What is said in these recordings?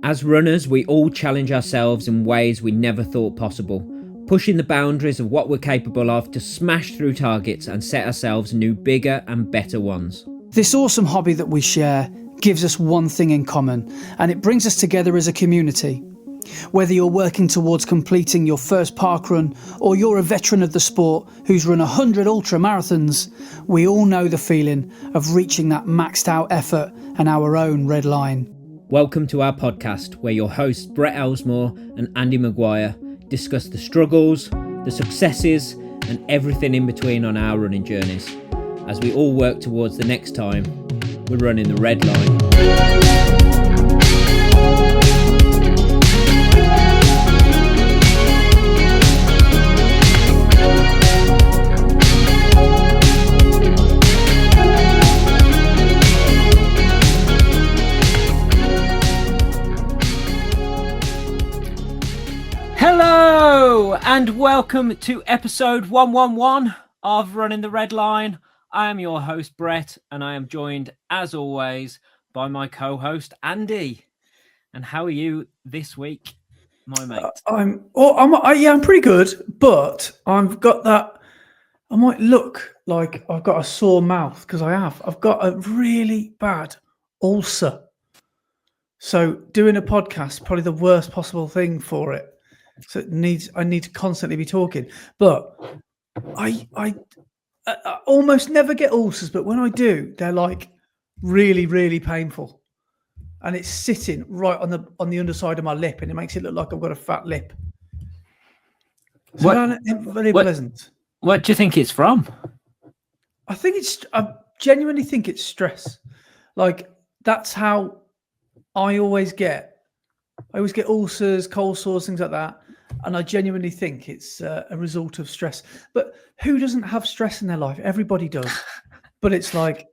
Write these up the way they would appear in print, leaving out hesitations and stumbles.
As runners, we all challenge ourselves in ways we never thought possible, pushing the boundaries of what we're capable of to smash through targets and set ourselves new, bigger and better ones. This awesome hobby that we share gives us one thing in common, and it brings us together as a community. Whether you're working towards completing your first parkrun or you're a veteran of the sport who's run 100 ultra marathons, we all know the feeling of reaching that maxed out effort and our own red line. Welcome to our podcast, where your hosts Brett Elesmore and Andy Maguire discuss the struggles, the successes and everything in between on our running journeys, as we all work towards the next time we're running the red line. Hello and welcome to episode 111 of Running the Red Line. I am your host Brett, and I am joined as always by my co-host Andy. And how are you this week, my mate? I'm pretty good, but I've got that. I might look like I've got a sore mouth because I've got a really bad ulcer. So doing a podcast is probably the worst possible thing for it. So I need to constantly be talking, but I almost never get ulcers, but when I do, they're like really, really painful, and it's sitting right on the underside of my lip, and it makes it look like I've got a fat lip. So very pleasant. What do you think it's from? I genuinely think it's stress. Like that's how I always get ulcers, cold sores, things like that. And I genuinely think it's a result of stress. But who doesn't have stress in their life? Everybody does. But it's like,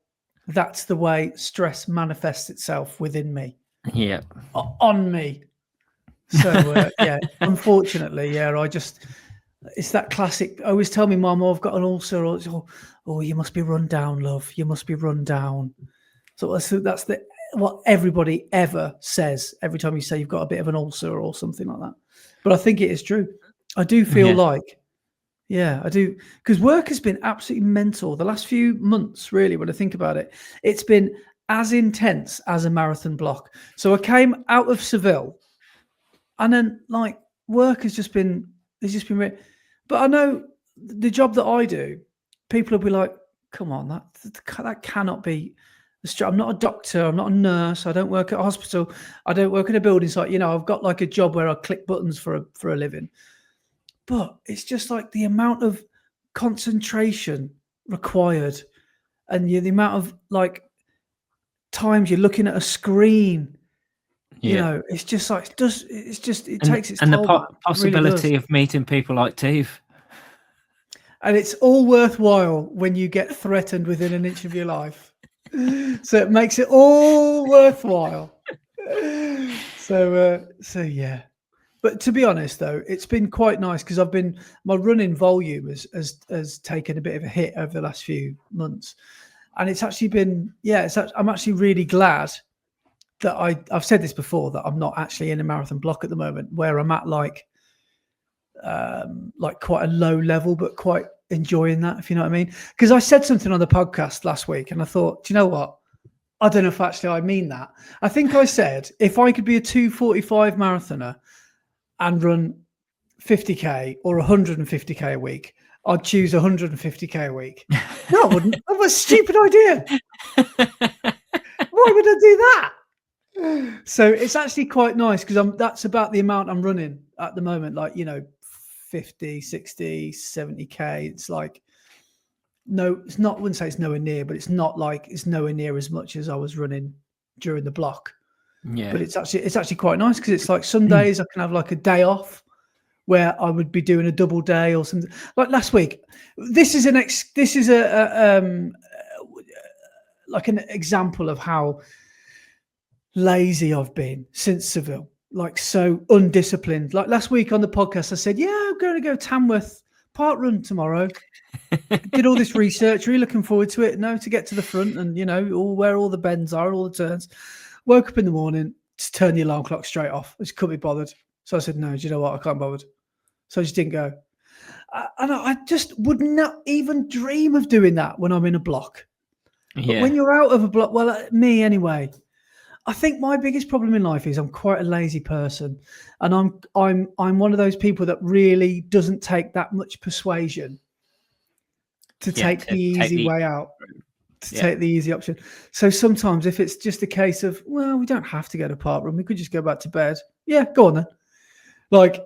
that's the way stress manifests itself within me. Yeah. On me. So, unfortunately, it's that classic. I always tell me, Mum, I've got an ulcer. Or, you must be run down, love. You must be run down. So that's what everybody ever says every time you say you've got a bit of an ulcer or something like that. But I think it is true. I do feel I do, because work has been absolutely mental the last few months, really, when I think about it. It's been as intense as a marathon block. So I came out of Seville, and then like work has just been, but I know the job that I do, people will be like, come on, that cannot be. I'm not a doctor. I'm not a nurse. I don't work at a hospital. I don't work in a building site. I've got like a job where I click buttons for a living. But it's just like the amount of concentration required, and the amount of like times you're looking at a screen. Yeah. It's just like it takes its and toll. The possibility really of meeting people like Steve. And it's all worthwhile when you get threatened within an inch of your life. So it makes it all worthwhile. So yeah. But to be honest, though, it's been quite nice because my running volume has taken a bit of a hit over the last few months, and it's actually been I'm actually really glad that I've said this before, that I'm not actually in a marathon block at the moment, where I'm at like quite a low level, but quite enjoying that, if you know what I mean. Because I said something on the podcast last week and I thought, do you know what? I don't know if actually I mean that. I think I said, if I could be a 2:45 marathoner and run 50k or 150k a week, I'd choose 150k a week. No, I wouldn't. That was a stupid idea. Why would I do that? So it's actually quite nice because that's about the amount I'm running at the moment. Like, 50, 60, 70k. It's like, no, it's not, I wouldn't say it's nowhere near, but it's not like it's nowhere near as much as I was running during the block. Yeah. But it's actually quite nice because it's like some days I can have like a day off where I would be doing a double day or something. Like last week, this is like an example of how lazy I've been since Seville. Like so undisciplined. Like last week on the podcast, I said, I'm going to go Tamworth Parkrun tomorrow. Did all this research, really looking forward to it. To get to the front and, where all the bends are, all the turns. Woke up in the morning, just turn the alarm clock straight off. I just couldn't be bothered. So I said, no, do you know what? I can't be bothered. So I just didn't go. And I just would not even dream of doing that when I'm in a block. But when you're out of a block, well, me anyway, I think my biggest problem in life is I'm quite a lazy person, and I'm one of those people that really doesn't take that much persuasion to take the easy way out, to take the easy option. So sometimes if it's just a case of, well, we don't have to go to Parkrun, we could just go back to bed. Yeah, go on then. Like,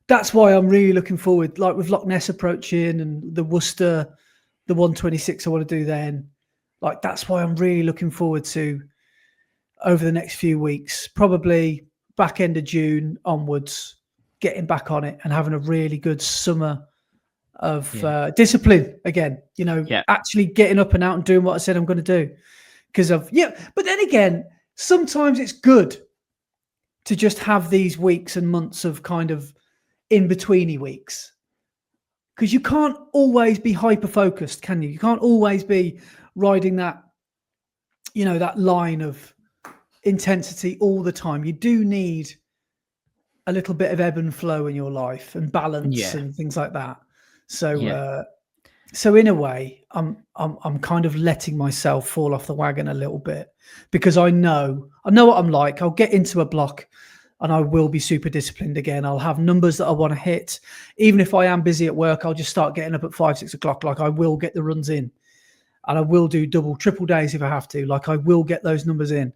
that's why I'm really looking forward, like with Loch Ness approaching and the Worcester, the 126 I want to do then. Like, that's why I'm really looking forward to over the next few weeks, probably back end of June onwards, getting back on it and having a really good summer of discipline again, actually getting up and out and doing what I said I'm going to do. But then again, sometimes it's good to just have these weeks and months of kind of in-betweeny weeks, because you can't always be hyper-focused, can you? You can't always be riding that, that line of intensity all the time. You do need a little bit of ebb and flow in your life and balance and things like that. So, so in a way, I'm kind of letting myself fall off the wagon a little bit, because I know what I'm like. I'll get into a block and I will be super disciplined again. I'll have numbers that I want to hit. Even if I am busy at work, I'll just start getting up at 5, 6 o'clock. Like, I will get the runs in, and I will do double, triple days if I have to. Like, I will get those numbers in.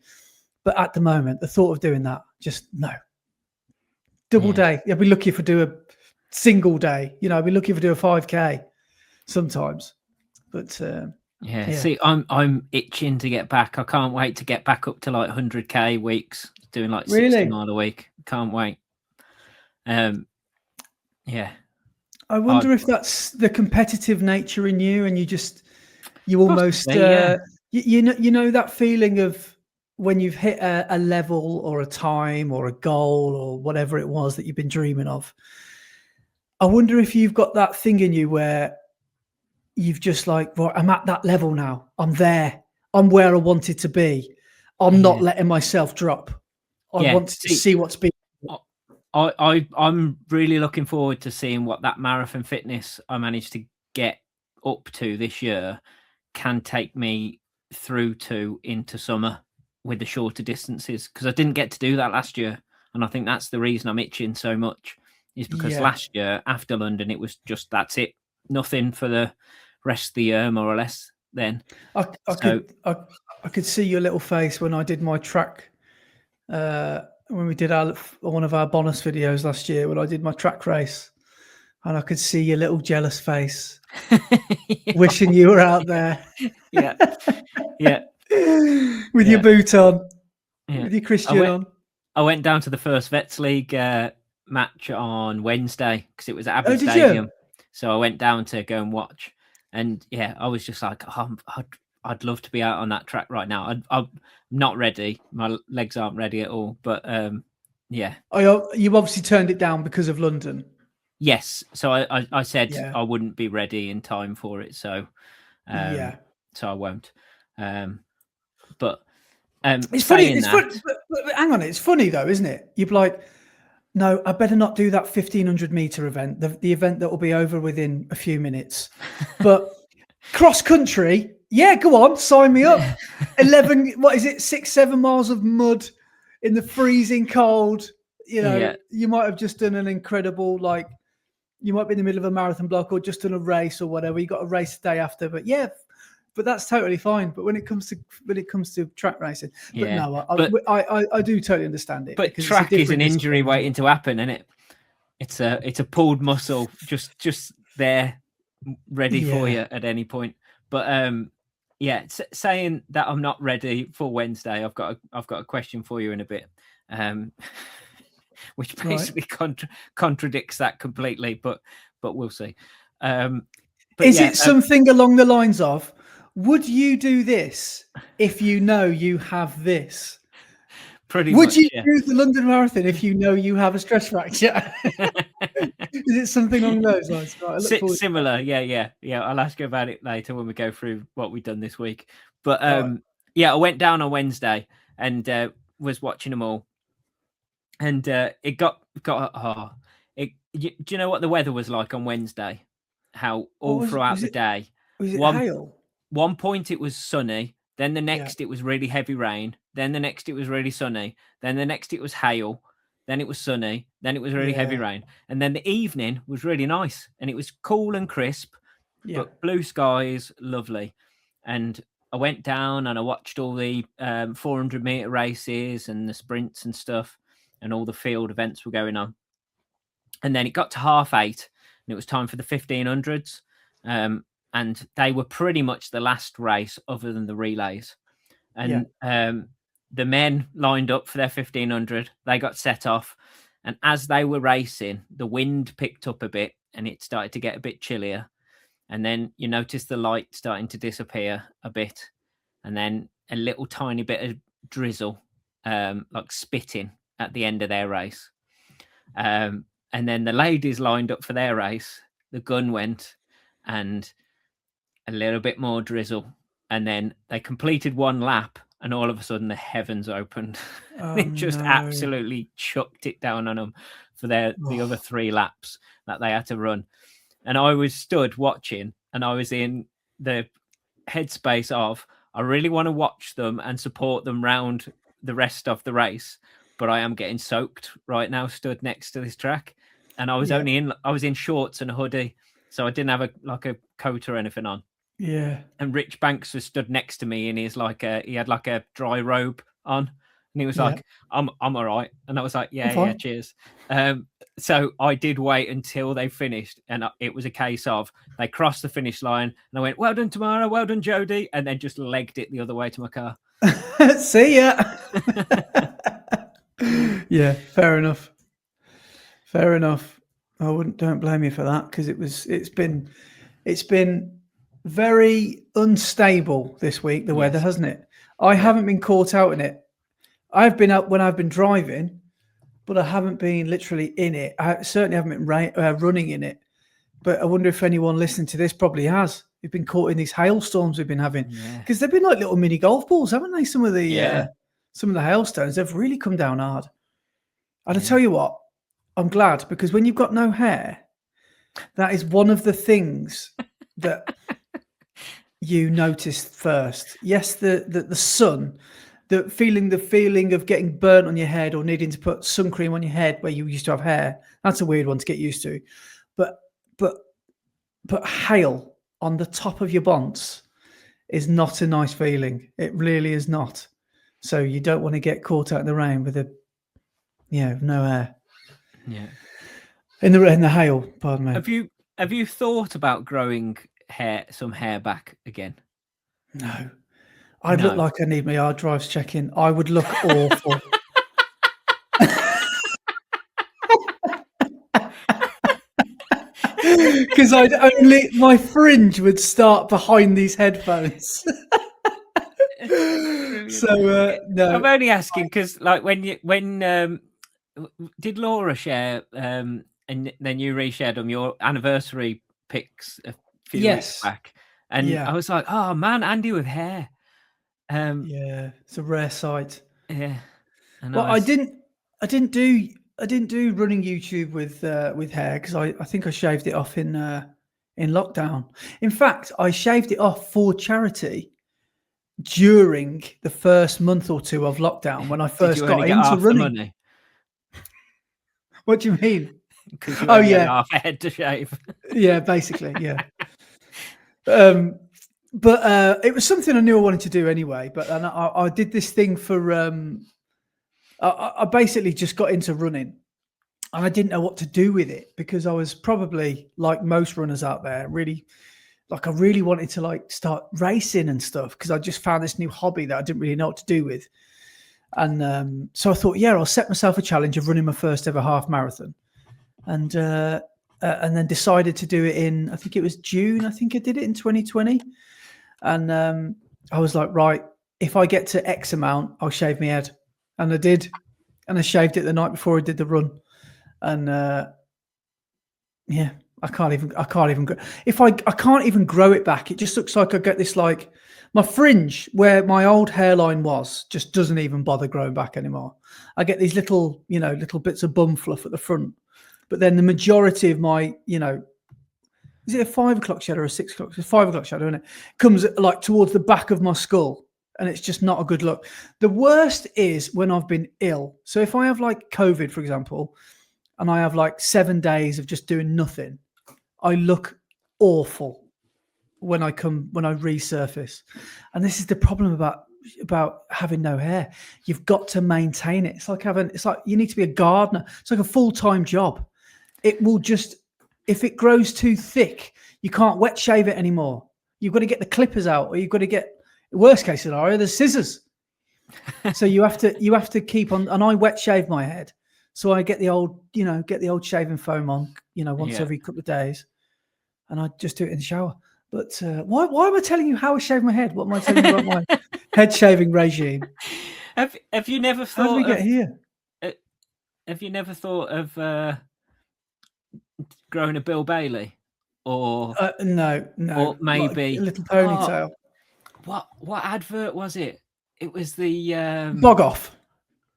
But at the moment, the thought of doing that, just no. Double day. I'd be lucky if I do a single day. I'd be lucky if I do a 5K sometimes. But see, I'm itching to get back. I can't wait to get back up to like 100K weeks, doing like 60 mile a week. Can't wait. I wonder if that's the competitive nature in you, and you almost you know that feeling of when you've hit a level or a time or a goal or whatever it was that you've been dreaming of. I wonder if you've got that thing in you where you've just like, well, I'm at that level now. I'm there. I'm where I wanted to be. I'm not letting myself drop. I want to see what's been. I'm really looking forward to seeing what that marathon fitness I managed to get up to this year can take me through to into summer with the shorter distances, because I didn't get to do that last year, and I think that's the reason I'm itching so much, is because last year after London it was just, that's it, nothing for the rest of the year, more or less. Then I could see your little face when I did my track, when we did one of our bonus videos last year, when I did my track race, and I could see your little jealous face, wishing you were out there. With your boot on, with your Christian on. I went down to the first Vets League match on Wednesday because it was at Abbey Stadium. So I went down to go and watch, and I was just like, I'd love to be out on that track right now. I'm not ready; my legs aren't ready at all. But you obviously turned it down because of London. Yes, so I said I wouldn't be ready in time for it, so so I won't. But it's funny. But hang on, it's funny though, isn't it? You're like, no, I better not do that 1,500 meter event, the event that will be over within a few minutes. But cross country, go on, sign me up. 11, 6, 7 miles of mud in the freezing cold. You might have just done an incredible, like, you might be in the middle of a marathon block or just done a race or whatever. You got a race the day after, but that's totally fine. But when it comes to track racing, I do totally understand it. But track is an injury waiting to happen, isn't it? It's a pulled muscle just there, ready for you at any point. But saying that I'm not ready for Wednesday, I've got a question for you in a bit, which basically contradicts that completely. But we'll see. Is it something along the lines of, would you do this if you know you have this? Would you do the London Marathon if you know you have a stress fracture? Is it something along those lines? Right, similar, yeah. I'll ask you about it later when we go through what we've done this week. But I went down on Wednesday, and was watching them all, and it got. Do you know what the weather was like on Wednesday? How all throughout the day. Was it hail? One point it was sunny. Then the next it was really heavy rain. Then the next it was really sunny. Then the next it was hail. Then it was sunny. Then it was really heavy rain. And then the evening was really nice, and it was cool and crisp. Yeah. But blue skies, lovely. And I went down and I watched all the 400-meter races and the sprints and stuff, and all the field events were going on. And then it got to 8:30, and it was time for the 1500s. And they were pretty much the last race other than the relays. And the men lined up for their 1500. They got set off. And as they were racing, the wind picked up a bit and it started to get a bit chillier. And then you notice the light starting to disappear a bit. And then a little tiny bit of drizzle, like spitting at the end of their race. And then the ladies lined up for their race. The gun went, and a little bit more drizzle. And then they completed one lap, and all of a sudden the heavens opened. It just absolutely chucked it down on them for the other 3 laps that they had to run. And I was stood watching, and I was in the headspace of, I really want to watch them and support them round the rest of the race, but I am getting soaked right now, stood next to this track. And I was I was in shorts and a hoodie, so I didn't have a coat or anything on. Yeah. And Rich Banks was stood next to me, and he had like a dry robe on, and he was like, I'm all right. And I was like, yeah, cheers. So I did wait until they finished, and it was a case of they crossed the finish line, and I went, well done, Tamara, well done, Jodie, and then just legged it the other way to my car. See ya. Yeah, fair enough. Don't blame you for that, because it's been very unstable this week, the weather, hasn't it? I haven't been caught out in it. I've been out when I've been driving, but I haven't been literally in it. I certainly haven't been running in it. But I wonder if anyone listening to this probably has. You've been caught in these hailstorms we've been having, because they've been like little mini golf balls, haven't they? Some of the hailstones, they've really come down hard. And I tell you what, I'm glad, because when you've got no hair, that is one of the things that you noticed first. Yes, the sun, the feeling of getting burnt on your head or needing to put sun cream on your head where you used to have hair. That's a weird one to get used to. But hail on the top of your bonds is not a nice feeling. It really is not. So you don't want to get caught out in the rain with no hair. Yeah. In the hail, pardon me. Have you thought about growing some hair back again? No. I'd look like I need my hard drives checking. I would look awful. Because my fringe would start behind these headphones. So no, I'm only asking because, like, when did Laura share and then you reshared them your anniversary pics a few weeks back, and I was like, oh man, Andy with hair. It's a rare sight. Yeah, well, I didn't do running YouTube with hair, because I think I shaved it off in lockdown. In fact, I shaved it off for charity during the first month or two of lockdown when I first got into running. What do you mean? Because you only had half a head to shave. Yeah, basically, yeah. But it was something I knew I wanted to do anyway. But I did this thing for. I basically just got into running, and I didn't know what to do with it, because I was probably like most runners out there, really, like I really wanted to like start racing and stuff, because I just found this new hobby that I didn't really know what to do with. And so I thought, I'll set myself a challenge of running my first ever half marathon, and then decided to do it in, I think it was June. I think I did it in 2020, and I was like, right, if I get to X amount, I'll shave my head. And I did, and I shaved it the night before I did the run, and I can't even. I can't even grow it back. It just looks like I get this like My fringe, where my old hairline was, just doesn't even bother growing back anymore. I get these little, little bits of bum fluff at the front. But then the majority of my, is it a 5 o'clock shadow or a 6 o'clock? It's a 5 o'clock shadow, isn't it? Comes like towards the back of my skull, and it's just not a good look. The worst is when I've been ill. So if I have like COVID, for example, and I have like 7 days of just doing nothing, I look awful when I resurface. And this is the problem about having no hair. You've got to maintain it. It's like you need to be a gardener. It's like a full-time job. It will just, if it grows too thick, you can't wet shave it anymore. You've got to get the clippers out, or you've got to get, worst case scenario, the scissors. So you have to keep on. And I wet shave my head, so I get the old shaving foam on, once every couple of days, and I just do it in the shower. But why am I telling you how I shave my head? What am I telling you about my head shaving regime? Have you never thought? How did we get here? Have you never thought of growing a Bill Bailey, or no, or maybe like a little ponytail? What advert was it? It was the Bog off.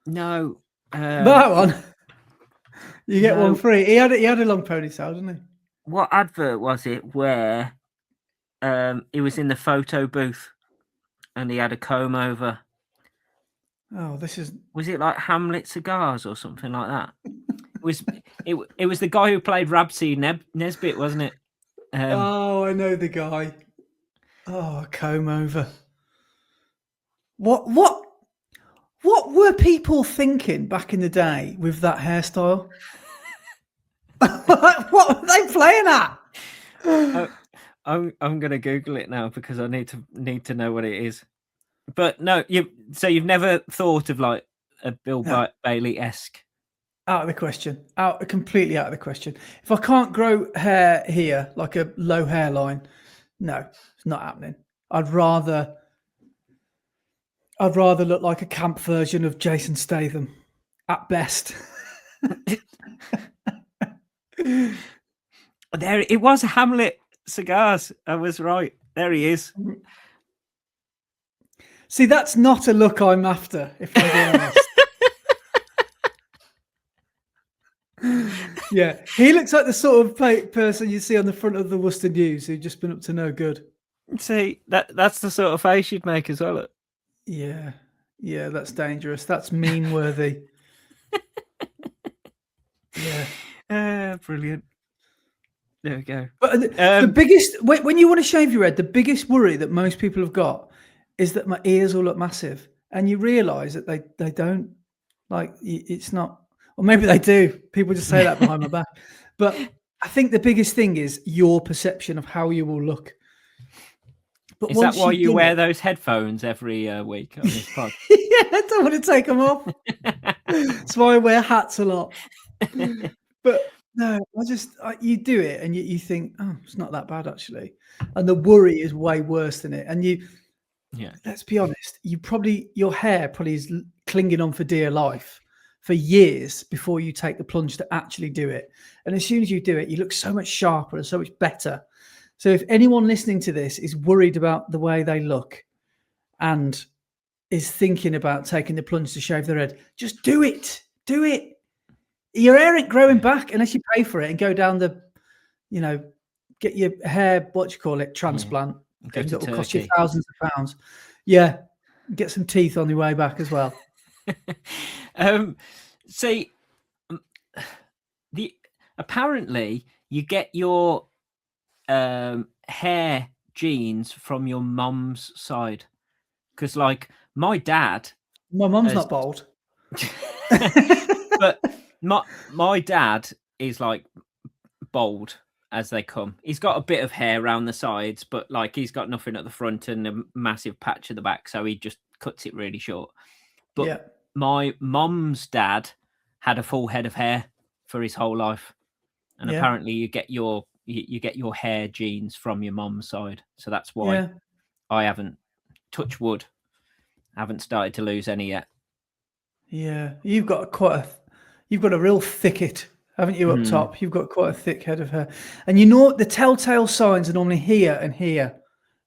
No, that one. You get one free. He had a long ponytail, didn't he? What advert was it where he was in the photo booth and he had a comb over? Oh, was it like Hamlet Cigars or something like that? It was the guy who played Rabsy Nesbitt, wasn't it? I know the guy. Oh, comb over. What were people thinking back in the day with that hairstyle? What were they playing at? I'm gonna Google it now because I need to know what it is. But no, you've never thought of like a Bill Bailey-esque? Out of the question. Completely out of the question. If I can't grow hair here, like a low hairline, no, it's not happening. I'd rather look like a camp version of Jason Statham, at best. There, it was Hamlet Cigars. I was right. There he is. See, that's not a look I'm after, if I'm being honest. Yeah, he looks like the sort of person you see on the front of the Worcester News who've just been up to no good. See, that's the sort of face you'd make as well. Yeah, that's dangerous. That's meme-worthy. Yeah. Brilliant. There we go. But the biggest, when you want to shave your head, the biggest worry that most people have got is that my ears will look massive, and you realise that they don't. Like, it's not, or maybe they do. People just say that behind my back. But I think the biggest thing is your perception of how you will look. But is that why you wear those headphones every week on this pod? Yeah, I don't want to take them off. That's why I wear hats a lot. But no, you do it and you think, oh, it's not that bad actually. And the worry is way worse than it. And let's be honest, your hair probably is clinging on for dear life for years before you take the plunge to actually do it. And as soon as you do it, you look so much sharper and so much better. So if anyone listening to this is worried about the way they look and is thinking about taking the plunge to shave their head, just do it. Do it. Your hair ain't growing back unless you pay for it and go down get your hair, transplant. It will cost you thousands of pounds. Yeah. Get some teeth on your way back as well. See, apparently you get your hair genes from your mum's side, because like my mum's not bald. But my dad is like bald as they come. He's got a bit of hair around the sides, but like he's got nothing at the front and a massive patch at the back, so he just cuts it really short. But my mum's dad had a full head of hair for his whole life, and apparently you get your hair genes from your mum's side, so that's why I haven't, touch wood, haven't started to lose any yet. Yeah, you've got a real thicket, haven't you, up top? You've got quite a thick head of hair. And the telltale signs are normally here and here.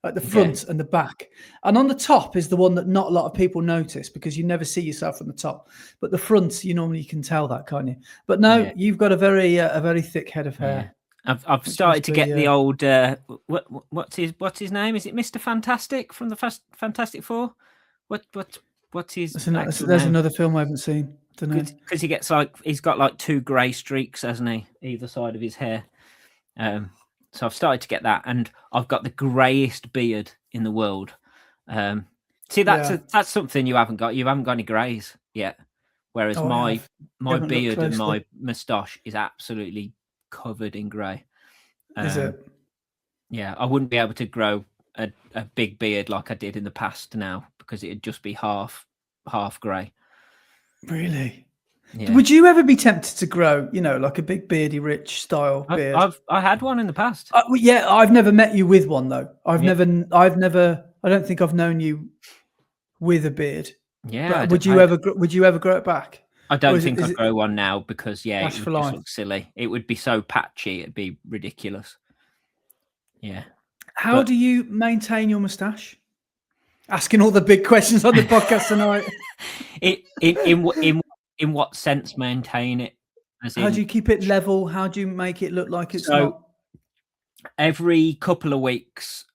at the front and the back. And on the top is the one that not a lot of people notice because you never see yourself from the top. But the front, you normally can tell that, can't you? But no, you've got a very thick head of hair. I've started to get the old what's his name? Is it Mr. Fantastic from the Fantastic Four? What's his there's name? another film I haven't seen. Don't know. Because he's got like 2 grey streaks, hasn't he, either side of his hair. So I've started to get that, and I've got the greyest beard in the world. See, that's something you haven't got. You haven't got any greys yet. Whereas my beard and my moustache is absolutely covered in grey. Is it? Yeah, I wouldn't be able to grow a big beard like I did in the past now because it'd just be half grey. Really? Yeah. Would you ever be tempted to grow, like a big beardy rich style beard? I had one in the past. I've never met you with one though. I've never. I don't think I've known you with a beard. Yeah. But would you ever grow it back? I don't think I'd grow one now because it would just look silly. It would be so patchy. It'd be ridiculous. Yeah. How do you maintain your moustache? Asking all the big questions on the podcast tonight. In what sense maintain it? How do you keep it level? How do you make it look like it's not? Every couple of weeks,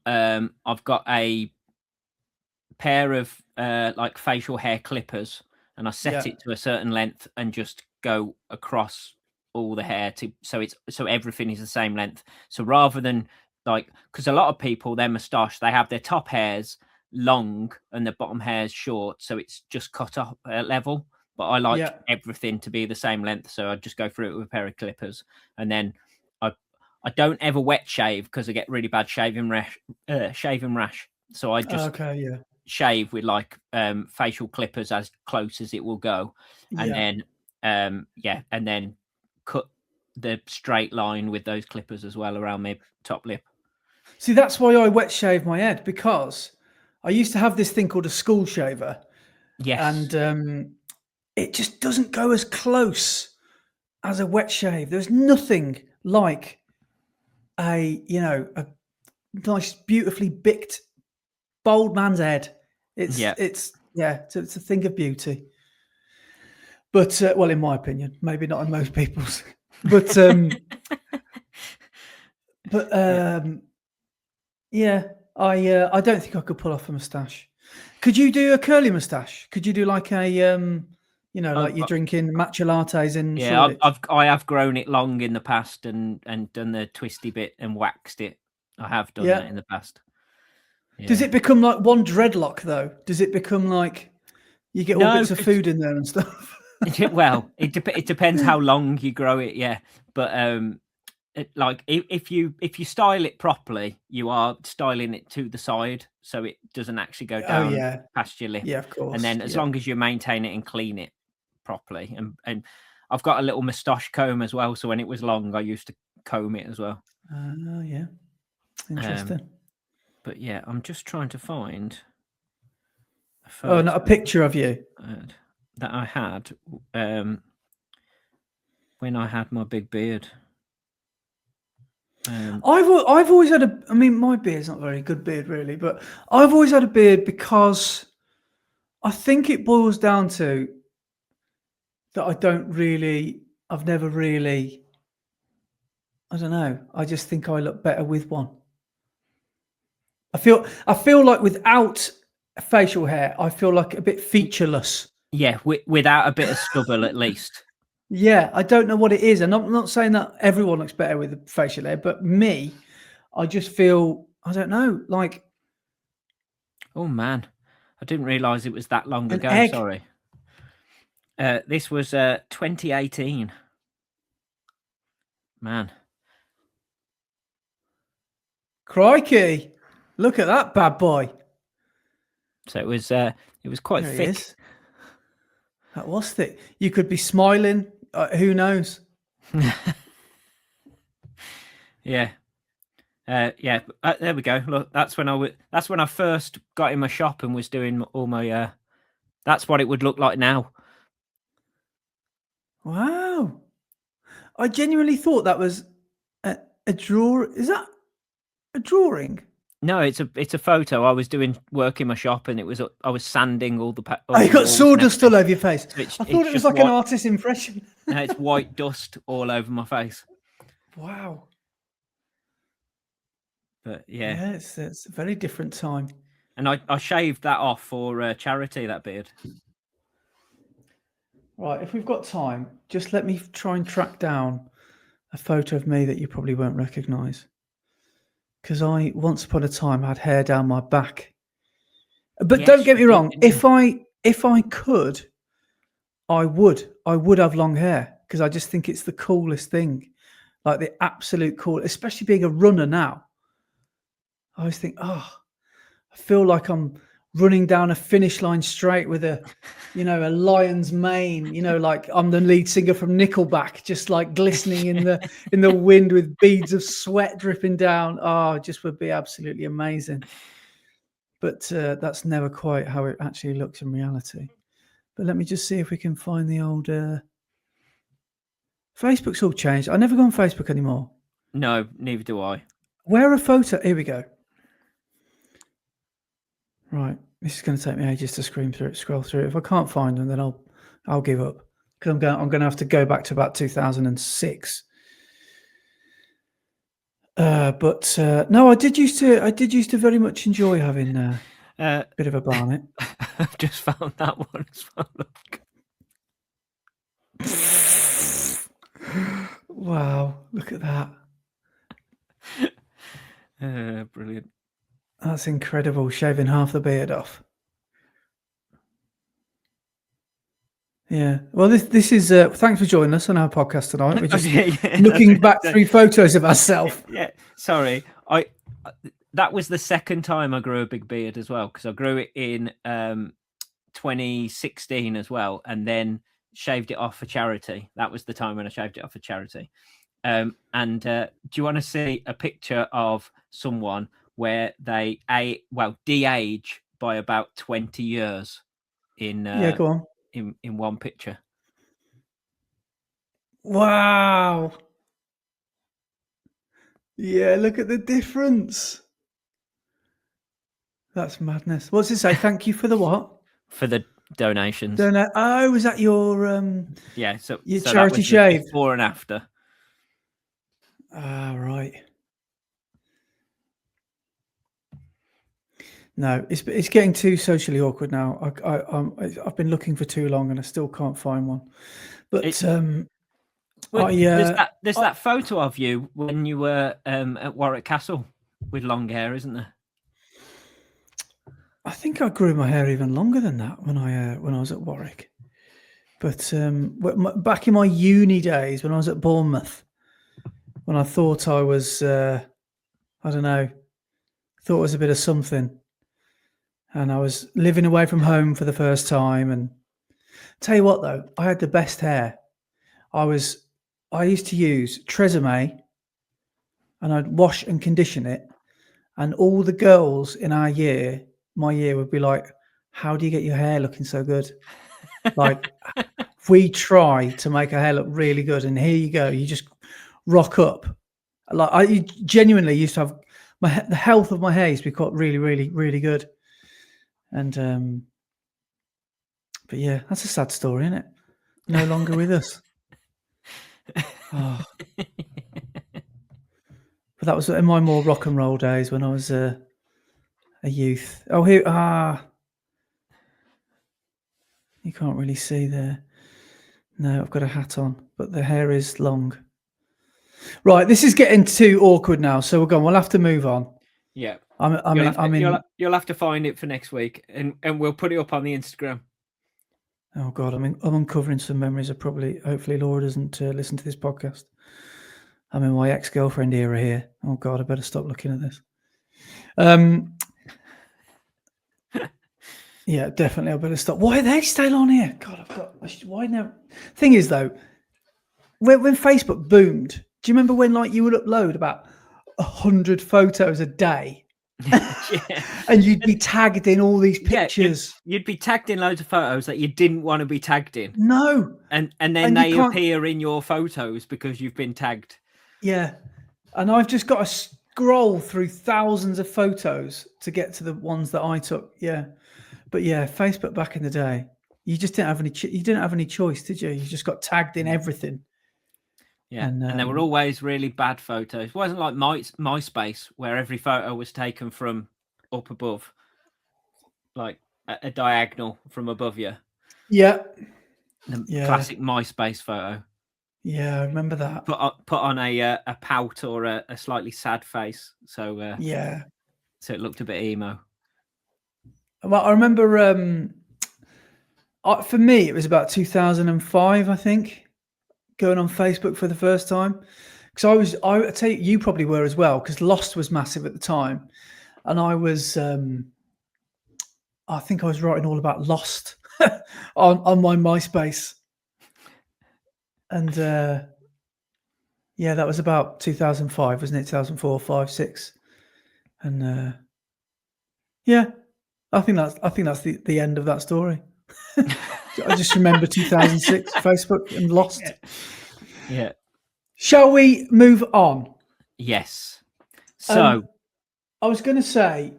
I've got a pair of like facial hair clippers, and I set it to a certain length and just go across all the hair so everything is the same length. So rather than because a lot of people, their moustache, they have their top hairs long and the bottom hairs short, so it's just cut up at level. But I like everything to be the same length, so I just go through it with a pair of clippers, and then I don't ever wet shave because I get really bad shaving rash. So I just shave with facial clippers as close as it will go, and then cut the straight line with those clippers as well around my top lip. See, that's why I wet shave my head, because I used to have this thing called a school shaver. Yes. And it just doesn't go as close as a wet shave. There's nothing like a nice, beautifully bicked, bold man's head. It's a thing of beauty. But in my opinion, maybe not in most people's. But I don't think I could pull off a moustache. Could you do a curly moustache? Could you do like a like you're drinking matcha lattes in Shoreditch? I have grown it long in the past and done the twisty bit and waxed it. I have done that in the past. Yeah. Does it become like one dreadlock though? Does it become like you get all bits of food in there and stuff? Well, it depends how long you grow it, but if you style it properly, you are styling it to the side so it doesn't actually go down past your lip. Yeah, of course. And then as long as you maintain it and clean it properly, and I've got a little moustache comb as well, so when it was long I used to comb it as well. Oh yeah, interesting. But yeah, I'm just trying to find not a picture of you that I had when I had my big beard. I've always had my beard's not a very good beard really, but I've always had a beard because I think it boils down to that I've never really, I don't know, I just think I look better with one. I feel like without facial hair, I feel like a bit featureless. Yeah, without a bit of stubble at least. Yeah, I don't know what it is. And I'm not saying that everyone looks better with facial hair, but me, I just feel, I don't know, like... Oh, man. I didn't realise it was that long ago. Egg. Sorry. This was 2018. Man. Crikey. Look at that bad boy. So it was quite there thick. That was thick. You could be smiling. Who knows? Yeah. There we go. Look, that's when I first got in my shop and was doing all my. That's what it would look like now. Wow, I genuinely thought that was a draw. Is that a drawing? No, it's a photo. I was doing work in my shop, and I was sanding all the. Oh, you got sawdust all over your face. So I thought it was like an artist's impression. No, it's white dust all over my face. Wow. But yeah, it's a very different time. And I shaved that off for charity, that beard. Right, if we've got time, just let me try and track down a photo of me that you probably won't recognise. Because I, once upon a time, had hair down my back. But don't get me wrong, if I could, I would have long hair, because I just think it's the coolest thing. Like the absolute cool, especially being a runner now. I always think, I feel like I'm running down a finish line straight with a lion's mane, like I'm the lead singer from Nickelback, just like glistening in the wind with beads of sweat dripping down. Oh, it just would be absolutely amazing. But that's never quite how it actually looks in reality. But let me just see if we can find the old... Facebook's all changed. I never go on Facebook anymore. No, neither do I. Where a photo? Here we go. Right, this is going to take me ages to scroll through. If I can't find them, then I'll give up, because I'm going to have to go back to about 2006. But no, I did used to very much enjoy having a bit of a barnet. I've just found that one as well. Wow, look at that. Brilliant. That's incredible, shaving half the beard off. Yeah. Well, this is thanks for joining us on our podcast tonight. We're just looking back through photos of ourselves. Yeah. Sorry. That was the second time I grew a big beard as well, because I grew it in 2016 as well, and then shaved it off for charity. That was the time when I shaved it off for charity. Do you want to see a picture of someone where they de-age by about 20 years in go on. in one picture? Wow. Yeah, look at the difference. That's madness. What's it say? Thank you for the what? For the donations. Oh, was that your your charity shave? Before and after. Ah, right. No, it's getting too socially awkward now. I've been looking for too long and I still can't find one. But there's that photo of you when you were at Warwick Castle with long hair, isn't there? I think I grew my hair even longer than that when I was at Warwick. But back in my uni days, when I was at Bournemouth, when I thought I was, I don't know, thought I was a bit of something. And I was living away from home for the first time. And tell you what, though, I had the best hair. I used to use Tresemme, and I'd wash and condition it. And all the girls in my year would be like, "How do you get your hair looking so good?" Like, we try to make our hair look really good, and here you go. You just rock up. Like, I genuinely used to have the health of my hair used to be quite really, really, really good. And but yeah, that's a sad story, isn't it? No longer with us. Oh. But that was in my more rock and roll days when I was a youth. Oh, here, you can't really see there. No, I've got a hat on, but the hair is long. Right, this is getting too awkward now, so we'll have to move on. Yeah. You'll have to find it for next week, and we'll put it up on the Instagram. Oh God, I'm uncovering some memories of hopefully Laura doesn't listen to this podcast. I'm in my ex-girlfriend era here. Oh God, I better stop looking at this. Yeah, definitely, I better stop. Why are they still on here? God, why now? Thing is though, when Facebook boomed, do you remember when like you would upload about 100 photos a day? Yeah. And you'd be tagged in all these pictures. Yeah, you'd be tagged in loads of photos that you didn't want to be tagged in. No. And then they appear in your photos because you've been tagged. Yeah. And I've just got scroll through thousands of photos to get to the ones that I took. Yeah, but yeah, Facebook back in the day, you just didn't have any. You didn't have any choice, did you? You just got tagged in everything. Yeah, and there were always really bad photos. It wasn't like MySpace, where every photo was taken from up above, like a diagonal from above you. Yeah. The classic MySpace photo. Yeah, I remember that. Put on a pout or a slightly sad face. So so it looked a bit emo. Well, I remember for me it was about 2005, I think, going on Facebook for the first time. Because I tell you probably were as well, because Lost was massive at the time, and I was I think I was writing all about Lost on my MySpace. And yeah, that was about 2005, wasn't it? 2004, 5, 6. And yeah, I think that's the end of that story. I just remember 2006 Facebook and Lost. Yeah. Shall we move on? Yes. So I was going to say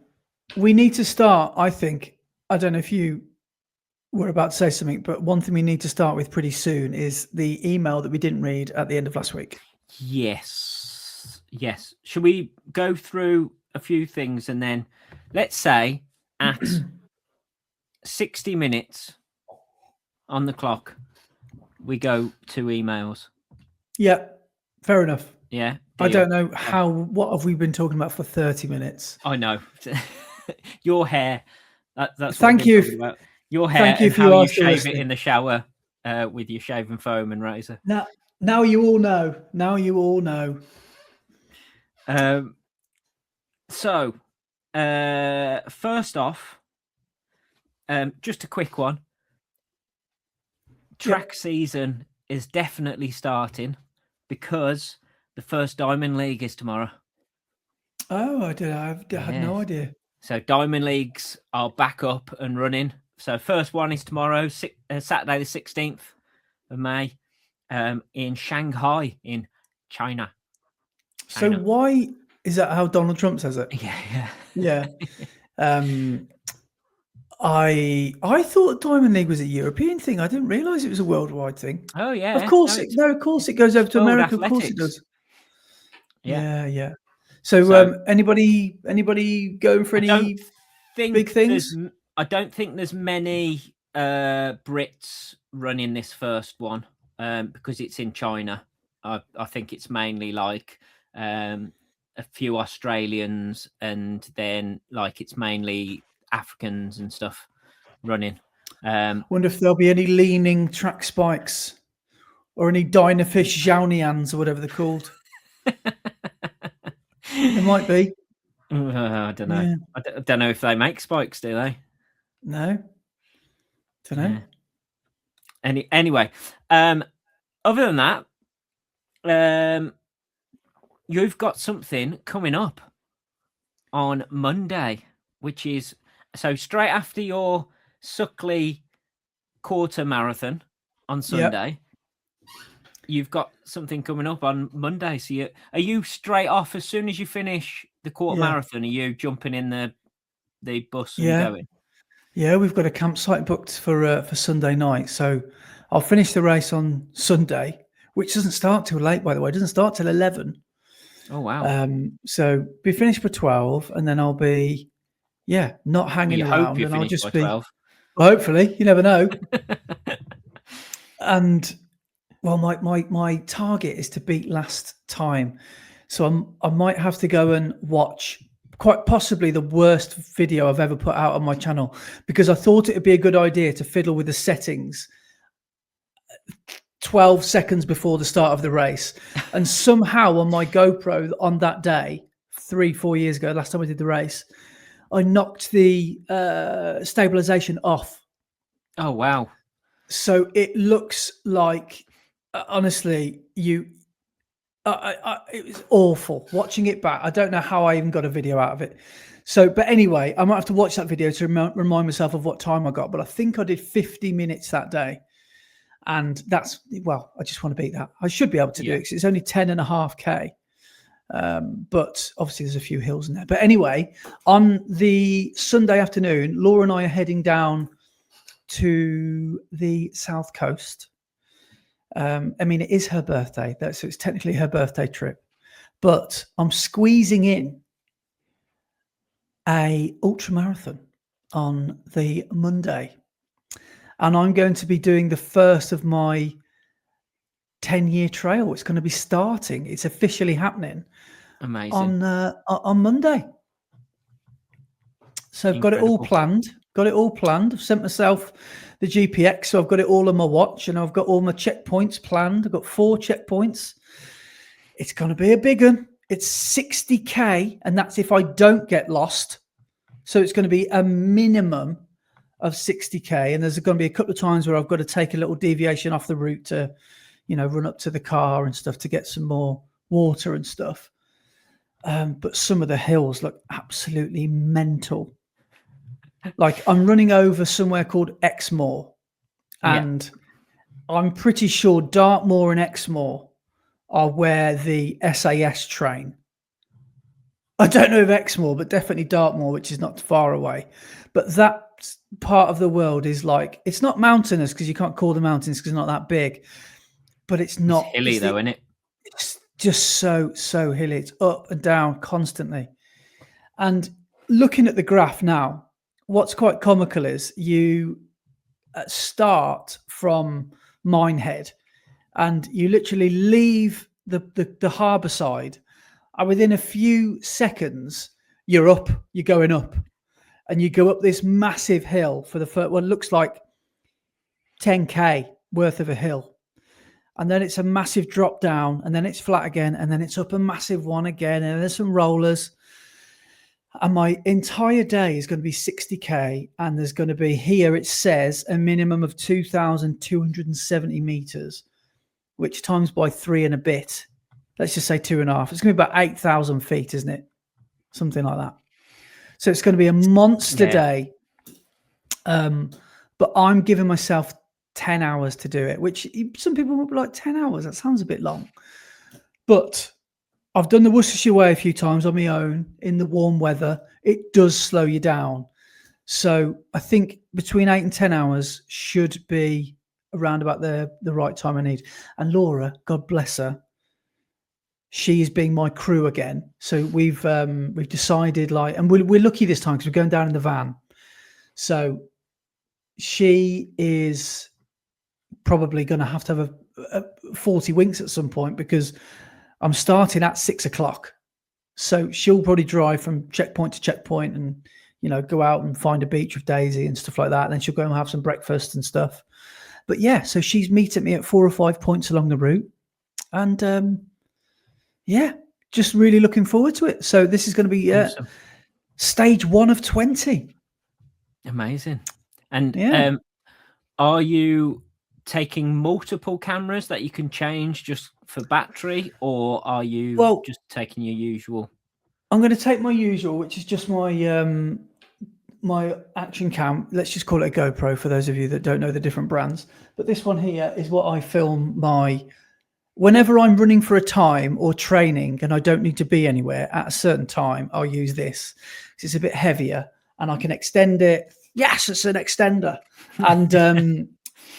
we need to start, I think. I don't know if you were about to say something, but one thing we need to start with pretty soon is the email that we didn't read at the end of last week. Yes. Should we go through a few things, and then let's say at 60 minutes on the clock, we go to emails. Yeah, fair enough. Yeah. I don't know what have we been talking about for 30 minutes? I know. Your hair. That's thank you. About. Your hair. Thank you and how you shave it in the shower with your shaving foam and razor. Now you all know. Now you all know. So, first off, just a quick one. Track season is definitely starting because the first Diamond League is tomorrow. Oh, I had no idea. So Diamond Leagues are back up and running. So first one is tomorrow, Saturday the 16th of May, in Shanghai in China. So why is that how Donald Trump says it? Yeah. I thought Diamond League was a European thing. I didn't realise it was a worldwide thing. Oh yeah. Of course it goes over to America. Athletics. Of course it does. Yeah. So anybody going for any big things? I don't think there's many Brits running this first one because it's in China. I think it's mainly like a few Australians, and then like it's mainly Africans and stuff running. Wonder if there'll be any leaning track spikes or any Dynafish Xiaonians or whatever they're called. There might be. I don't know. Yeah. I don't know if they make spikes, do they? No. Don't know. Yeah. Anyway, other than that, you've got something coming up on Monday, which is so straight after your Suckley quarter marathon on Sunday. Yep. You've got something coming up on Monday. So are you straight off as soon as you finish the quarter marathon? Are you jumping in the bus and going? Yeah, we've got a campsite booked for Sunday night. So I'll finish the race on Sunday, which doesn't start too late, by the way. It doesn't start till 11. Oh, wow. So be finished for 12, and then I'll be, not hanging around. And I'll just be 12. Well, hopefully, you never know. And well, my target is to beat last time. So I might have to go and watch quite possibly the worst video I've ever put out on my channel, because I thought it would be a good idea to fiddle with the settings 12 seconds before the start of the race. And somehow on my GoPro on that day, 3-4 years ago, last time I did the race, I knocked the stabilization off. Oh, wow. So it looks like, honestly, it was awful watching it back. I don't know how I even got a video out of it. So, but anyway, I might have to watch that video to remind myself of what time I got. But I think I did 50 minutes that day. And I just want to beat that. I should be able to do it because it's only 10.5K. But obviously there's a few hills in there. But anyway, on the Sunday afternoon, Laura and I are heading down to the South Coast. I mean, it is her birthday, so it's technically her birthday trip. But I'm squeezing in a ultra marathon on the Monday, and I'm going to be doing the first of my 10-year trail. It's going to be starting. It's officially happening. Amazing. On Monday. So I've got it all planned. I've sent myself the GPX, so I've got it all on my watch, and I've got all my checkpoints planned. I've got 4 checkpoints. It's going to be a big one. It's 60k, and that's if I don't get lost. So it's going to be a minimum of 60k, and there's going to be a couple of times where I've got to take a little deviation off the route to, run up to the car and stuff to get some more water and stuff. But some of the hills look absolutely mental. Like, I'm running over somewhere called Exmoor, and I'm pretty sure Dartmoor and Exmoor are where the SAS train. I don't know of Exmoor, but definitely Dartmoor, which is not far away. But that part of the world is like, it's not mountainous because you can't call the mountains because it's not that big, but it's not hilly though, isn't it? It's just so hilly. It's up and down constantly. And looking at the graph now, what's quite comical is you start from Minehead and you literally leave the harbour side, and within a few seconds you're going up, and you go up this massive hill for the first, what looks like 10k worth of a hill, and then it's a massive drop down, and then it's flat again, and then it's up a massive one again, and there's some rollers. And my entire day is going to be 60k, and there's going to be, here it says, a minimum of 2,270 meters, which times by 3 and a bit, let's just say 2.5. It's going to be about 8,000 feet, isn't it? Something like that. So it's going to be a monster day. But I'm giving myself 10 hours to do it, which some people will be like, 10 hours, that sounds a bit long. But I've done the Worcestershire Way a few times on my own in the warm weather. It does slow you down. So I think between 8 and 10 hours should be around about the right time I need. And Laura, God bless her, she is being my crew again. So we've decided, like, and we're lucky this time because we're going down in the van. So she is probably going to have a 40 winks at some point because I'm starting at 6 o'clock. So she'll probably drive from checkpoint to checkpoint and, go out and find a beach with Daisy and stuff like that. And then she'll go and have some breakfast and stuff. But yeah, so she's meeting me at 4 or 5 points along the route. And just really looking forward to it. So this is going to be awesome. Stage 1 of 20. Amazing. And are you taking multiple cameras that you can change just for battery, or are you just taking your usual? I'm going to take my usual, which is just my my action cam. Let's just call it a GoPro for those of you that don't know the different brands. But this one here is what I film whenever I'm running for a time or training and I don't need to be anywhere at a certain time, I'll use this. It's a bit heavier and I can extend it. Yes, it's an extender. And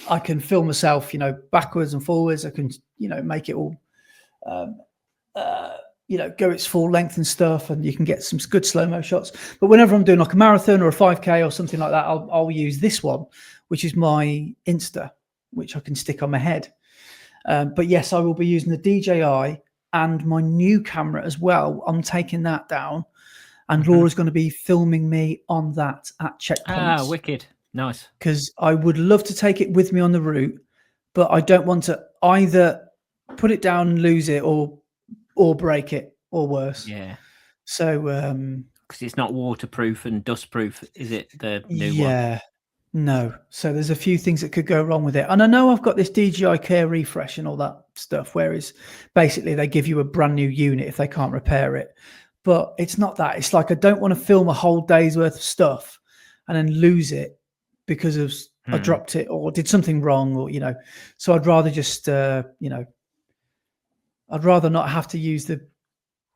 I can film myself, backwards and forwards. I can, make it all, go its full length and stuff, and you can get some good slow-mo shots. But whenever I'm doing like a marathon or a 5K or something like that, I'll use this one, which is my Insta, which I can stick on my head. But yes, I will be using the DJI and my new camera as well. I'm taking that down, and Laura's going to be filming me on that at checkpoints. Ah, wicked. Nice. Because I would love to take it with me on the route, but I don't want to either put it down and lose it or break it, or worse. Yeah. So because it's not waterproof and dustproof, is it, the new one? Yeah. No. So there's a few things that could go wrong with it. And I know I've got this DJI Care Refresh and all that stuff, whereas basically they give you a brand new unit if they can't repair it. But it's not that. It's like I don't want to film a whole day's worth of stuff and then lose it because of I dropped it or did something wrong, or so I'd rather just I'd rather not have to use the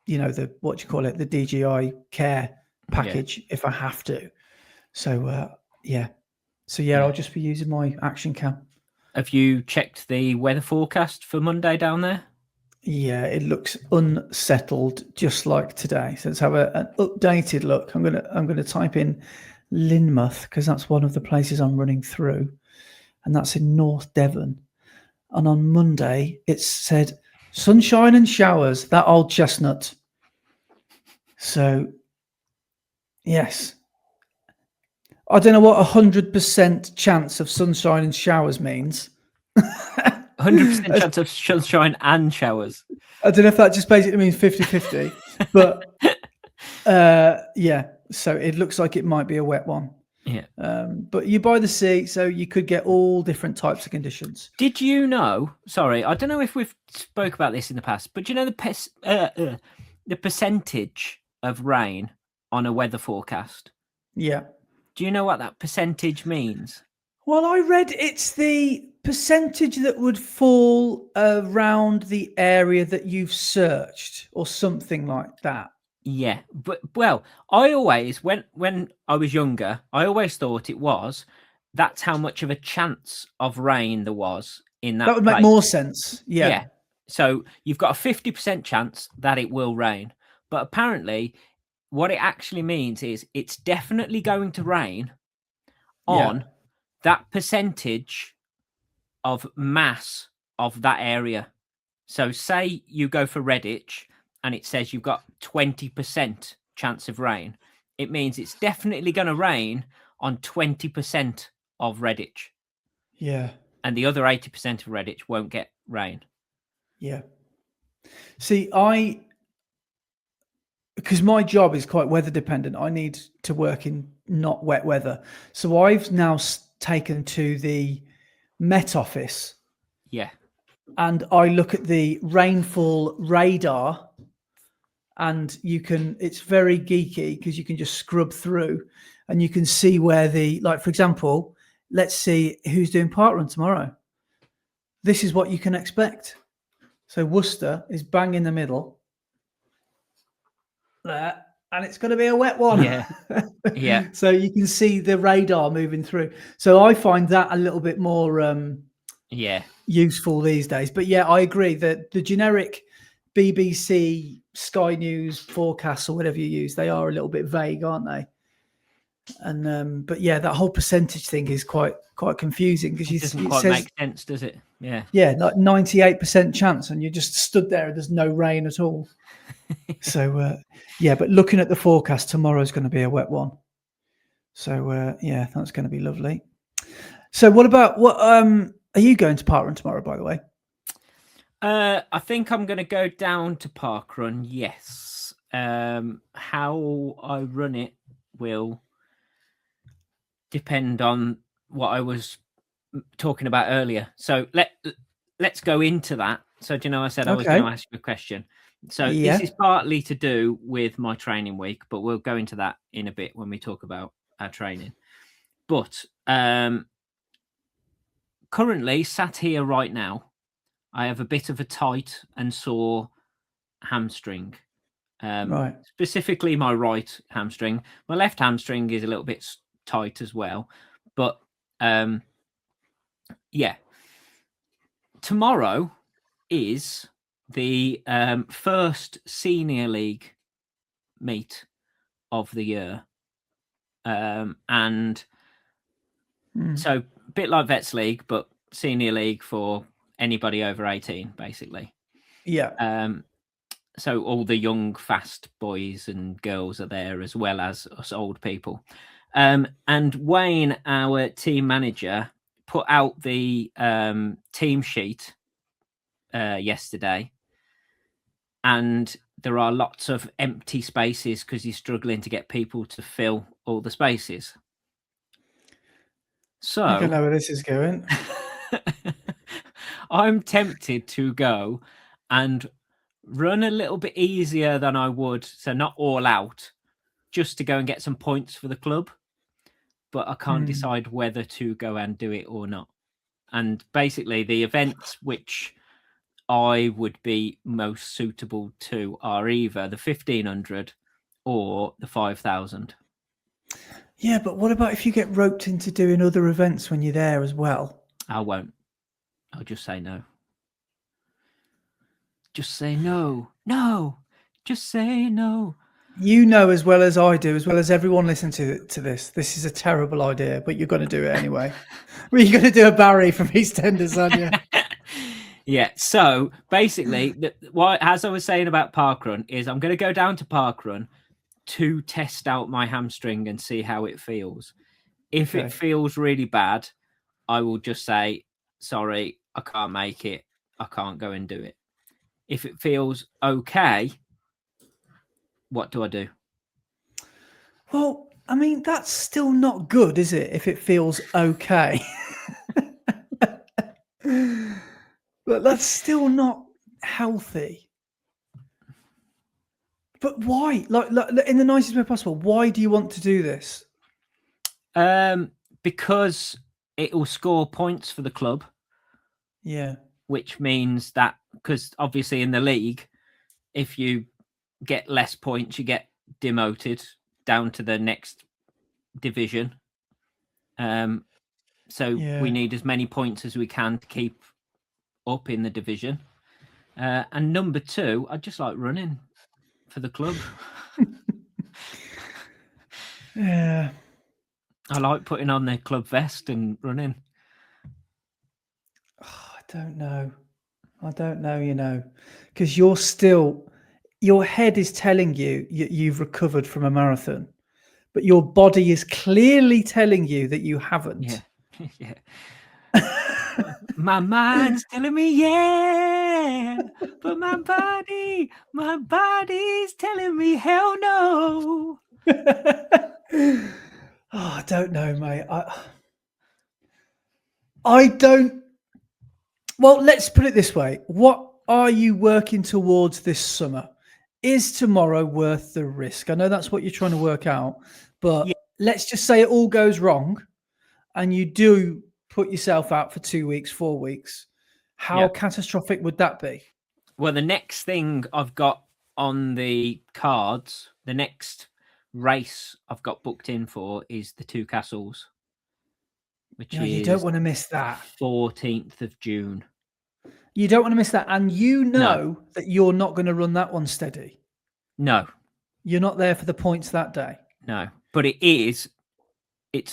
the what do you call it, the DJI care package if I have to. So yeah. I'll just be using my action cam. Have you checked the weather forecast for Monday down there? Yeah, it looks unsettled, just like today. So let's have an updated look. I'm gonna type in Lynmouth because that's one of the places I'm running through, and that's in North Devon. And on Monday, it said sunshine and showers. That old chestnut. So yes, I don't know what 100% chance of sunshine and showers means. 100% chance of sunshine and showers. I don't know if that just basically means 50-50, but yeah. So it looks like it might be a wet one. Yeah. But you're by the sea, so you could get all different types of conditions. Did you know? Sorry, I don't know if we've spoke about this in the past, but do you know the percentage of rain on a weather forecast? Yeah. Do you know what that percentage means? Well, I read it's the percentage that would fall around the area that you've searched or something like that. Yeah, but well, I always when I was younger, I always thought it was that's how much of a chance of rain there was in that. That would make more sense. Yeah. So you've got a 50% chance that it will rain, but apparently what it actually means is it's definitely going to rain on that percentage of mass of that area. So say you go for Redditch and it says you've got 20% chance of rain. It means it's definitely going to rain on 20% of Redditch. Yeah. And the other 80% of Redditch won't get rain. Yeah. See, because my job is quite weather dependent, I need to work in not wet weather. So I've now taken to the Met Office. Yeah. And I look at the rainfall radar, and it's very geeky because you can just scrub through and you can see where for example, let's see who's doing Parkrun tomorrow. This is what you can expect. So Worcester is bang in the middle there, and it's going to be a wet one. Yeah. Yeah. So you can see the radar moving through. So I find that a little bit more useful these days. But yeah, I agree that the generic BBC, Sky News forecasts or whatever you use, they are a little bit vague, aren't they? And but yeah, that whole percentage thing is quite confusing because it doesn't quite make sense, does it? Yeah, like 98% chance, and you just stood there and there's no rain at all. So yeah, but looking at the forecast, tomorrow's going to be a wet one. So yeah, that's going to be lovely. So what are you going to Parkrun tomorrow, by the way? I think I'm going to go down to Parkrun. Yes. How I run it will depend on what I was talking about earlier. So let's go into that. So do you know, I said I was going to ask you a question. So this is partly to do with my training week, but we'll go into that in a bit when we talk about our training. But currently, sat here right now, I have a bit of a tight and sore hamstring. Right. Specifically my right hamstring. My left hamstring is a little bit tight as well. But yeah. Tomorrow is the first senior league meet of the year. And so a bit like Vets League, but senior league for anybody over 18, basically. Yeah. So all the young, fast boys and girls are there, as well as us old people. And Wayne, our team manager, put out the team sheet yesterday. And there are lots of empty spaces because he's struggling to get people to fill all the spaces. So I don't know where this is going. I'm tempted to go and run a little bit easier than I would, so not all out, just to go and get some points for the club. But I can't decide whether to go and do it or not. And basically the events which I would be most suitable to are either the 1,500 or the 5,000. Yeah, but what about if you get roped into doing other events when you're there as well? I won't. I'll just say no. Just say no. No. Just say no. You know as well as I do, as well as everyone listening to this, this is a terrible idea, but you're going to do it anyway. Well, you're going to do a Barry from EastEnders, aren't you? Yeah. So basically, as I was saying about Parkrun, is I'm going to go down to Parkrun to test out my hamstring and see how it feels. If it feels really bad, I will just say, sorry, I can't make it. I can't go and do it. If it feels okay, what do I do? Well, I mean, that's still not good, is it? If it feels okay. But that's still not healthy. But why? Like in the nicest way possible, why do you want to do this? Because it will score points for the club. Yeah. Which means that, because obviously in the league, if you get less points, you get demoted down to the next division. So we need as many points as we can to keep up in the division. And number two, I just like running for the club. Yeah. I like putting on the club vest and running. Oh, I don't know, because your head is telling you you've recovered from a marathon, but your body is clearly telling you that you haven't. Yeah. Yeah. My mind's telling me, yeah, but my body's telling me, hell no. Oh, I don't know, mate. I don't. Well, let's put it this way. What are you working towards this summer? Is tomorrow worth the risk? I know that's what you're trying to work out, but let's just say it all goes wrong and you do put yourself out for 2 weeks, 4 weeks. How catastrophic would that be? Well, the next thing I've got on the cards, the next race I've got booked in for is the Two Castles, which is you don't want to miss that. 14th of June. You don't want to miss that. And you know that you're not going to run that one steady. No. You're not there for the points that day. No. But it's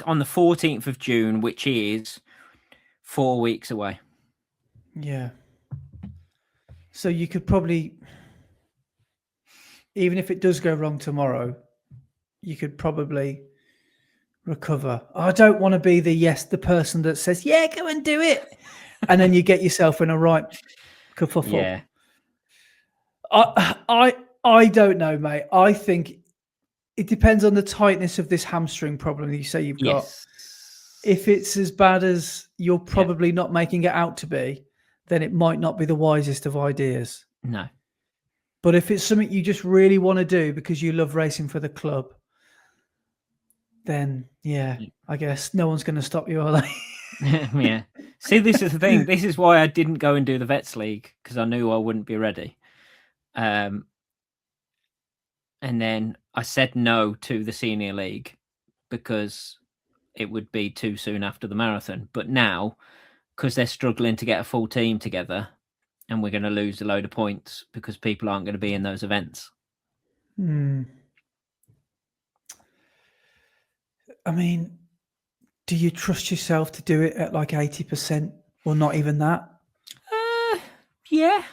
on the 14th of June, which is 4 weeks away. Yeah. So you could probably, even if it does go wrong tomorrow, you could probably recover. I don't want to be the person that says, yeah, go and do it. And then you get yourself in a right kerfuffle. Yeah. I don't know, mate. I think it depends on the tightness of this hamstring problem that you say you've got. If it's as bad as you're probably not making it out to be, then it might not be the wisest of ideas. No. But if it's something you just really want to do because you love racing for the club, then I guess no one's going to stop you, are they? Yeah. See, this is the thing. This is why I didn't go and do the Vets League, because I knew I wouldn't be ready. And then I said no to the Senior League because it would be too soon after the marathon. But now, because they're struggling to get a full team together, and we're going to lose a load of points because people aren't going to be in those events. I mean, do you trust yourself to do it at like 80% or not even that? Yeah.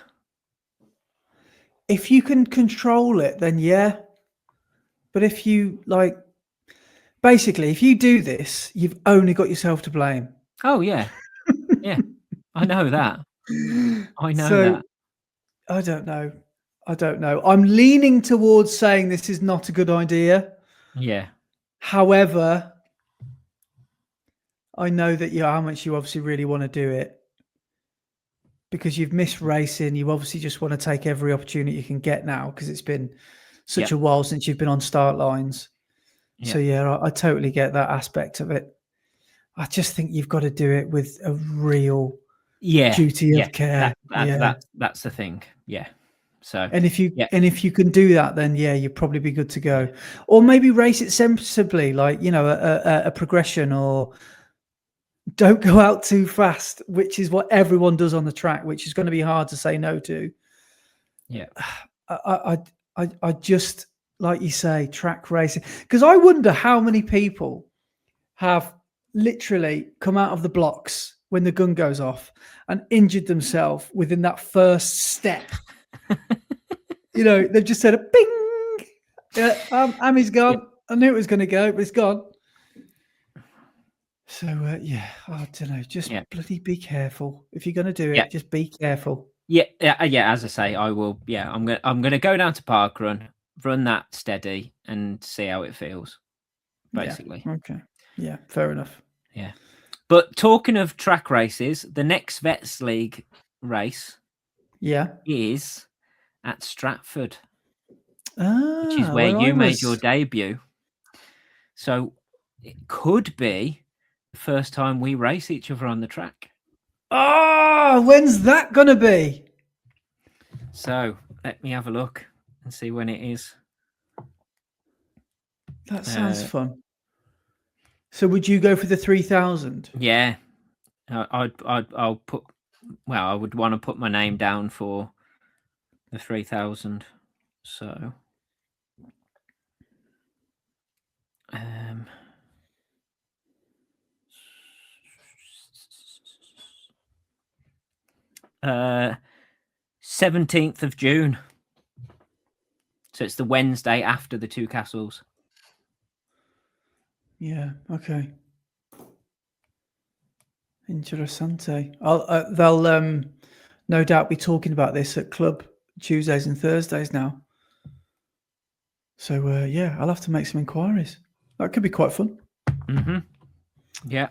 If you can control it, then yeah. But if you basically, if you do this, you've only got yourself to blame. Oh, yeah. Yeah. I know that. I know that. I don't know. I'm leaning towards saying this is not a good idea. Yeah. However, I know that how much you obviously really want to do it because you've missed racing. You obviously just want to take every opportunity you can get now because it's been such a while since you've been on start lines. So I totally get that aspect of it. I just think you've got to do it with a real duty of care. That's the thing. Yeah. So and if you can do that, then you'll probably be good to go. Or maybe race it sensibly, like a progression, or don't go out too fast, which is what everyone does on the track, which is going to be hard to say no to. Yeah. I just, like you say, track racing, because I wonder how many people have literally come out of the blocks when the gun goes off and injured themselves within that first step. They've just said a bing. Ammy's gone. Yeah. I knew it was going to go, but it's gone. So I don't know. Just bloody be careful if you're going to do it. Just be careful. Yeah. As I say, I will. Yeah, I'm gonna go down to Parkrun, run that steady, and see how it feels. Basically. Yeah. Okay. Yeah. Fair enough. Yeah. But talking of track races, the next Vets League race, is at Stratford, which is where you made your debut. So it could be the first time we race each other on the track. Oh, when's that gonna be? So let me have a look and see when it is. That sounds fun. So would you go for the 3,000? Yeah, I'll put. Well, I would want to put my name down for the 3,000. So, 17th of June. So it's the Wednesday after the Two Castles. Yeah. Okay. Interessante. They'll no doubt be talking about this at club Tuesdays and Thursdays now. So I'll have to make some inquiries. That could be quite fun. Mm-hmm. Yeah.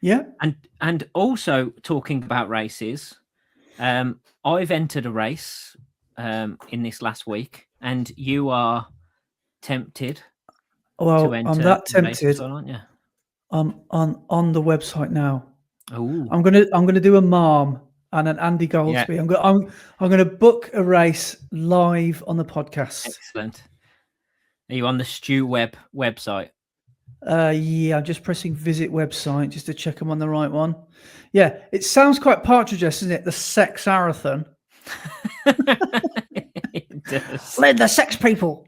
Yeah. And also talking about races, I've entered a race in this last week, and you are tempted. Well, I'm that tempted. Well, aren't you? I'm on the website now. Oh, I'm gonna do a Marm and an Andy Goldsby. Yeah. I'm gonna book a race live on the podcast. Excellent. Are you on the Stu Webb website? I'm just pressing visit website just to check I'm on the right one. Yeah, it sounds quite Partridge-esque, doesn't it? The Sex Marathon. It does. Let the sex people.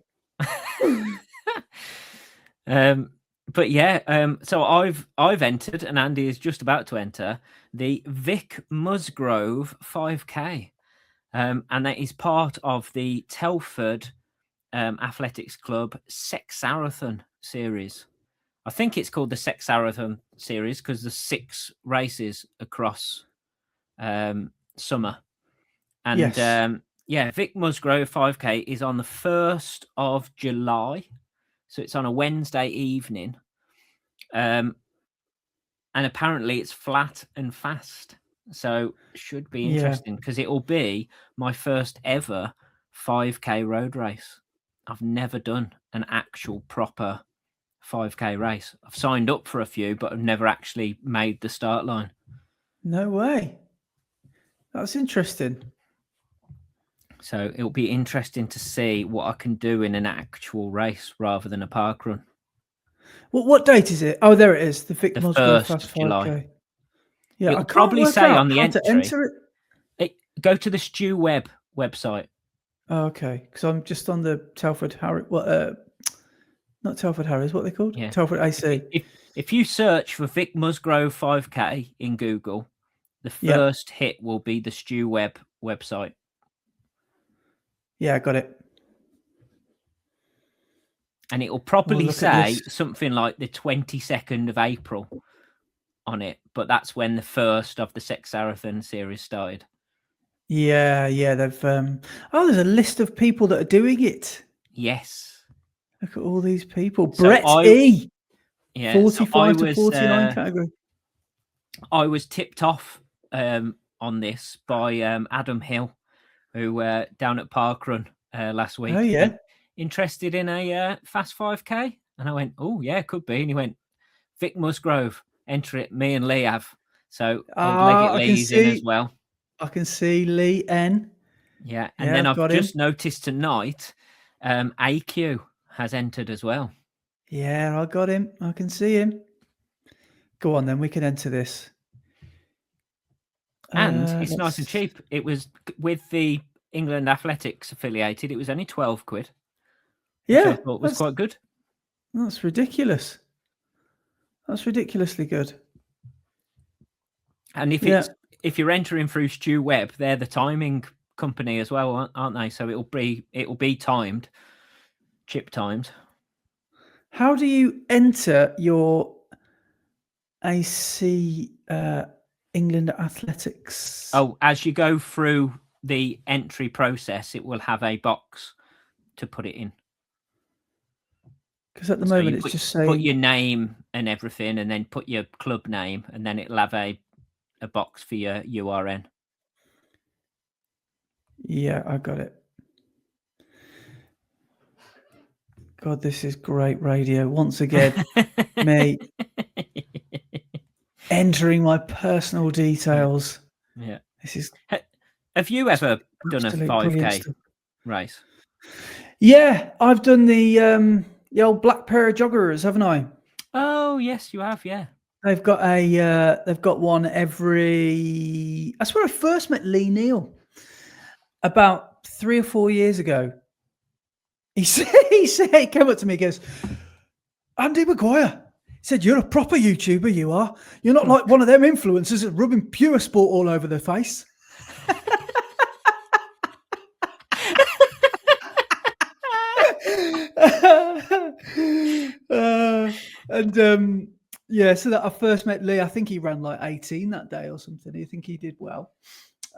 But yeah, so I've entered, and Andy is just about to enter the Vic Musgrove 5K, and that is part of the Telford Athletics Club Sexarathon series. I think it's called the Sexarathon series because there's 6 races across summer, and yes. Vic Musgrove 5K is on the 1st of July. So it's on a Wednesday evening. And apparently it's flat and fast. So should be interesting because it will be my first ever 5K road race. I've never done an actual proper 5K race. I've signed up for a few, but I've never actually made the start line. No way. That's interesting. So it'll be interesting to see what I can do in an actual race rather than a park run. Well, what date is it? Oh, there it is. The Vic Musgrove 1st of July. Yeah, It'll I can't probably say on the how to enter it. Go to the Stu Webb website. Oh, okay, because I'm just on the Telford Harris. Not Telford Harris. What are they called? Yeah. Telford AC. If you search for Vic Musgrove 5K in Google, the first hit will be the Stu Webb website. Yeah, I got it. And it will probably say something like the 22nd of April on it, but that's when the first of the Sexarathon series started. Yeah, they've there's a list of people that are doing it. Yes. Look at all these people. So Brett E. Yeah, 45 to 49 category. I was tipped off on this by Adam Hill, who down at Parkrun last week. Oh, yeah. Interested in a fast 5K? And I went, oh, yeah, could be. And he went, Vic Musgrove, enter it. Me and Lee have. So I'll leg it Lee's in as well. I can see Lee N. Yeah, and then I've just noticed tonight AQ has entered as well. Yeah, I got him. I can see him. Go on then, we can enter this. And it's nice and cheap. It was with the England Athletics affiliated. It was only 12 quid. Yeah, which I thought was quite good. That's ridiculous. That's ridiculously good. And if you're entering through Stu Webb, they're the timing company as well, aren't they? So it'll be timed, chip timed. How do you enter your AC England Athletics? Oh, as you go through the entry process, it will have a box to put it in. Because at the moment it's just saying put your name and everything, and then put your club name, and then it'll have a box for your URN. Yeah, I got it. God, this is great radio. Once again, me entering my personal details. Yeah. This is. Have you ever done a 5K race? Yeah, I've done the old black pair of joggers, haven't I? Oh yes, you have. Yeah. They've got one every. That's where I first met Lee Neal. About 3 or 4 years ago. He came up to me, he goes, Andy Maguire. He said, "You're a proper YouTuber, you are. You're not like one of them influencers that rubbing Pure Sport all over their face." So that I first met Lee, I think he ran like 18 that day or something. I think he did well.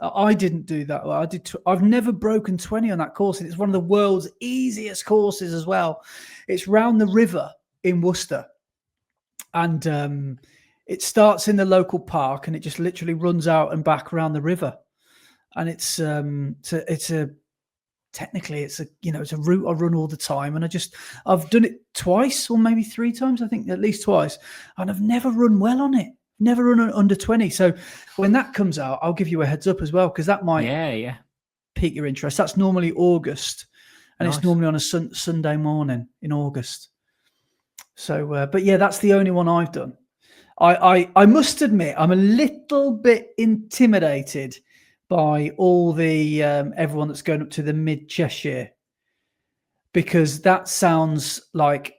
I didn't do that well. I've never broken 20 on that course, and it's one of the world's easiest courses as well. It's round the river in Worcester, and it starts in the local park, and it just literally runs out and back around the river. And it's a route I run all the time, and I've done it twice or maybe 3 times, I think at least twice, and I've never run well on it. Never run under 20. So when that comes out, I'll give you a heads up as well, because that might pique your interest. That's normally August, and It's normally on a Sunday morning in August. So, but yeah, that's the only one I've done. I must admit, I'm a little bit intimidated by all the everyone that's going up to the Mid Cheshire, because that sounds like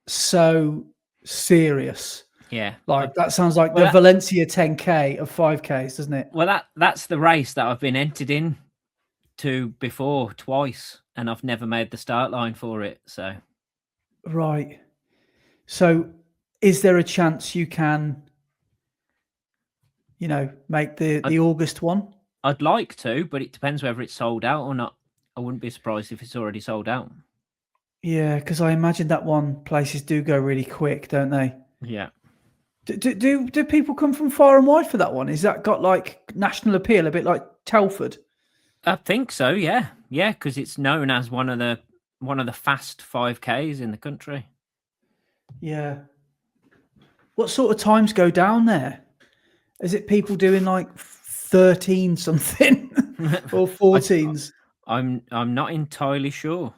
so serious. Yeah, that sounds like the Valencia 10K of 5Ks, doesn't it? Well, that's the race that I've been entered in to before twice, and I've never made the start line for it. So, right. So, is there a chance you can, make the August one? I'd like to, but it depends whether it's sold out or not. I wouldn't be surprised if it's already sold out. Yeah, because I imagine that one places do go really quick, don't they? Yeah. Do people come from far and wide for that one? Is that got like national appeal, a bit like Telford? I think so. Yeah, because it's known as one of the fast 5Ks in the country. Yeah. What sort of times go down there? Is it people doing like 13 something or 14s? I'm not entirely sure.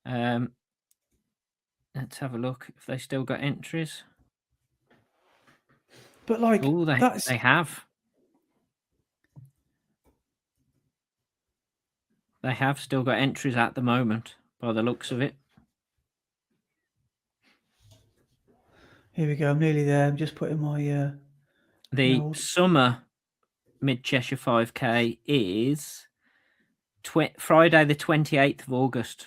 Let's have a look if they still got entries. But like, they have. They have still got entries at the moment, by the looks of it. Here we go. I'm nearly there. I'm just putting my. The summer Mid Cheshire 5K is Friday, the 28th of August.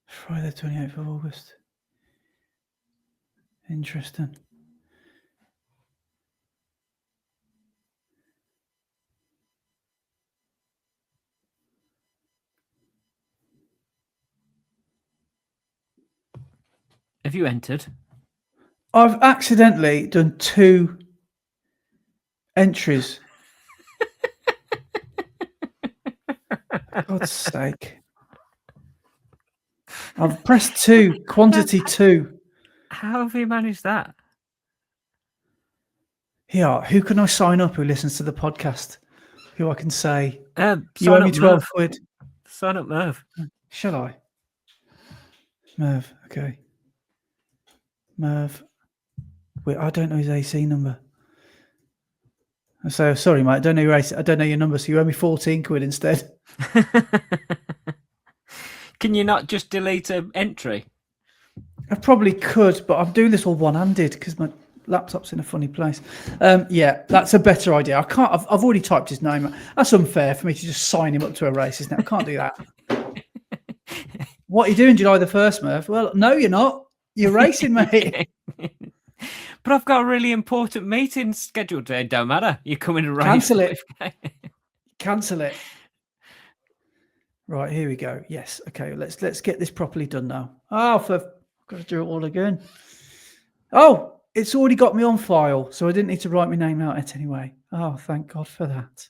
Friday, the 28th of August. Interesting. Have you entered? I've accidentally done 2 entries. For God's sake. I've pressed 2, quantity 2. How have you managed that? Yeah, who can I sign up who listens to the podcast? Who I can say, you Sign owe me up 12 Merv. quid. Sign up Merv. Shall I? Merv, okay. Merv. Wait, I don't know his AC number. So sorry, mate. I don't know your AC. I don't know your number. So you owe me 14 quid instead. Can you not just delete an entry? I probably could, but I'm doing this all one-handed because my laptop's in a funny place. Yeah, that's a better idea. I can't. I've already typed his name. That's unfair for me to just sign him up to a race, isn't it? I can't do that. What are you doing July the 1st, Merv? Well, no, you're not. You're racing, mate. But I've got a really important meeting scheduled today. Don't matter. You're coming to race. Cancel it. Cancel it. Right, here we go. Yes. Okay, let's get this properly done now. Oh, I've got to do it all again. Oh, it's already got me on file, so I didn't need to write my name out it anyway. Oh, thank God for that.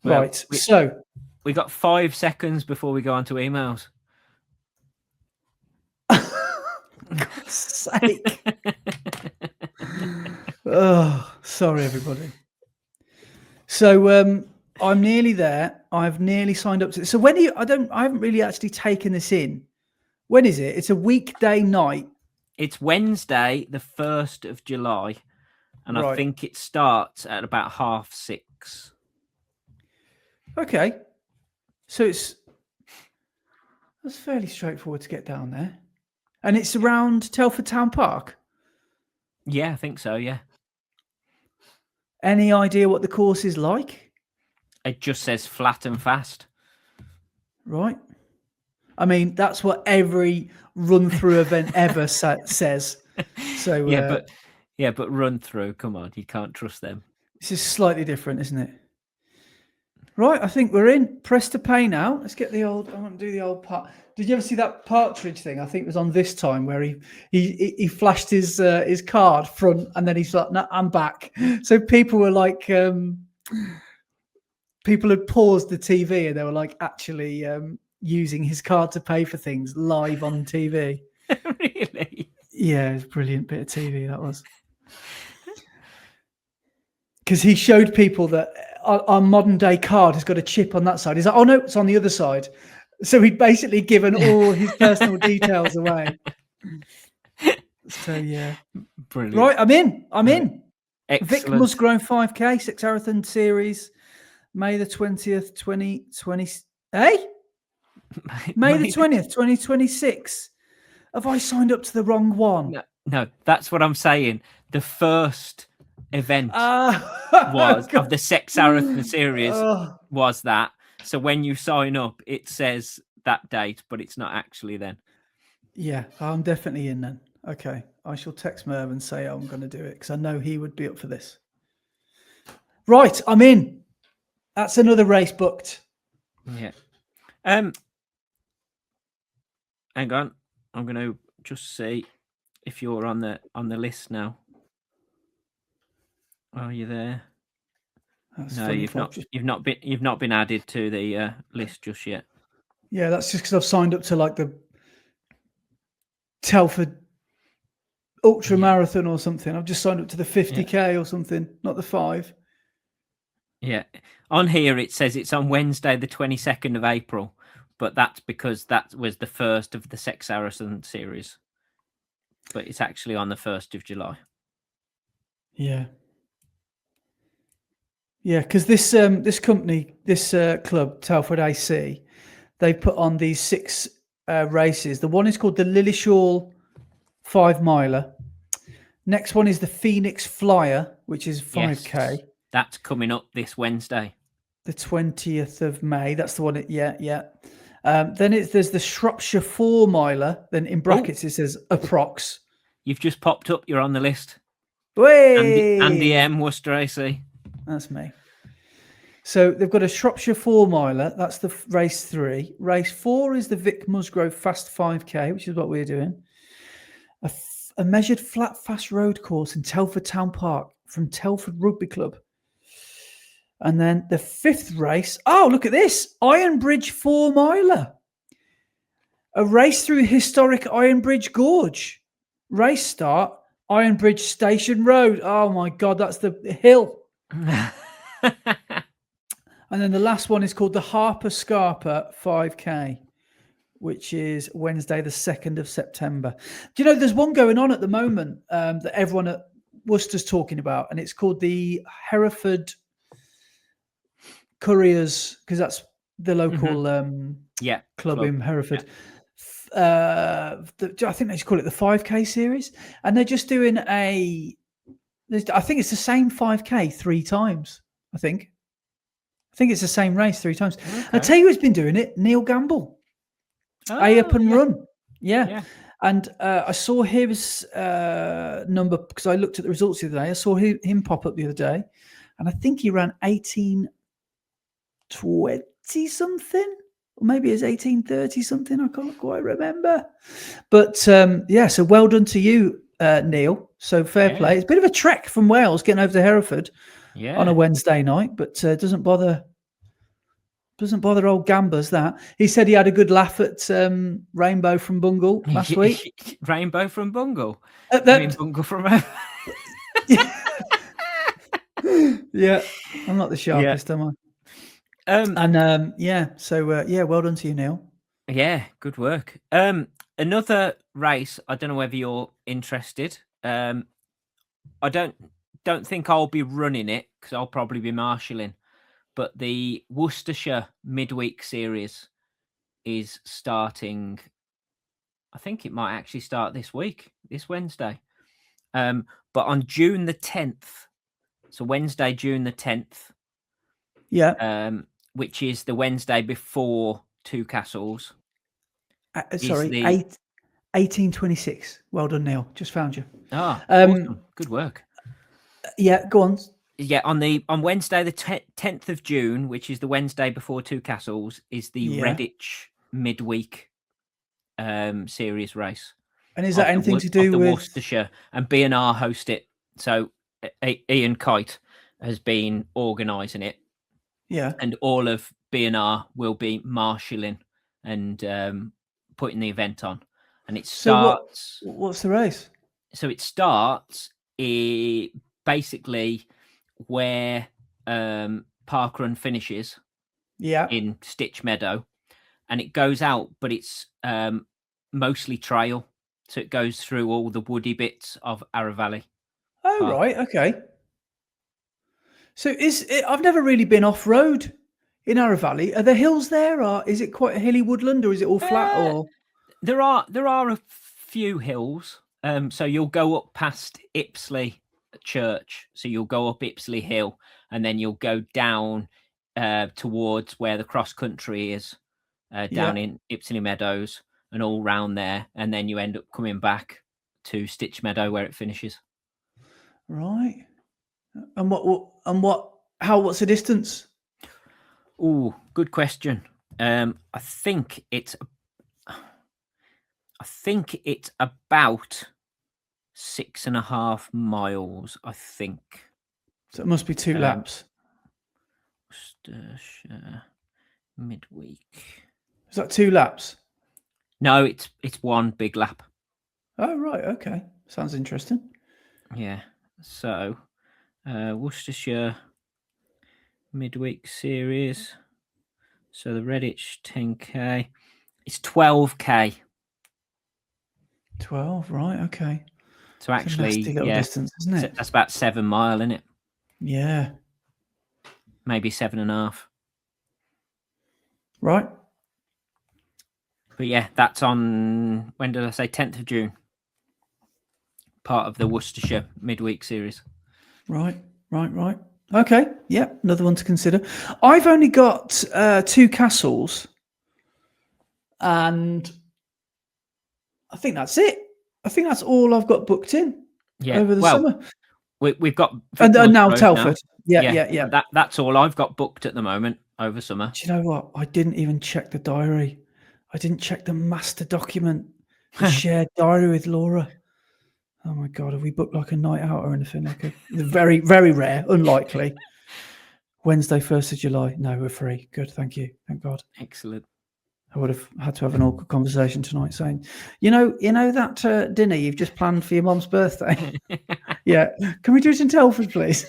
Well, right, so we got 5 seconds before we go on to emails. God's sake. Oh, sorry, everybody. So I'm nearly there. I've nearly signed up to it. So when I haven't really actually taken this in. When is it? It's a weekday night. It's Wednesday, the 1st of July, and right. I think it starts at about 6:30. Okay. So that's fairly straightforward to get down there. And it's around Telford Town Park? Yeah, I think so, yeah. Any idea what the course is like? It just says flat and fast. Right. I mean, that's what every run-through event ever says. So but run through, come on, you can't trust them. This is slightly different, isn't it? Right, I think we're in. Press to pay now. Let's get I want to do the old part. Did you ever see that Partridge thing? I think it was on This Time where he flashed his card front and then he's like, no, I'm back. So people were like, people had paused the TV and they were like actually using his card to pay for things live on TV. Really? Yeah, it was a brilliant bit of TV, that was. Because he showed people that our modern day card has got a chip on that side. He's like, oh no, it's on the other side. So he'd basically given all his personal details away. So yeah. Brilliant. Right, I'm in. Excellent. Vic Musgrove 5K, 6 Marathon Series, May the 20th, 2020. Hey? May the 20th, 2026. Have I signed up to the wrong one? No, that's what I'm saying. The first event of the 6 Marathon Series was that. So when you sign up, it says that date, but it's not actually then. Yeah, I'm definitely in then. Okay, I shall text Merv and say I'm going to do it because I know he would be up for this. Right, I'm in. That's another race booked. Yeah. Hang on. I'm going to just see if you're on the list now. Are you there? That's no, you've not been added to the list just yet. Yeah, that's just because I've signed up to like the Telford Ultra Marathon or something. I've just signed up to the 50K or something, not the 5. Yeah. On here it says it's on Wednesday the 22nd of April, but that's because that was the first of the 6 Marathon Series. But it's actually on the 1st of July. Yeah. Yeah, because this company, this club, Telford AC, they put on these 6 races. The one is called the Lillishall 5 miler. Next one is the Phoenix Flyer, which is 5K. Yes, that's coming up this Wednesday. The 20th of May. That's the one. Yeah. Then there's the Shropshire 4 miler. Then in brackets it says approx. You've just popped up. You're on the list. Way! Andy M. Worcester AC. That's me. So they've got a Shropshire 4 miler. That's the race 3. Race 4 is the Vic Musgrove Fast 5K, which is what we're doing. A measured flat fast road course in Telford Town Park from Telford Rugby Club. And then the 5th race. Oh, look at this. Ironbridge 4 miler. A race through historic Ironbridge Gorge. race start, Ironbridge Station Road. Oh my God, that's the hill. And then the last one is called the Harper Scarpa 5K, which is Wednesday, the 2nd of September. Do you know, there's one going on at the moment that everyone at Worcester's talking about, and it's called the Hereford Couriers, because that's the local club in Hereford. Yeah. I think they just call it the 5K series, and they're just doing I think it's the same 5K 3 times. I think it's the same race 3 times. Okay. I'll tell you who's been doing it, Neil Gamble. Up and Run. Yeah. And I saw his number because I looked at the results the other day. I saw him pop up the other day, and I think he ran 18:20 something, or maybe it's 18:30 something. I can't quite remember. But so well done to you, Neil. So fair play. It's a bit of a trek from Wales getting over to Hereford on a Wednesday night, but doesn't bother old Gambers that. He said he had a good laugh at Rainbow from Bungle last week. Rainbow from Bungle? Bungle from... Yeah, I'm not the sharpest, am I? So well done to you, Neil. Yeah, good work. Another race, I don't know whether you're interested. I don't think I'll be running it because I'll probably be marshalling. But the Worcestershire Midweek Series is starting. I think it might actually start this Wednesday. But on June the 10th, so Wednesday, June the 10th. Yeah. Which is the Wednesday before Two Castles. 1826. Well done, Neil. Just found you. Awesome. Good work. Yeah, go on. Yeah, on Wednesday, the 10th of June, which is the Wednesday before Two Castles, is the Redditch Midweek series race. And is that anything to do with Worcestershire? And B&R host it. So Ian Kite has been organising it. Yeah. And all of B&R will be marshalling and putting the event on. And it starts... So what's the race? So it starts basically where Parkrun finishes in Stitch Meadow, and it goes out, but it's mostly trail, so it goes through all the woody bits of Arra Valley. Oh, right, okay. So I've never really been off-road in Arra Valley. Are there hills there, or is it quite a hilly woodland, or is it all flat? Or there are a few hills. So you'll go up past Ipsley Church. So you'll go up Ipsley Hill, and then you'll go down towards where the cross country is, down in Ipsley Meadows and all round there. And then you end up coming back to Stitch Meadow where it finishes. Right. And what's the distance? Oh, good question. I think it's about 6.5 miles, I think. So it must be 2 laps. Worcestershire Midweek. Is that 2 laps? No, it's one big lap. Oh, right. Okay. Sounds interesting. Yeah. So, Worcestershire Midweek Series. So the Redditch 10K. It's 12K. 12, right? Okay. So actually, distance, isn't it? That's about 7 mile, isn't it? Yeah. Maybe 7.5. Right. But yeah, that's on, when did I say? 10th of June. Part of the Worcestershire Midweek Series. Right. Okay. Yeah, another one to consider. I've only got 2 castles, and I think that's it. I think that's all I've got booked in over the summer. We've got and now Telford. Now. Yeah. That's all I've got booked at the moment over summer. Do you know what? I didn't even check the diary. I didn't check the master document, the shared diary with Laura. Oh my God, have we booked like a night out or anything? Like very, very rare, unlikely. Wednesday, 1st of July. No, we're free. Good, thank you. Thank God. Excellent. I would have had to have an awkward conversation tonight saying, you know that dinner you've just planned for your mum's birthday? Yeah. Can we do it in Telford, please?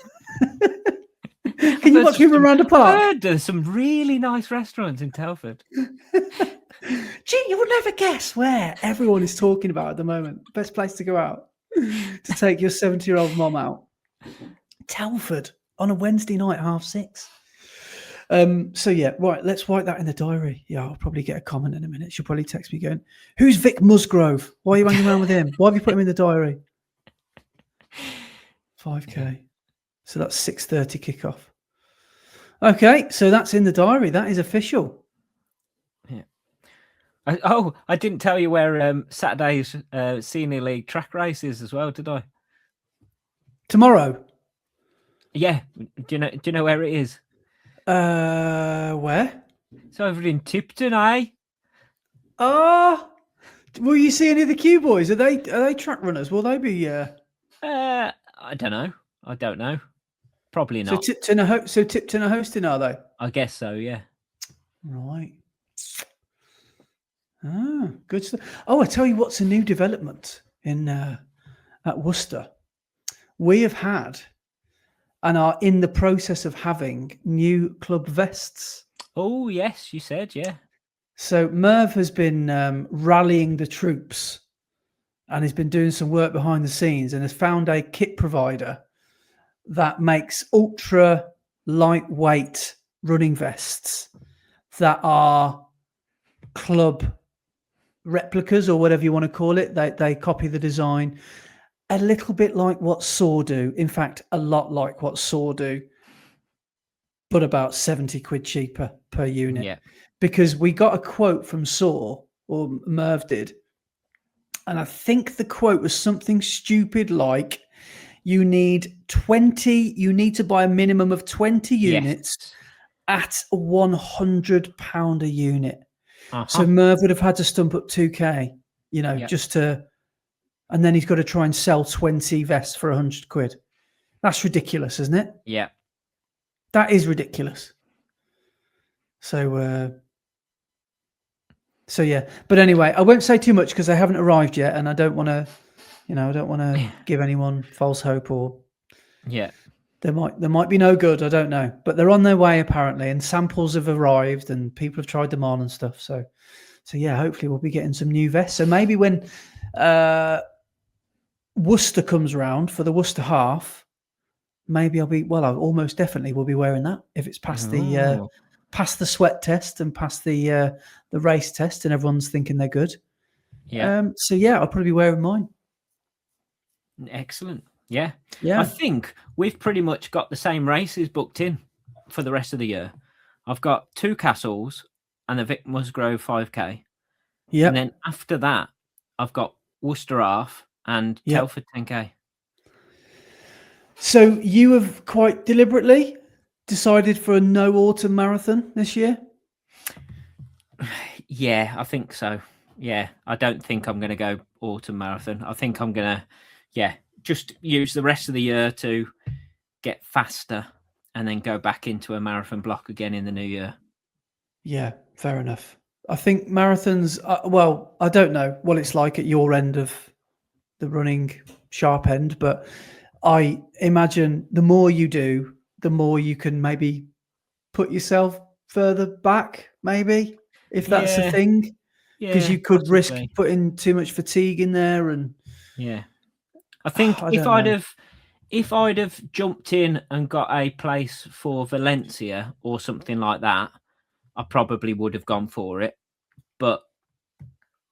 Can you watch people around the park? There's some really nice restaurants in Telford. Gee, you would never guess where everyone is talking about at the moment. Best place to go out to take your 70-year-old mum out. Telford on a Wednesday night, 6:30. So yeah, right. Let's write that in the diary. Yeah, I'll probably get a comment in a minute. She'll probably text me going, "Who's Vic Musgrove? Why are you hanging around with him? Why have you put him in the diary?" 5K. So that's 6:30 kickoff. Okay, so that's in the diary. That is official. Yeah. I didn't tell you where Saturday's Senior League track race is as well, did I? Tomorrow. Yeah. Do you know where it is? Where? It's over in Tipton, eh? Oh, will you see any of the Q boys? Are they track runners? Will they be? I don't know. Probably not. So Tipton are hosting, are they? I guess so. Yeah. Right. Ah, good stuff. Oh, I tell you what's a new development in at Worcester. We have had and are in the process of having new club vests. Oh yes, you said, yeah. So Merv has been rallying the troops and has been doing some work behind the scenes and has found a kit provider that makes ultra lightweight running vests that are club replicas or whatever you want to call it. They copy the design a little bit like what Saw do. In fact, a lot like what Saw do, but about 70 quid cheaper per unit. Yeah. Because we got a quote from Saw, or Merv did, and I think the quote was something stupid like, you need to buy a minimum of 20 units at £100 a unit. So Merv would have had to stump up 2K, just to, and then he's got to try and sell 20 vests for 100 quid. That's ridiculous, isn't it? Yeah. That is ridiculous. So yeah. But anyway, I won't say too much because they haven't arrived yet, and I don't want to, give anyone false hope, or there might be no good. I don't know, but they're on their way apparently, and samples have arrived, and people have tried them on and stuff. So yeah, hopefully we'll be getting some new vests. So maybe when Worcester comes around for the Worcester half, maybe I almost definitely will be wearing that if it's past the sweat test and past the race test, and everyone's thinking they're good. Yeah. So yeah, I'll probably be wearing mine. Excellent. Yeah. Yeah. I think we've pretty much got the same races booked in for the rest of the year. I've got 2 Castles and the Vic Musgrove 5K. Yeah. And then after that, I've got Worcester half and Telford 10K. So you have quite deliberately decided for a no autumn marathon this year? Yeah, I think so. Yeah, I don't think I'm going to go autumn marathon. I think I'm going to, just use the rest of the year to get faster and then go back into a marathon block again in the new year. Yeah, fair enough. I think marathons, I don't know what it's like at your end of the running sharp end, but I imagine the more you do, the more you can maybe put yourself further back, maybe, if that's a thing. Because you could risk putting too much fatigue in there. And I think if I'd have jumped in and got a place for Valencia or something like that, I probably would have gone for it. But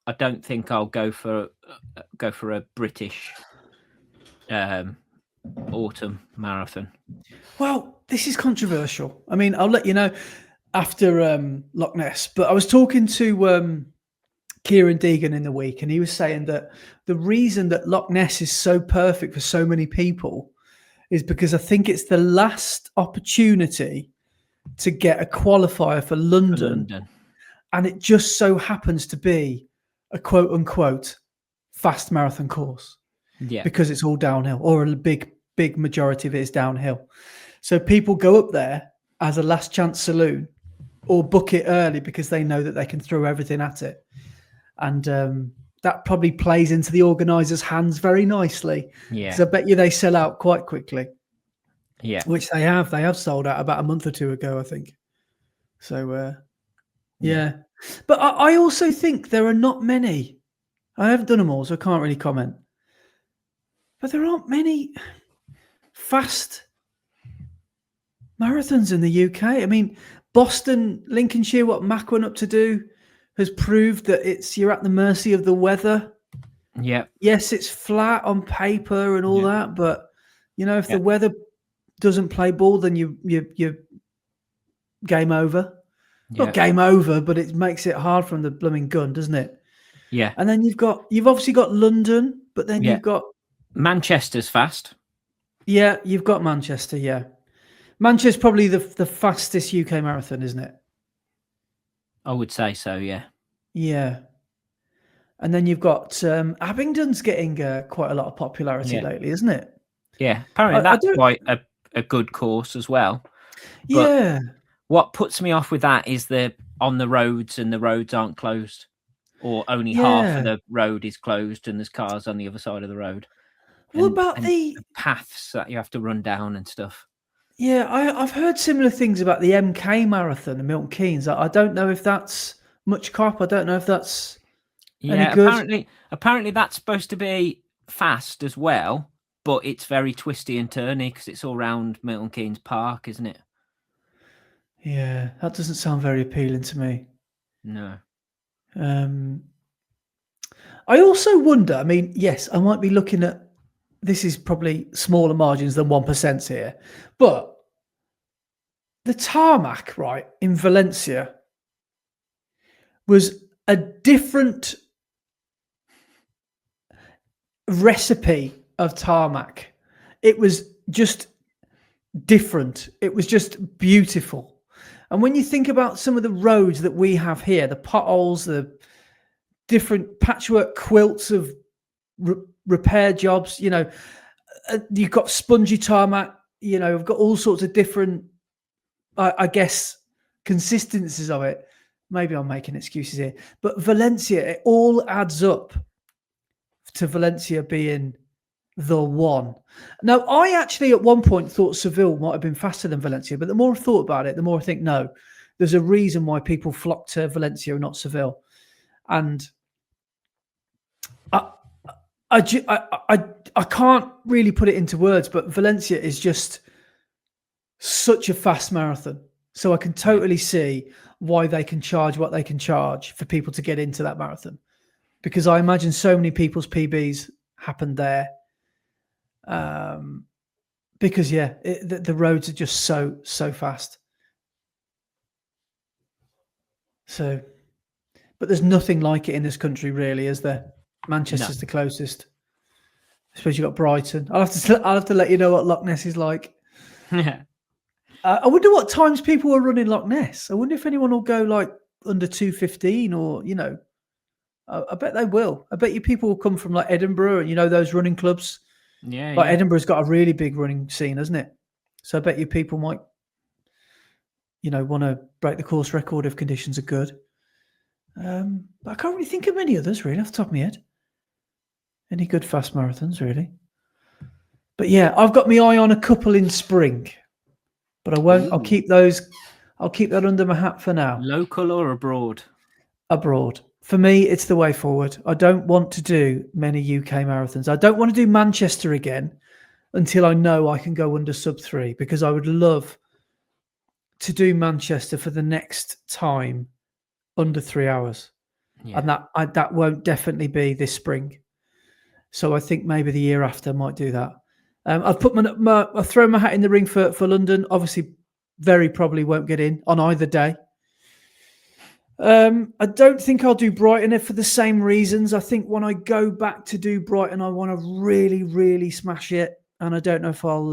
I don't think I'll go for a British autumn marathon. Well, this is controversial. I mean, I'll let you know after Loch Ness, but I was talking to Kieran Deegan in the week, and he was saying that the reason that Loch Ness is so perfect for so many people is because I think it's the last opportunity to get a qualifier for London. And it just so happens to be a quote unquote fast marathon course. Yeah. Because it's all downhill, or a big majority of it is downhill. So people go up there as a last chance saloon or book it early because they know that they can throw everything at it. And that probably plays into the organisers' hands very nicely. Yeah. Because I bet you they sell out quite quickly. Yeah. Which they have. They have sold out about a month or two ago, I think. So, yeah. But I also think there are not many. I haven't done them all, so I can't really comment. But there aren't many fast marathons in the UK. I mean, Boston, Lincolnshire, what Mac went up to do has proved that you're at the mercy of the weather. Yeah. Yes, it's flat on paper and all that, but if the weather doesn't play ball, then you game over. Not game over, but it makes it hard from the blooming gun, doesn't it? Yeah. And then you've obviously got London, but then you've got Manchester's fast. Yeah, you've got Manchester. Yeah, Manchester's probably the fastest UK marathon, isn't it? I would say so. Yeah. Yeah. And then you've got Abingdon's getting quite a lot of popularity lately, isn't it? Yeah, apparently that's quite a good course as well. But yeah. What puts me off with that is on the roads and the roads aren't closed, or only half of the road is closed and there's cars on the other side of the road. What about the paths that you have to run down and stuff? Yeah, I've heard similar things about the MK Marathon in Milton Keynes. I don't know if that's much cop. I don't know if that's any good. Apparently that's supposed to be fast as well, but it's very twisty and turny because it's all around Milton Keynes Park, isn't it? Yeah, that doesn't sound very appealing to me. No. I also wonder, I mean, yes, I might be looking at, this is probably smaller margins than 1% here, but the tarmac, right, in Valencia was a different recipe of tarmac. It was just different. It was just beautiful. And when you think about some of the roads that we have here, the potholes, the different patchwork quilts of repair jobs, you've got spongy tarmac, we've got all sorts of different, I guess, consistencies of it. Maybe I'm making excuses here, but Valencia, it all adds up to Valencia being the one. Now, I actually at one point thought Seville might have been faster than Valencia, but the more I thought about it, the more I think, no, there's a reason why people flock to Valencia and not Seville. And I can't really put it into words, but Valencia is just such a fast marathon. So I can totally see why they can charge what they can charge for people to get into that marathon. Because I imagine so many people's PBs happened there. Because the roads are just so fast. So, but there's nothing like it in this country, really, is there? Manchester's the closest. I suppose you got Brighton. I'll have to let you know what Loch Ness is like. Yeah. I wonder what times people are running Loch Ness. I wonder if anyone will go like under 2:15 or I bet they will. I bet you people will come from like Edinburgh and those running clubs. Yeah. Like Edinburgh's got a really big running scene, hasn't it? So I bet you people might, want to break the course record if conditions are good. But I can't really think of many others really off the top of my head. Any good fast marathons really? But yeah, I've got my eye on a couple in spring, but I won't. I'll keep those. I'll keep that under my hat for now. Local or abroad? Abroad. For me, it's the way forward. I don't want to do many UK marathons. I don't want to do Manchester again until I know I can go under sub 3, because I would love to do Manchester for the next time under 3 hours. Yeah. And that won't definitely be this spring. So I think maybe the year after I might do that. I've put I've thrown my hat in the ring for London. Obviously, very probably won't get in on either day. I don't think I'll do Brighton for the same reasons. I think when I go back to do Brighton, I want to really, really smash it, and I don't know if I'll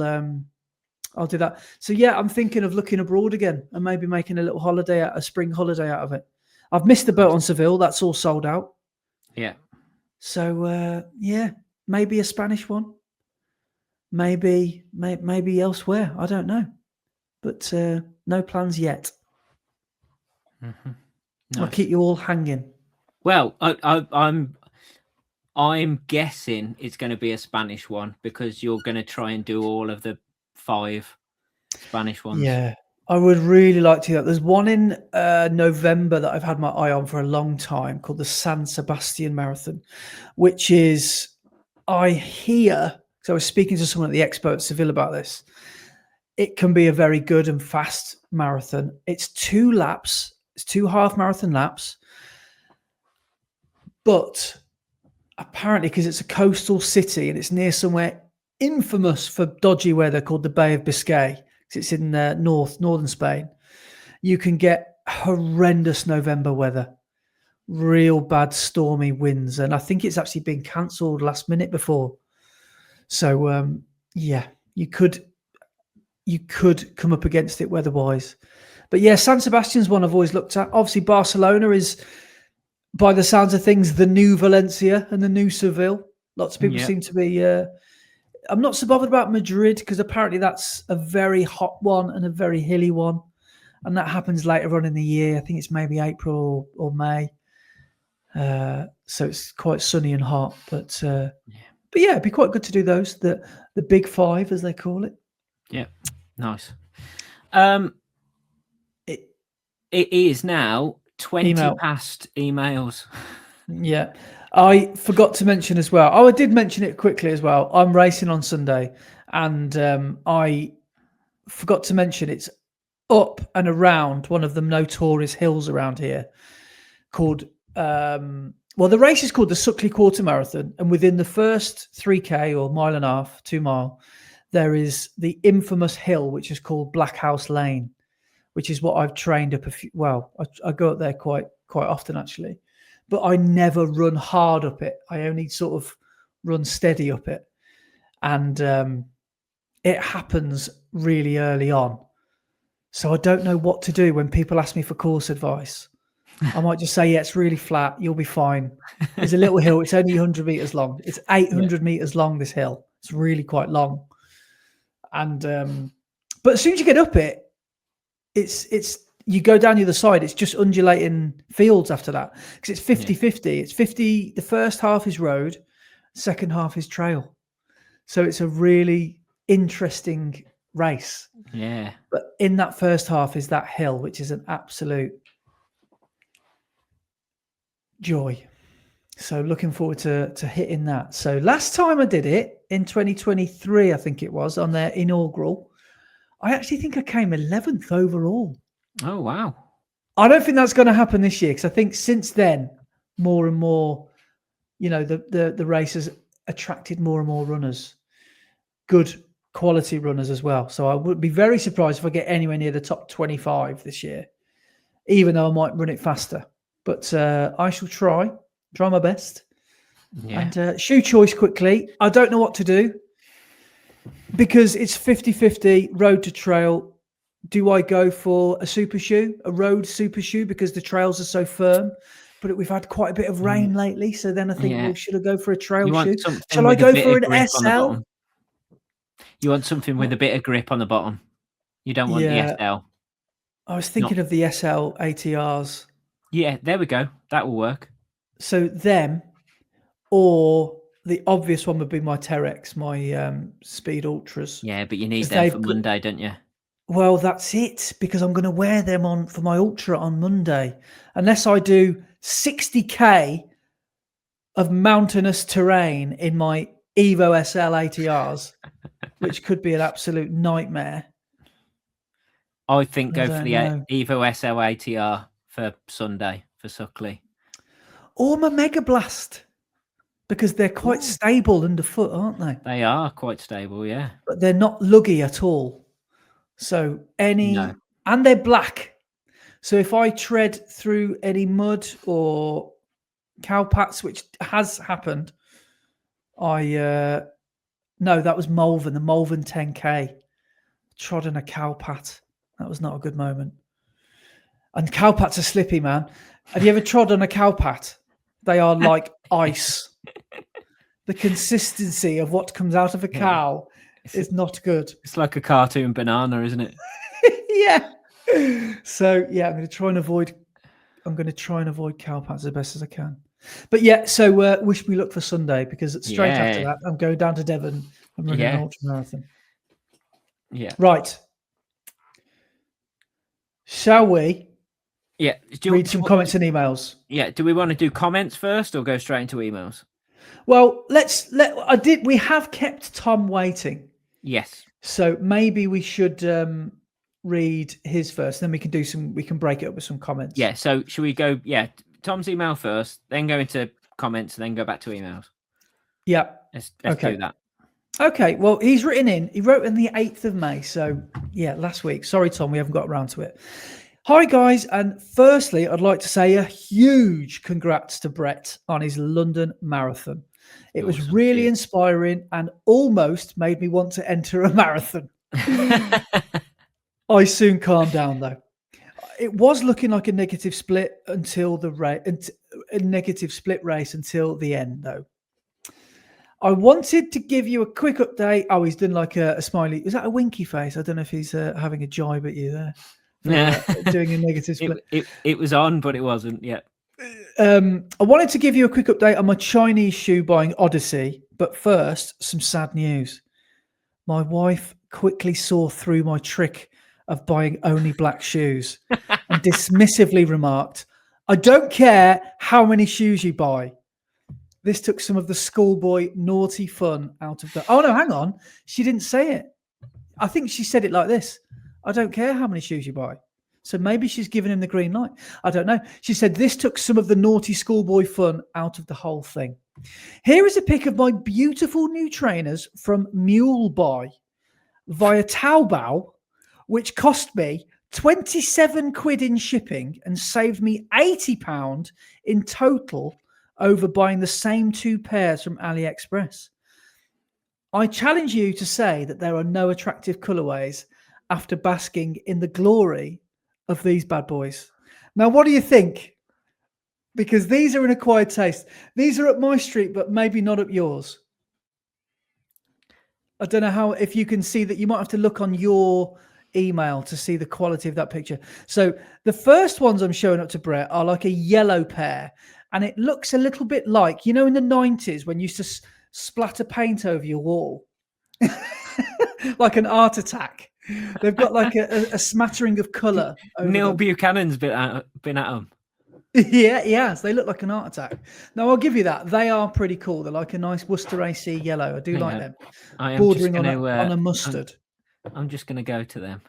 do that. So yeah, I'm thinking of looking abroad again and maybe making a little a spring holiday out of it. I've missed the boat on Seville. That's all sold out. Yeah. So maybe a Spanish one, maybe elsewhere. I don't know, but no plans yet. Mm-hmm. I'll keep you all hanging. Well, I'm guessing it's going to be a Spanish one because you're going to try and do all of the 5 Spanish ones. Yeah, I would really like to do that. There's one in November that I've had my eye on for a long time called the San Sebastian Marathon, which is, I hear, so I was speaking to someone at the Expo at Seville about this, it can be a very good and fast marathon. It's 2 laps. It's 2 half marathon laps. But apparently, because it's a coastal city and it's near somewhere infamous for dodgy weather called the Bay of Biscay, because it's in northern Spain, you can get horrendous November weather, real bad stormy winds. And I think it's actually been cancelled last minute before. So, yeah, you could come up against it weather-wise. But yeah, San Sebastian's one I've always looked at. Obviously, Barcelona is, by the sounds of things, the new Valencia and the new Seville. Lots of people seem to be... I'm not so bothered about Madrid because apparently that's a very hot one and a very hilly one. And that happens later on in the year. I think it's maybe April or May. So it's quite sunny and hot. But yeah, it'd be quite good to do those. The big 5, as they call it. Yeah, nice. It is now 20 past emails. Yeah. I forgot to mention as well. Oh, I did mention it quickly as well. I'm racing on Sunday, and I forgot to mention it's up and around one of the notorious hills around here called, well, the race is called the Suckley Quarter Marathon. And within the first 3K or mile and a half, 2 mile, there is the infamous hill, which is called Black House Lane, which is what I've trained up I go up there quite often actually, but I never run hard up it. I only sort of run steady up it. And it happens really early on. So I don't know what to do when people ask me for course advice. I might just say, yeah, it's really flat. You'll be fine. There's a little hill. It's only 100 meters long. It's 800 meters long, this hill. It's really quite long. And, but as soon as you get up it, it's you go down the other side, it's just undulating fields after that, because it's 50-50. It's 50, the first half is road, second half is trail. So it's a really interesting race. Yeah. But in that first half is that hill, which is an absolute joy. So looking forward to hitting that. So last time I did it in 2023, I think it was, on their inaugural, I actually think I came 11th overall. Oh, wow. I don't think that's going to happen this year, because I think since then, more and more, the race has attracted more and more runners, good quality runners as well. So I would be very surprised if I get anywhere near the top 25 this year, even though I might run it faster. But I shall try my best. Yeah. And shoe choice quickly. I don't know what to do, because it's 50-50 road to trail. Do I go for a super shoe, a road super shoe, because the trails are so firm? But we've had quite a bit of rain lately, so then I think, well, should I go for a trail shoe? Shall I go for an SL? You want something with a bit of grip on the bottom. You don't want the SL. I was thinking of the SL ATRs. Yeah, there we go. That will work. So them, or the obvious one would be my Terex, my Speed Ultras. Yeah, but you need them for Monday, don't you? Well, that's it, because I'm going to wear them on for my Ultra on Monday. Unless I do 60K of mountainous terrain in my Evo SL ATRs, which could be an absolute nightmare. I think go for the Evo SL ATR for Sunday for Suckley. Or my Mega Blast, because they're quite stable underfoot, aren't they? They are quite stable, yeah. But they're not luggy at all. So and they're black. So if I tread through any mud or cowpats, which has happened, no, that was Malvern, the Malvern 10K. Trod on a cowpat. That was not a good moment. And cowpats are slippy, man. Have you ever trod on a cowpat? They are like ice. The consistency of what comes out of a cow is not good. It's like a cartoon banana, isn't it? Yeah. So, yeah, I'm going to try and avoid I'm going to try and avoid cow pats as best as I can. But yeah, so wish me luck for Sunday, because straight after that, I'm going down to Devon and running an ultra marathon. Yeah. Right. Shall we? Yeah. Read some comments and emails. Yeah. Do we want to do comments first or go straight into emails? Well, we have kept Tom waiting. Yes. So maybe we should read his first, then we can break it up with some comments. Yeah. So should we go? Yeah. Tom's email first, then go into comments, then go back to emails. Yeah. Let's do that. Okay. Well, he wrote in the 8th of May. So yeah, last week. Sorry, Tom, we haven't got around to it. Hi guys, and firstly, I'd like to say a huge congrats to Brett on his London Marathon. It was really inspiring and almost made me want to enter a marathon. I soon calmed down though. It was looking like a negative split until a negative split race until the end though. I wanted to give you a quick update. Oh, he's done like a smiley. Is that a winky face? I don't know if he's having a jibe at you there. Doing a negative split. It was on, but it wasn't yet. I wanted to give you a quick update on my Chinese shoe buying odyssey, but first, some sad news. My wife quickly saw through my trick of buying only black shoes and dismissively remarked, "I don't care how many shoes you buy." This took some of the schoolboy naughty fun out of the... Oh, no, hang on. She didn't say it. I think she said it like this. "I don't care how many shoes you buy." So maybe she's given him the green light. I don't know. She said, "This took some of the naughty schoolboy fun out of the whole thing." Here is a pic of my beautiful new trainers from Mule Buy via Taobao, which cost me 27 quid in shipping and saved me £80 in total over buying the same 2 pairs from AliExpress. I challenge you to say that there are no attractive colorways after basking in the glory of these bad boys. Now, what do you think? Because these are an acquired taste. These are up my street, but maybe not up yours. I don't know if you can see that. You might have to look on your email to see the quality of that picture. So the first ones I'm showing up to Brett are like a yellow pair, and it looks a little bit like, in the 90s when you used to splatter paint over your wall, like an art attack. They've got like a smattering of colour. Neil Buchanan's been at them. Yeah, yes, they look like an art attack. Now, I'll give you that. They are pretty cool. They're like a nice Worcester AC yellow. I do like them. I am bordering on a mustard. I'm just going to go to them.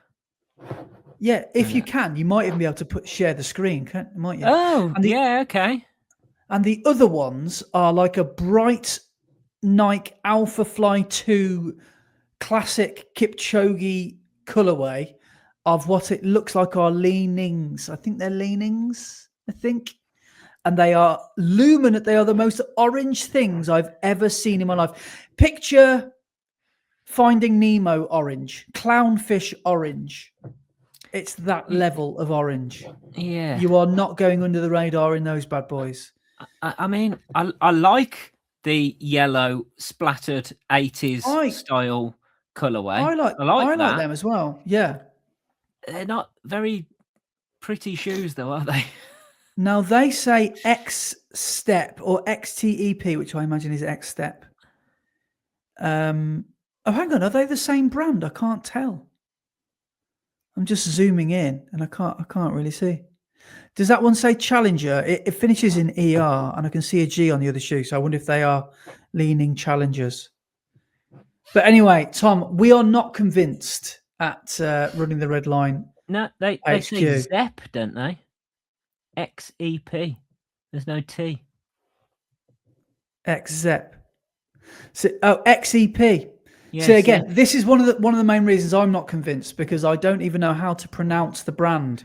Yeah, if you can, you might even be able to share the screen, might you? Oh, okay. And the other ones are like a bright Nike Alpha Fly 2 classic Kipchoge colorway of what it looks like are leanings. I think they're leanings, and they are luminous. They are the most orange things I've ever seen in my life. Picture Finding Nemo orange, clownfish orange. It's that level of orange. Yeah, you are not going under the radar in those bad boys. I mean, I like the yellow splattered 80s style colorway. I like them as well. Yeah, they're not very pretty shoes, though, are they? Now they say X Step or XTEP, which I imagine is X Step. Oh, hang on, are they the same brand? I can't tell. I'm just zooming in, and I can't really see. Does that one say Challenger? It finishes in ER, and I can see a G on the other shoe. So I wonder if they are leaning Challengers. But anyway, Tom, we are not convinced at Running the Red Line. No, they say ZEP, don't they? XEP. There's no T. XZEP. So, XEP. Yes, so again, this is one of the main reasons I'm not convinced, because I don't even know how to pronounce the brand,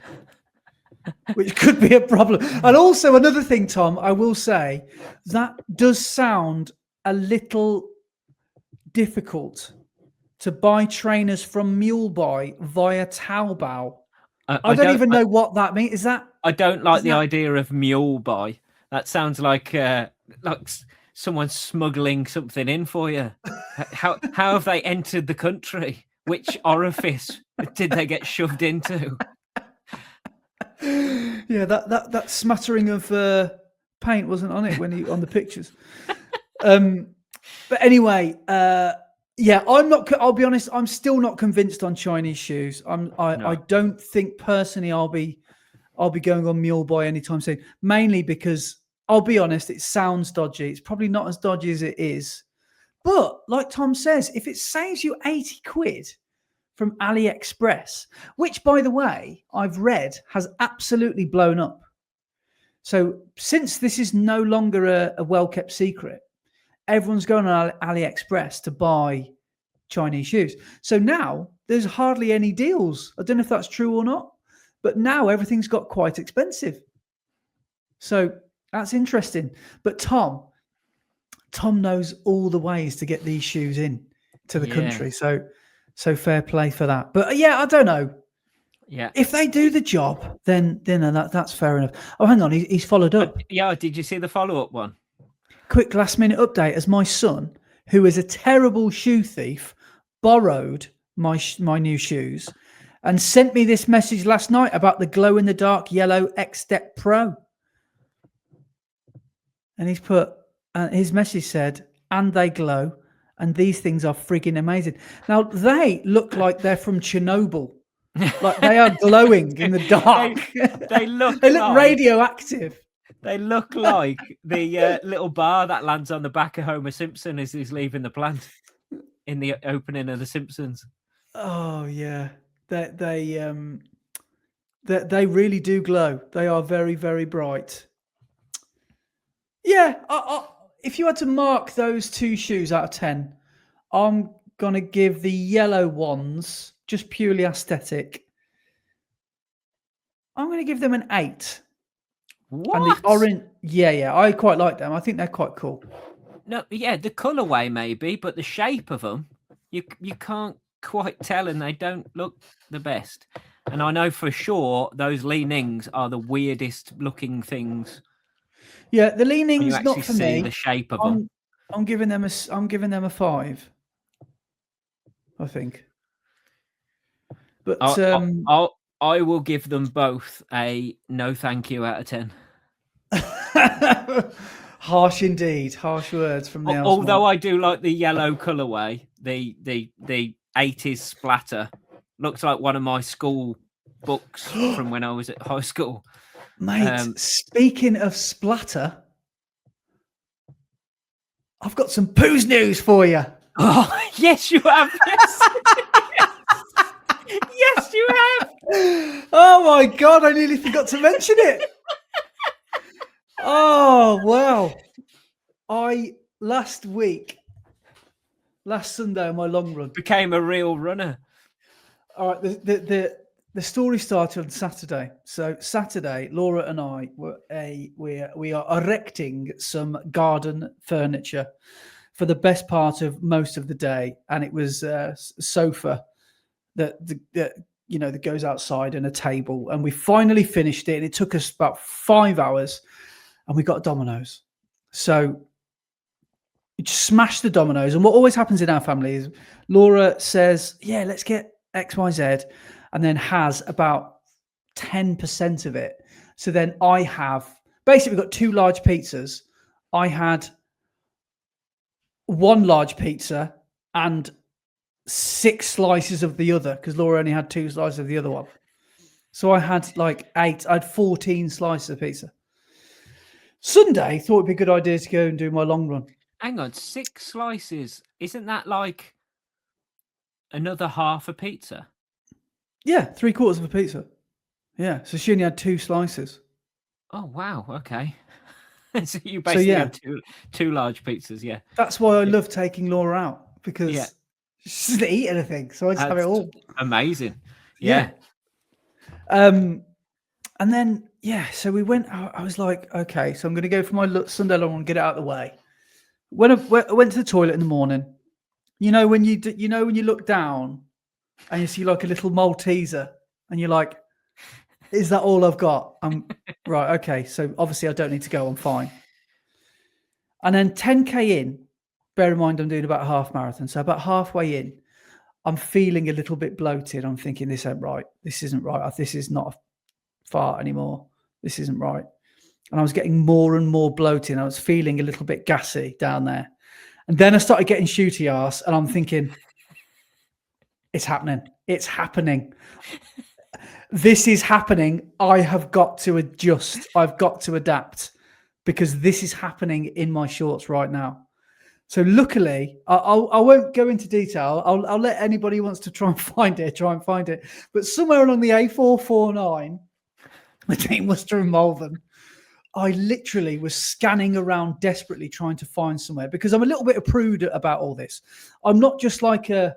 which could be a problem. And also another thing, Tom, I will say that does sound a little difficult to buy trainers from Mule Buy via Taobao. I don't even know what that means. Is that? I don't like the idea of Mule Buy. That sounds like someone smuggling something in for you. How have they entered the country? Which orifice did they get shoved into? Yeah, that smattering of paint wasn't on it when he on the pictures. But anyway, yeah, I'm not. I'll be honest. I'm still not convinced on Chinese shoes. I don't think personally I'll be going on mule boy anytime soon. Mainly because I'll be honest, it sounds dodgy. It's probably not as dodgy as it is. But like Tom says, if it saves you 80 quid from AliExpress, which by the way, I've read has absolutely blown up. So since this is no longer a well-kept secret, everyone's going on AliExpress to buy Chinese shoes. So now there's hardly any deals. I don't know if that's true or not, but now everything's got quite expensive. So that's interesting. But Tom knows all the ways to get these shoes in to the country. So fair play for that. But yeah, I don't know. Yeah. If they do the job, then that's fair enough. Oh, hang on. He's followed up. Yeah. Did you see the follow-up one? Quick last minute update. As my son, who is a terrible shoe thief, borrowed my new shoes and sent me this message last night about the glow-in-the-dark yellow X-Step Pro. And he's put, his message said, and they glow, and these things are frigging amazing. Now, they look like they're from Chernobyl. Like they are glowing in the dark. They look like, radioactive. They look like the little bar that lands on the back of Homer Simpson as he's leaving the plant in the opening of The Simpsons. Oh yeah, they really do glow. They are very, very bright. Yeah, if you had to mark those two shoes out of 10, I'm gonna give the yellow ones, just purely aesthetic, I'm gonna give them an 8. What? And the orange, yeah, I quite like them. I think they're quite cool. No, yeah, the colorway maybe, but the shape of them, you can't quite tell, and they don't look the best. And I know for sure those Li-Nings are the weirdest looking things. Yeah, the Li-Nings not for me. The shape of them. I'm giving them a 5. I think. But I will give them both a no thank you out of 10. Harsh indeed. Harsh words from the Elesmore. Although I do like the yellow colourway, the 80s splatter. Looks like one of my school books from when I was at high school. Mate, speaking of splatter, I've got some poos news for you. Oh, yes, you have. Yes. Yes, you have. Oh my God, I nearly forgot to mention it. Oh, wow. Last Sunday on my long run, became a real runner. All right, the story started on Saturday. So Saturday, Laura and I we are erecting some garden furniture for the best part of most of the day, and it was a sofa that goes outside and a table, and we finally finished it. And it took us about 5 hours, and we got dominoes. So we just smashed the dominoes. And what always happens in our family is Laura says, "Yeah, let's get XYZ," and then has about 10% of it. So then I have basically got 2 large pizzas. I had 1 large pizza and 6 slices of the other, because Laura only had 2 slices of the other one. So I had like 8. I had 14 slices of pizza. Sunday, thought it'd be a good idea to go and do my long run. Hang on, 6 slices. Isn't that like another half a pizza? Yeah, 3/4 of a pizza. Yeah, so she only had 2 slices. Oh wow, okay. So you basically had two large pizzas, yeah. That's why I love taking Laura out, because she doesn't eat anything, so I just have it all. Amazing. Yeah. And then so we went. I was like, okay, so I'm going to go for my Sunday long and get it out of the way. When I went to the toilet in the morning, when you look down and you see like a little Malteser, and you're like, is that all I've got? I'm right. Okay. So obviously I don't need to go. I'm fine. And then 10K in, bear in mind, I'm doing about a half marathon. So about halfway in, I'm feeling a little bit bloated. I'm thinking, this ain't right. This isn't right. This is not a fart anymore. this isn't right. And I was getting more and more bloated. I was feeling a little bit gassy down there. And then I started getting shooty arse, and I'm thinking, it's happening. It's happening. This is happening. I have got to adjust. I've got to adapt, because this is happening in my shorts right now. So luckily, I won't go into detail. I'll let anybody who wants to try and find it. But somewhere along the A449 between Worcester and Malvern, I literally was scanning around desperately trying to find somewhere, because I'm a little bit of prude about all this. I'm not just like right,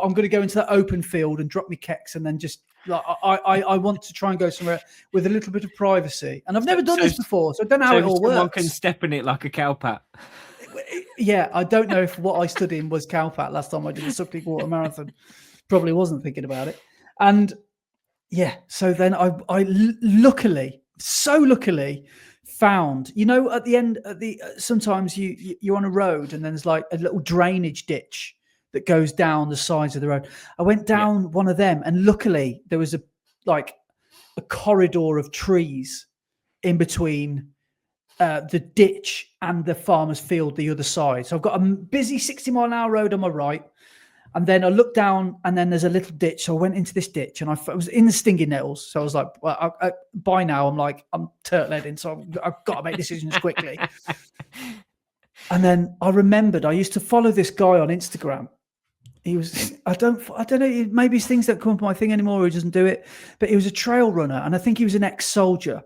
I'm going to go into that open field and drop my kecks and then just like, I want to try and go somewhere with a little bit of privacy. And I've never done this before, so I don't know how it all works. Someone can step in it like a cowpat. Yeah, I don't know if what I stood in was cowpat last time I did the Suckling Water Marathon. Probably wasn't thinking about it. And yeah, so then I luckily found, at the end, sometimes you're on a road and then there's like a little drainage ditch that goes down the sides of the road. I went down one of them, and luckily there was a corridor of trees in between the ditch and the farmer's field the other side. So I've got a busy 60-mile-an-hour road on my right, and then I looked down, and then there's a little ditch. So I went into this ditch, and I was in the stinging nettles. So I was like, well, by now I'm turtle-heading, so I've got to make decisions quickly. And then I remembered I used to follow this guy on Instagram. He was, I don't know, maybe it's things that come up on my thing anymore, or he doesn't do it, but he was a trail runner, and I think he was an ex-soldier,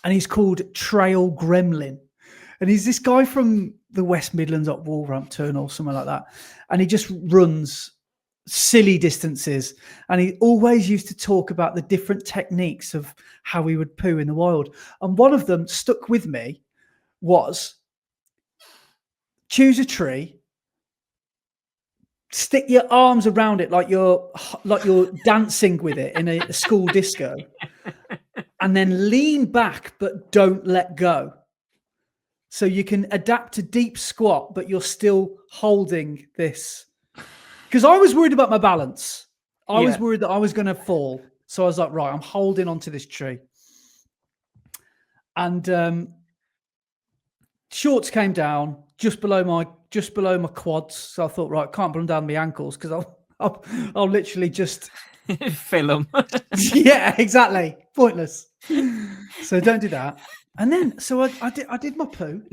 and he's called Trail Gremlin. And he's this guy from the West Midlands, up Wolverhampton or somewhere like that. And he just runs silly distances. And he always used to talk about the different techniques of how he would poo in the wild. And one of them stuck with me was choose a tree, stick your arms around it like you're dancing with it in a school disco, and then lean back but don't let go. So you can adapt to deep squat, but you're still holding this. Because I was worried about my balance. I was worried that I was going to fall. So I was like, right, I'm holding onto this tree. And shorts came down just below my quads. So I thought, right, can't put them down my ankles, because I'll literally just fill them. Yeah, exactly. Pointless. So don't do that. And then, so I did my poo.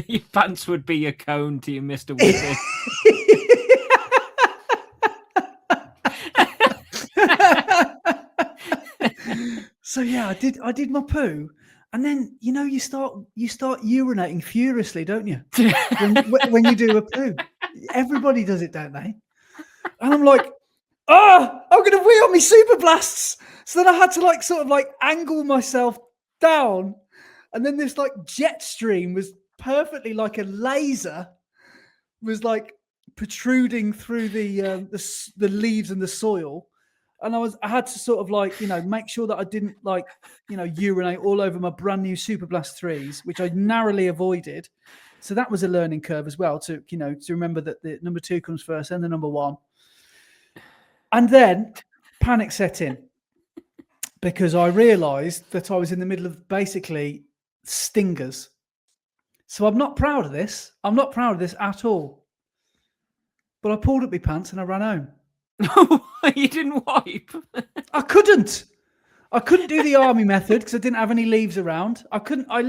Your pants would be your cone to your Mr. Wizard. So yeah, I did my poo, and then you start urinating furiously, don't you? when you do a poo, everybody does it, don't they? And I'm like, I'm gonna wee on me super blasts. So then I had to sort of angle myself down, and then this jet stream was perfectly like a laser, was protruding through the leaves and the soil, and I had to sort of make sure that I didn't urinate all over my brand new Super Blast 3s, which I narrowly avoided. So that was a learning curve as well, to remember that the number 2 comes first and the number 1. And then panic set in, because I realized that I was in the middle of basically stingers. So I'm not proud of this. I'm not proud of this at all. But I pulled up my pants and I ran home. You didn't wipe? I couldn't do the army method because I didn't have any leaves around. I'm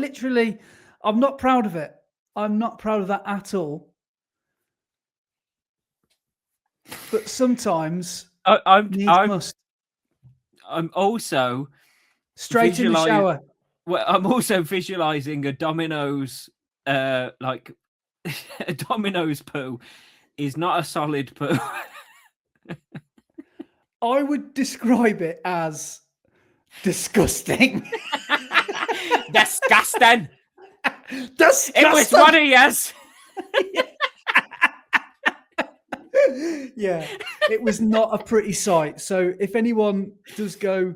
not proud of it. I'm not proud of that at all. But sometimes must. I'm also straight in the shower. Well, I'm also visualizing a Domino's a Domino's poo is not a solid poo. I would describe it as disgusting. Disgusting. Disgusting. It was what he is. Yeah, it was not a pretty sight. So if anyone does go,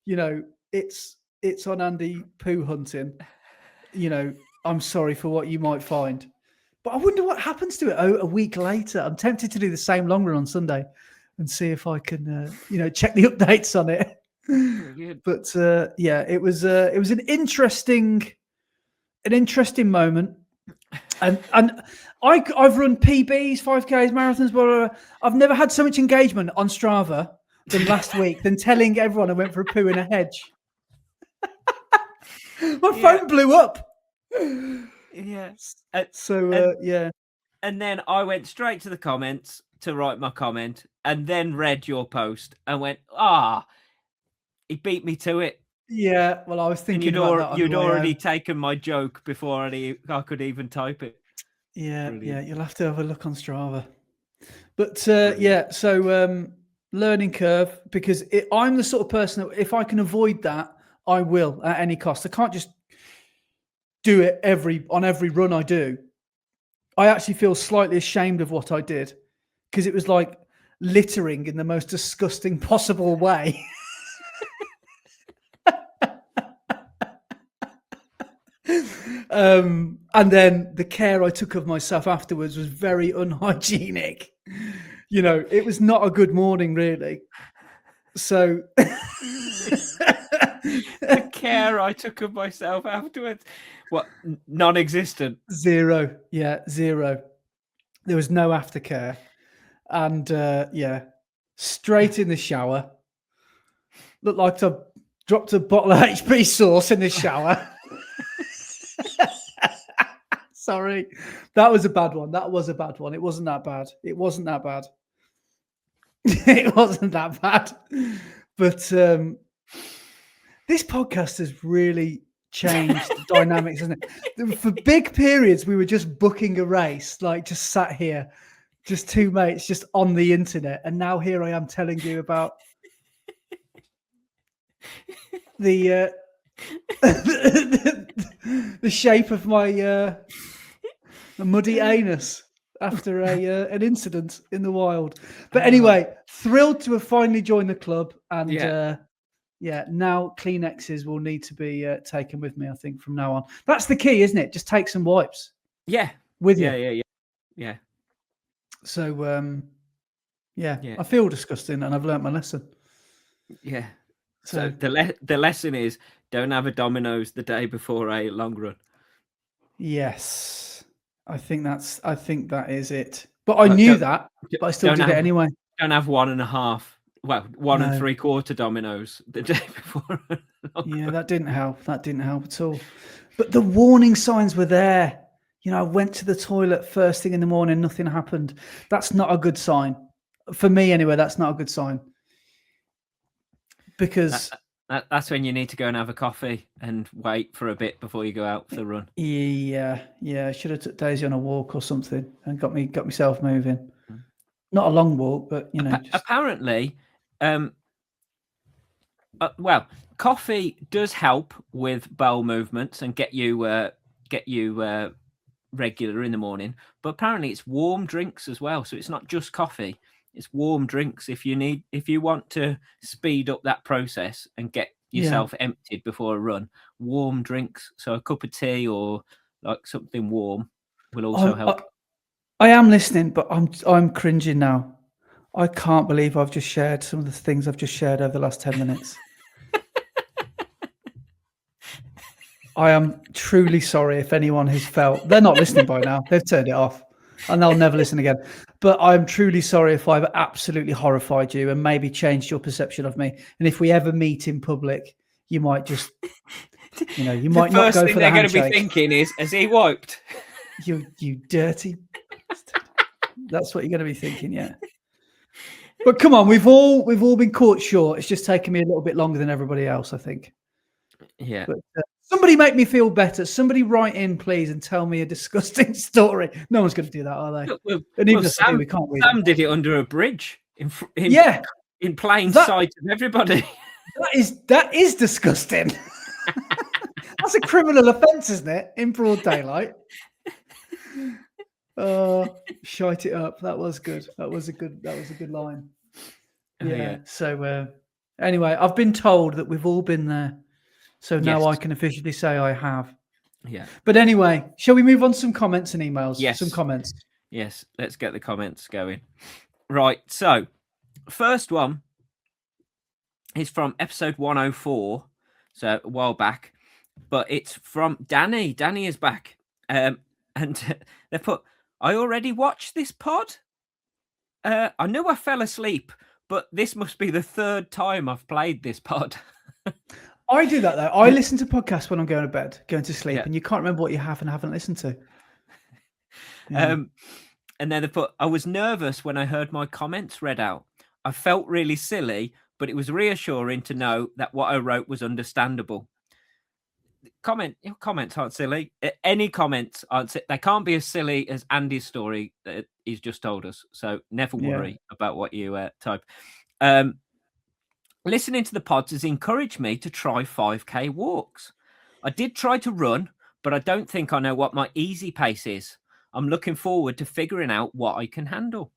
it's on Andy poo hunting, I'm sorry for what you might find. But I wonder what happens to it a week later. I'm tempted to do the same long run on Sunday and see if I can, check the updates on it. Brilliant. But it was an interesting moment. And I've run PBs, 5Ks, marathons, blah, blah, blah. I've never had so much engagement on Strava than last week than telling everyone I went for a poo in a hedge. My phone blew up. Yeah. And then I went straight to the comments to write my comment, and then read your post and went, he beat me to it. Yeah, well, I was thinking you'd you'd already taken my joke before I could even type it. Yeah, Brilliant. yeah, you'll have to have a look on Strava. But so learning curve, because I'm the sort of person that if I can avoid that, I will at any cost. I can't just do it on every run I do. I actually feel slightly ashamed of what I did because it was like littering in the most disgusting possible way. And then the care I took of myself afterwards was very unhygienic. You know, it was not a good morning, really. So the care I took of myself afterwards, what, non-existent? Zero. Yeah, zero. There was no aftercare. And straight in the shower. Looked like I dropped a bottle of HP sauce in the shower. Sorry. That was a bad one. It wasn't that bad. It wasn't that bad. But this podcast has really changed the dynamics, hasn't it? For big periods, we were just booking a race, like just sat here, just two mates, just on the internet. And now here I am telling you about the shape of my muddy anus after an incident in the wild. But anyway, thrilled to have finally joined the club. And now Kleenexes will need to be taken with me, I think, from now on. That's the key, isn't it? Just take some wipes. Yeah. With you. Yeah. So, I feel disgusting and I've learnt my lesson. Yeah. So the lesson is don't have a Domino's the day before a long run. Yes. I think that is it. But I knew that, but I still did it anyway. Don't have 1.5. Well, 1 3/4 Domino's the day before. Yeah, that didn't help. That didn't help at all. But the warning signs were there. You know, I went to the toilet first thing in the morning, nothing happened. That's not a good sign. For me anyway, that's not a good sign. Because that's when you need to go and have a coffee and wait for a bit before you go out for the run. Yeah. I should have took Daisy on a walk or something and got myself moving. Not a long walk, but you know. Apparently, coffee does help with bowel movements and get you regular in the morning. But apparently, it's warm drinks as well. So it's not just coffee. It's warm drinks. If you want to speed up that process and get yourself emptied before a run, warm drinks. So a cup of tea or like something warm will also help. I am listening, but I'm cringing now. I can't believe I've just shared some of the things I've just shared over the last 10 minutes. I am truly sorry if anyone has felt they're not listening by now. They've turned it off and they'll never listen again. But I'm truly sorry if I've absolutely horrified you and maybe changed your perception of me. And if we ever meet in public, you might just, you might not go for the handshake. The first thing they're going to be thinking is, has he wiped? You dirty bastard. That's what you're going to be thinking, yeah. But come on, we've all been caught short. It's just taken me a little bit longer than everybody else, I think. Yeah. But somebody make me feel better. Somebody write in, please, and tell me a disgusting story. No one's going to do that, are they? Sam, we can't read Sam did it under a bridge in plain sight of everybody. That is disgusting. That's a criminal offence, isn't it? In broad daylight. Shite it up. That was good. That was a good line. Yeah. So anyway, I've been told that we've all been there. So now I can officially say I have. Yeah. But anyway, shall we move on to some comments and emails? Yes. Some comments. Yes. Let's get the comments going. Right. So first one is from episode 104, so a while back, but it's from Danny. Danny is back. And they put, I already watched this pod. I knew I fell asleep, but this must be the third time I've played this pod. I do that though. I listen to podcasts when I'm going to bed, going to sleep, Yeah. and you can't remember what you have and haven't listened to. Yeah. And then they put, I was nervous when I heard my comments read out. I felt really silly, but it was reassuring to know that what I wrote was understandable. Your comments aren't silly. Any comments aren't. They can't be as silly as Andy's story that he's just told us. So never worry about what you type. Listening to the pods has encouraged me to try 5K walks. I did try to run, but I don't think I know what my easy pace is. I'm looking forward to figuring out what I can handle.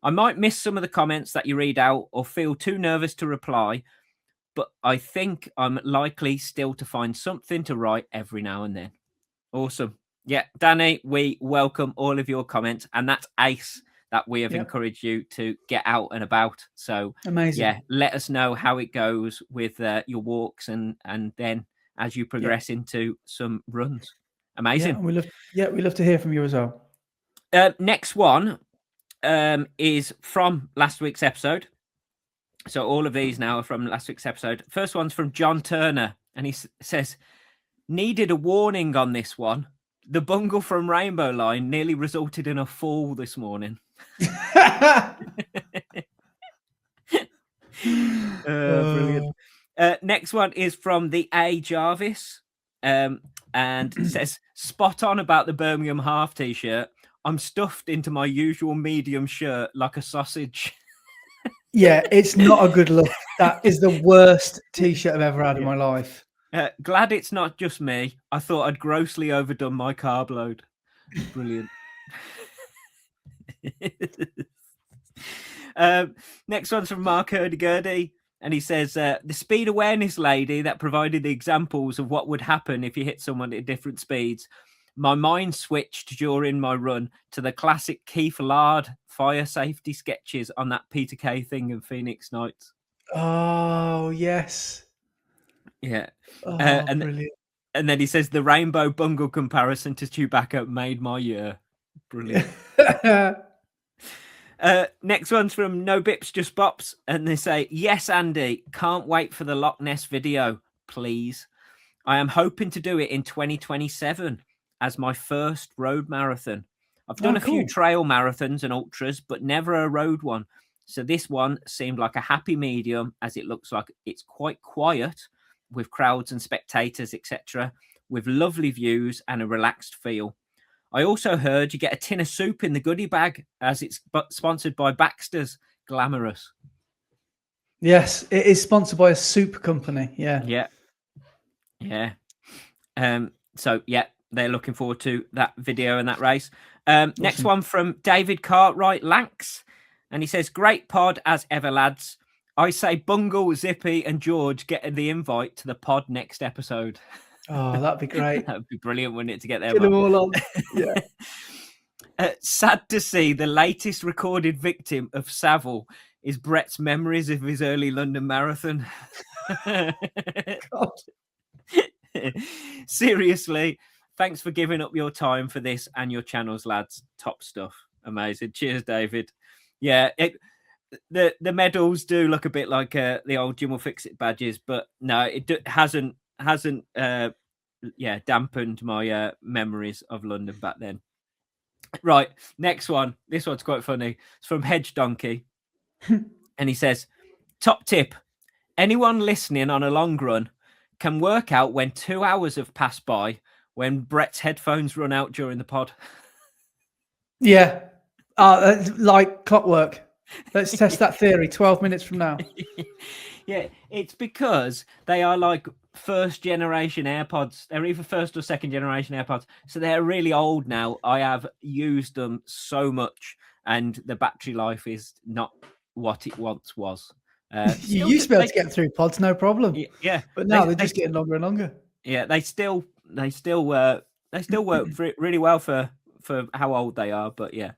I might miss some of the comments that you read out or feel too nervous to reply, but I think I'm likely still to find something to write every now and then. Awesome. Yeah, Danny, we welcome all of your comments, and that's ace that we have encouraged you to get out and about. So amazing. Yeah, let us know how it goes with your walks and then as you progress into some runs. Amazing. We love to hear from you as well. Next one is from last week's episode. So all of these now are from last week's episode. First one's from John Turner, and he says, needed a warning on this one. The bungle from Rainbow Line nearly resulted in a fall this morning. Brilliant. Next one is from the A. Jarvis, and says, spot on about the Birmingham half t-shirt. I'm stuffed into my usual medium shirt like a sausage. Yeah, it's not a good look. That is the worst t-shirt I've ever had in my life. Glad it's not just me. I thought I'd grossly overdone my carb load. Brilliant. Next one's from Mark Hurdy-Gurdy, and he says, the speed awareness lady that provided the examples of what would happen if you hit someone at different speeds. My mind switched during my run to the classic Keith Lard fire safety sketches on that Peter Kay thing in Phoenix Nights. Oh, yes. Yeah. Oh, brilliant. And then he says, the rainbow bungle comparison to Chewbacca made my year. Brilliant. Next one's from No Bips Just Bops, and they say, yes, Andy, can't wait for the Loch Ness video, please. I am hoping to do it in 2027 as my first road marathon. I've done a few trail marathons and ultras, but never a road one. So this one seemed like a happy medium, as it looks like it's quite quiet with crowds and spectators, etc., with lovely views and a relaxed feel. I also heard you get a tin of soup in the goodie bag, as it's sponsored by Baxter's. Glamorous. Yes, it is sponsored by a soup company. Yeah. So they're looking forward to that video and that race. Next one from David Cartwright Lanks, and he says, great pod as ever, lads. I say Bungle, Zippy and George get the invite to the pod next episode. Oh, that'd be great. That'd be brilliant, wouldn't it, to get there? Get them all on. Yeah. Sad to see the latest recorded victim of Savile is Brett's memories of his early London marathon. God. Seriously, thanks for giving up your time for this and your channels, lads. Top stuff. Amazing. Cheers, David. Yeah, the medals do look a bit like the old Jim will fix it badges, but no, it hasn't dampened my memories of London back then. Right, next one. This one's quite funny. It's from Hedge Donkey, and he says, top tip, anyone listening on a long run can work out when 2 hours have passed by when Brett's headphones run out during the pod. Yeah, like clockwork. Let's test that theory 12 minutes from now. Yeah, it's because they are like first generation AirPods. They're either first or second generation AirPods. So they're really old now. I have used them so much and the battery life is not what it once was. You used to be able to get through pods, no problem. Yeah. But now they're just getting longer and longer. Yeah, they still work really well for how old they are, but yeah.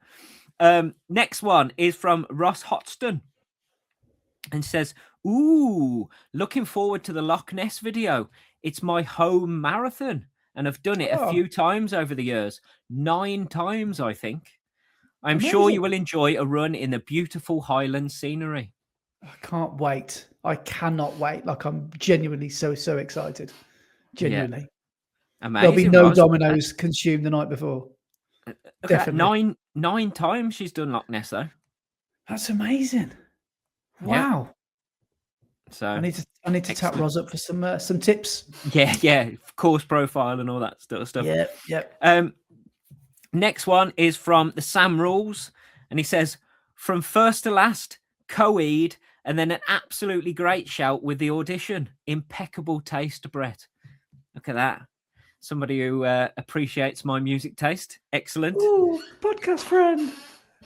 Next one is from Ross Hotston. and says, "Ooh, looking forward to the Loch Ness video. It's my home marathon, and I've done it a few times over the years. 9 times, I think. I'm sure you will enjoy a run in the beautiful Highland scenery." I can't wait. I cannot wait. Like, I'm genuinely so excited. Genuinely. Yeah. Amazing. There'll be no Dominoes consumed the night before. Definitely. 9 times she's done Loch Ness, though. That's amazing. Wow. Yeah. So I need to tap Roz up for some tips. Yeah. Course profile and all that sort of stuff. Yeah. Next one is from the Sam Rules, and he says, "From first to last, co-ed, and then an absolutely great shout with the audition. Impeccable taste, Brett." Look at that. Somebody who appreciates my music taste. Excellent. Ooh, podcast friend.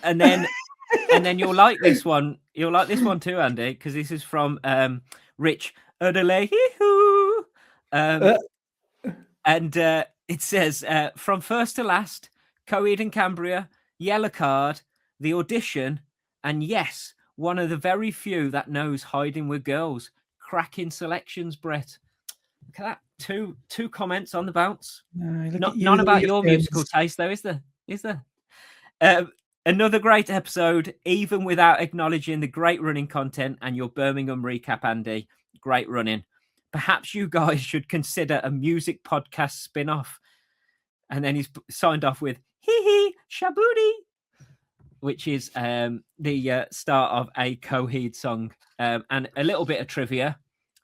And then you'll like this one. You'll like this one too, Andy, because this is from Rich Udalehihu. And it says, "From first to last, co-ed in Cambria, yellow card, the audition, and yes, one of the very few that knows hiding with girls. Cracking selections, Brett." Look at that. Two comments on the bounce. None about your musical taste, though, is there? Another great episode, even without acknowledging the great running content and your Birmingham recap, Andy. Great running. Perhaps you guys should consider a music podcast spin-off. And then he's signed off with "hee shaboody," which is the start of a Coheed song. And a little bit of trivia.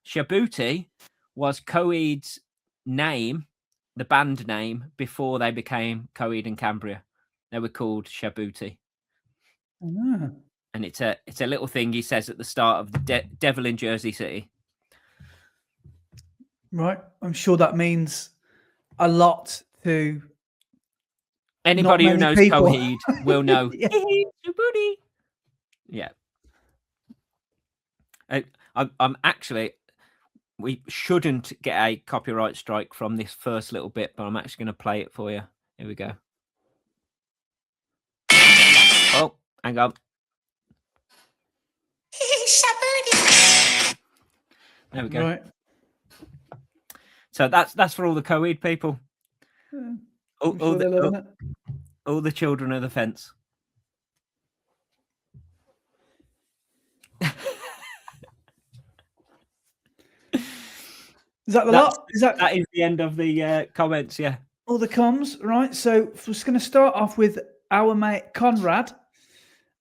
Shabooti was Coheed's name, the band name, before they became Coheed in Cambria. They were called Shabooti. Oh. And it's a little thing he says at the start of the Devil in Jersey City. Right. I'm sure that means a lot to anybody who knows people. Coheed will know. Shabooti. Yeah. I'm actually, we shouldn't get a copyright strike from this first little bit, but I'm actually going to play it for you. Here we go. Oh, hang on. There we go. Right. So that's for all the Coheed people. All the children of the fence. Is that the lot? That is the end of the comments, yeah. All the comms, right? So we're just going to start off with our mate Conrad.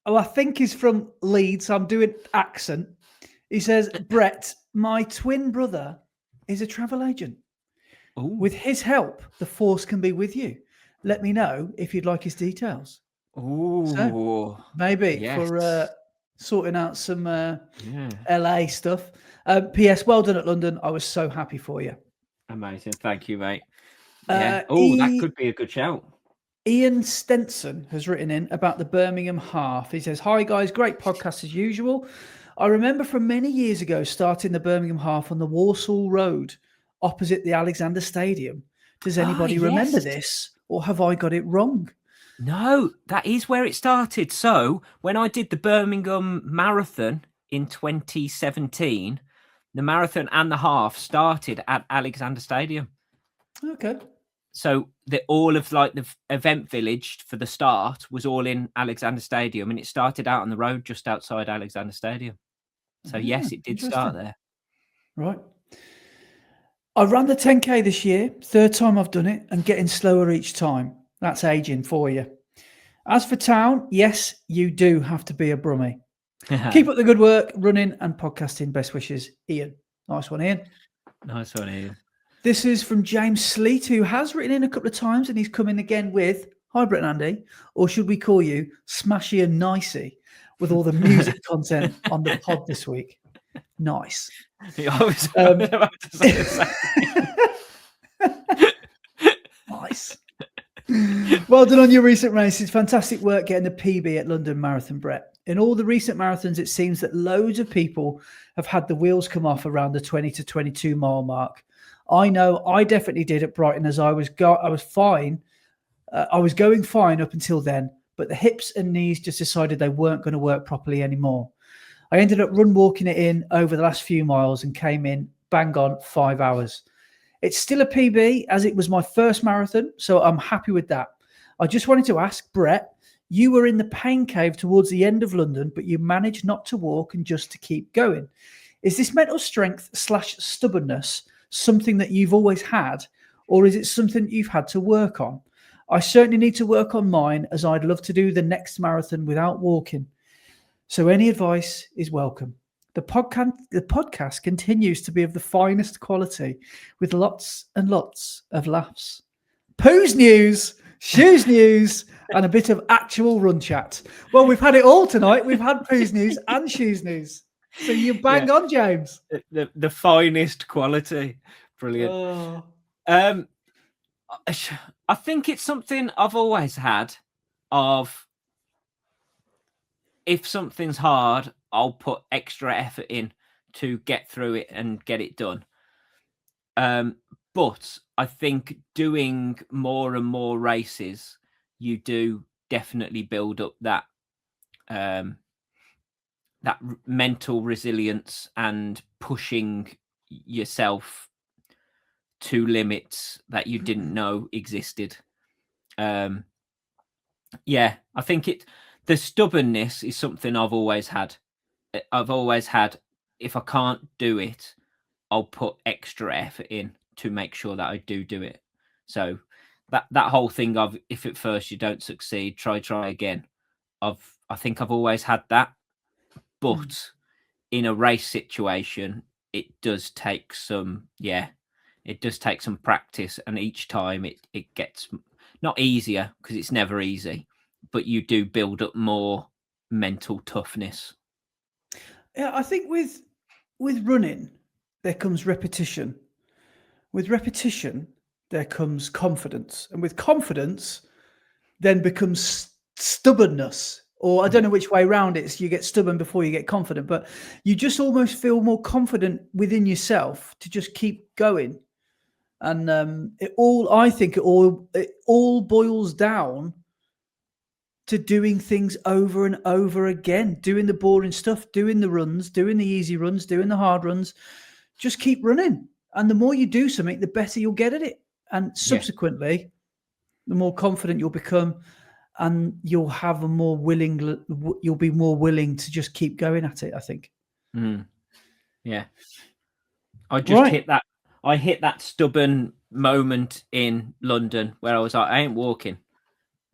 Oh, I think he's from Leeds. So I'm doing accent. He says, "Brett, my twin brother is a travel agent. Ooh. With his help, the force can be with you. Let me know if you'd like his details." Ooh, so maybe for sorting out some LA stuff. P.S. Well done at London. I was so happy for you. Amazing. Thank you, mate. Yeah. That could be a good shout. Ian Stenson has written in about the Birmingham half. He says, "Hi guys, great podcast as usual. I remember from many years ago starting the Birmingham half on the Walsall Road opposite the Alexander Stadium. Does anybody remember this, or have I got it wrong?" No, that is where it started. So when I did the Birmingham Marathon in 2017, the marathon and the half started at Alexander Stadium. Okay. So all of like the event village for the start was all in Alexander Stadium, and it started out on the road just outside Alexander Stadium. So yes, it did start there. Right. I ran the 10K this year, third time I've done it, and getting slower each time. That's aging for you. As for town, yes, you do have to be a brummie. Keep up the good work, running and podcasting. Best wishes, Ian. Nice one, Ian. Nice one, Ian. This is from James Sleet, who has written in a couple of times, and he's come in again with, "Hi, Brett and Andy," or should we call you Smashy and Nicey, with all the music content on the pod this week. Nice. I was about to say the same. Nice. Well done on your recent races. Fantastic work getting the PB at London Marathon, Brett. In all the recent marathons, it seems that loads of people have had the wheels come off around the 20 to 22 mile mark. I know I definitely did at Brighton, as I was fine. I was going fine up until then, but the hips and knees just decided they weren't going to work properly anymore. I ended up walking it in over the last few miles and came in bang on 5 hours. It's still a PB as it was my first marathon, so I'm happy with that. I just wanted to ask, Brett, you were in the pain cave towards the end of London, but you managed not to walk and just to keep going. Is this mental strength / stubbornness something that you've always had, or is it something you've had to work on? I certainly need to work on mine, as I'd love to do the next marathon without walking. So any advice is welcome. The podcast continues to be of the finest quality, with lots and lots of laughs. Poos news, shoes news, and a bit of actual run chat. Well, we've had it all tonight. We've had poos news and shoes news. So you bang on, James. The finest quality. Brilliant. Oh. I think it's something I've always had of, if something's hard, I'll put extra effort in to get through it and get it done. But I think doing more and more races, you do definitely build up that that mental resilience and pushing yourself to limits that you didn't know existed. I think the stubbornness is something I've always had. If I can't do it, I'll put extra effort in to make sure that I do it. So that whole thing of, if at first you don't succeed, try again. I think I've always had that. But in a race situation, it does take some practice, and each time it gets not easier, because it's never easy, but you do build up more mental toughness. Yeah, I think with running, there comes repetition. With repetition, there comes confidence. And with confidence, then becomes stubbornness. Or I don't know which way around it is. You get stubborn before you get confident, but you just almost feel more confident within yourself to just keep going. And it all boils down to doing things over and over again, doing the boring stuff, doing the runs, doing the easy runs, doing the hard runs. Just keep running. And the more you do something, the better you'll get at it. And subsequently, the more confident you'll become, and you'll be more willing to just keep going at it, I think. Yeah. I just hit that stubborn moment in London where I was like, I ain't walking.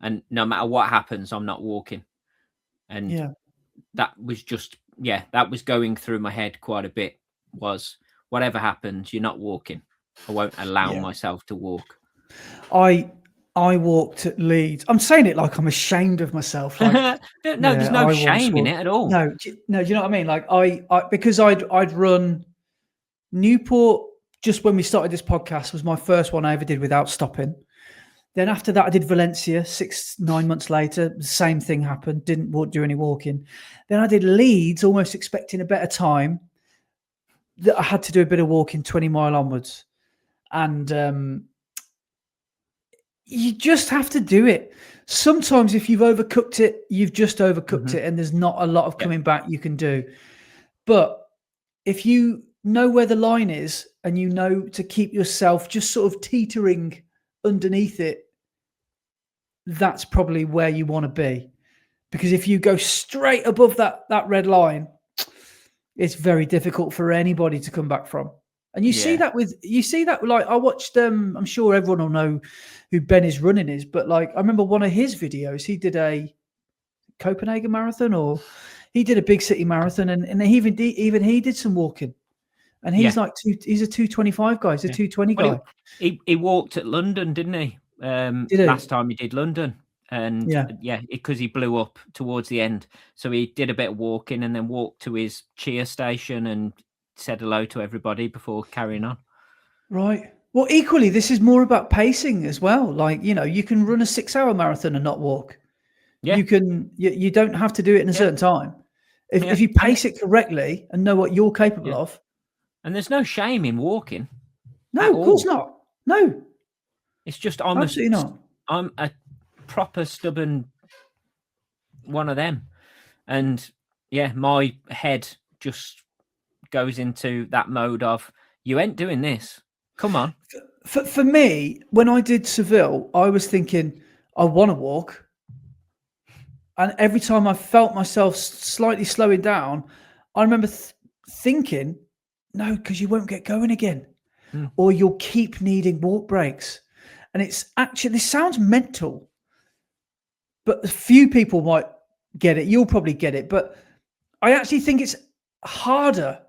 And no matter what happens, I'm not walking. And that was going through my head quite a bit, was whatever happens, you're not walking. I won't allow myself to walk. I walked at Leeds. I'm saying it like I'm ashamed of myself. Like, there's no shame in it at all. No, do you know what I mean? Like because I'd run Newport just when we started this podcast, was my first one I ever did without stopping. Then after that, I did Valencia 6-9 months later. The same thing happened. Didn't do any walking. Then I did Leeds, almost expecting a better time. That I had to do a bit of walking 20 mile onwards. And you just have to do it. Sometimes if you've overcooked it, you've just overcooked it, and there's not a lot of coming back you can do. But if you know where the line is, and you know to keep yourself just sort of teetering underneath it, that's probably where you want to be. Because if you go straight above that red line, it's very difficult for anybody to come back from. And you see that like I watched I'm sure everyone will know who Benny's running is, but like I remember one of his videos, he did a Copenhagen marathon, or he did a big city marathon, and even he did some walking. And he's he's a 225 guy, he's a 220 guy. He walked at London, didn't he? Last time he did London. And because he blew up towards the end. So he did a bit of walking and then walked to his cheer station and said hello to everybody before carrying on. Right. Well, equally, this is more about pacing as well. Like, you can run a 6-hour marathon and not walk. Yeah. You don't have to do it in a certain time. If you pace it correctly and know what you're capable of. And there's no shame in walking. No, of course not. No. It's just absolutely not. I'm a proper stubborn one of them. And my head just goes into that mode of, you ain't doing this. Come on. For me, when I did Seville, I was thinking, I want to walk. And every time I felt myself slightly slowing down, I remember thinking, no, because you won't get going again. Or you'll keep needing walk breaks. And it's actually, this sounds mental, but a few people might get it. You'll probably get it. But I actually think it's harder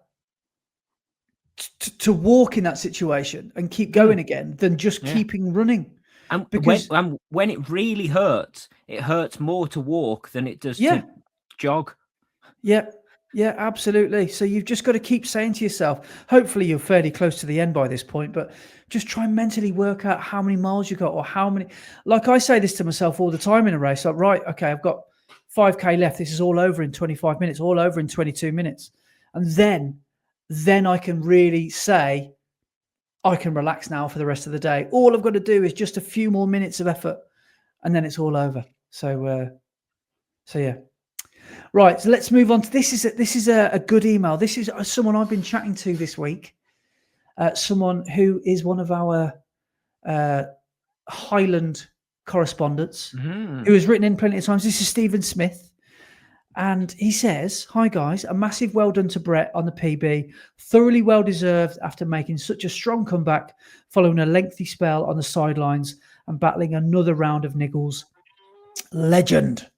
to walk in that situation and keep going again than just keeping running. And because when it really hurts, it hurts more to walk than it does to jog. Yeah, absolutely. So you've just got to keep saying to yourself, hopefully you're fairly close to the end by this point, but just try and mentally work out how many miles you got, or how many. Like I say this to myself all the time in a race, like, right, okay, I've got 5K left. This is all over in 25 minutes, all over in 22 minutes. And then I can really say, I can relax now for the rest of the day. All I've got to do is just a few more minutes of effort, and then it's all over. So yeah. Right, so let's move on to this. This is a good email. This is someone I've been chatting to this week. Someone who is one of our Highland correspondents, who has written in plenty of times. This is Stephen Smith. And he says, hi guys, a massive well done to Brett on the PB. Thoroughly well deserved after making such a strong comeback following a lengthy spell on the sidelines and battling another round of niggles. Legend.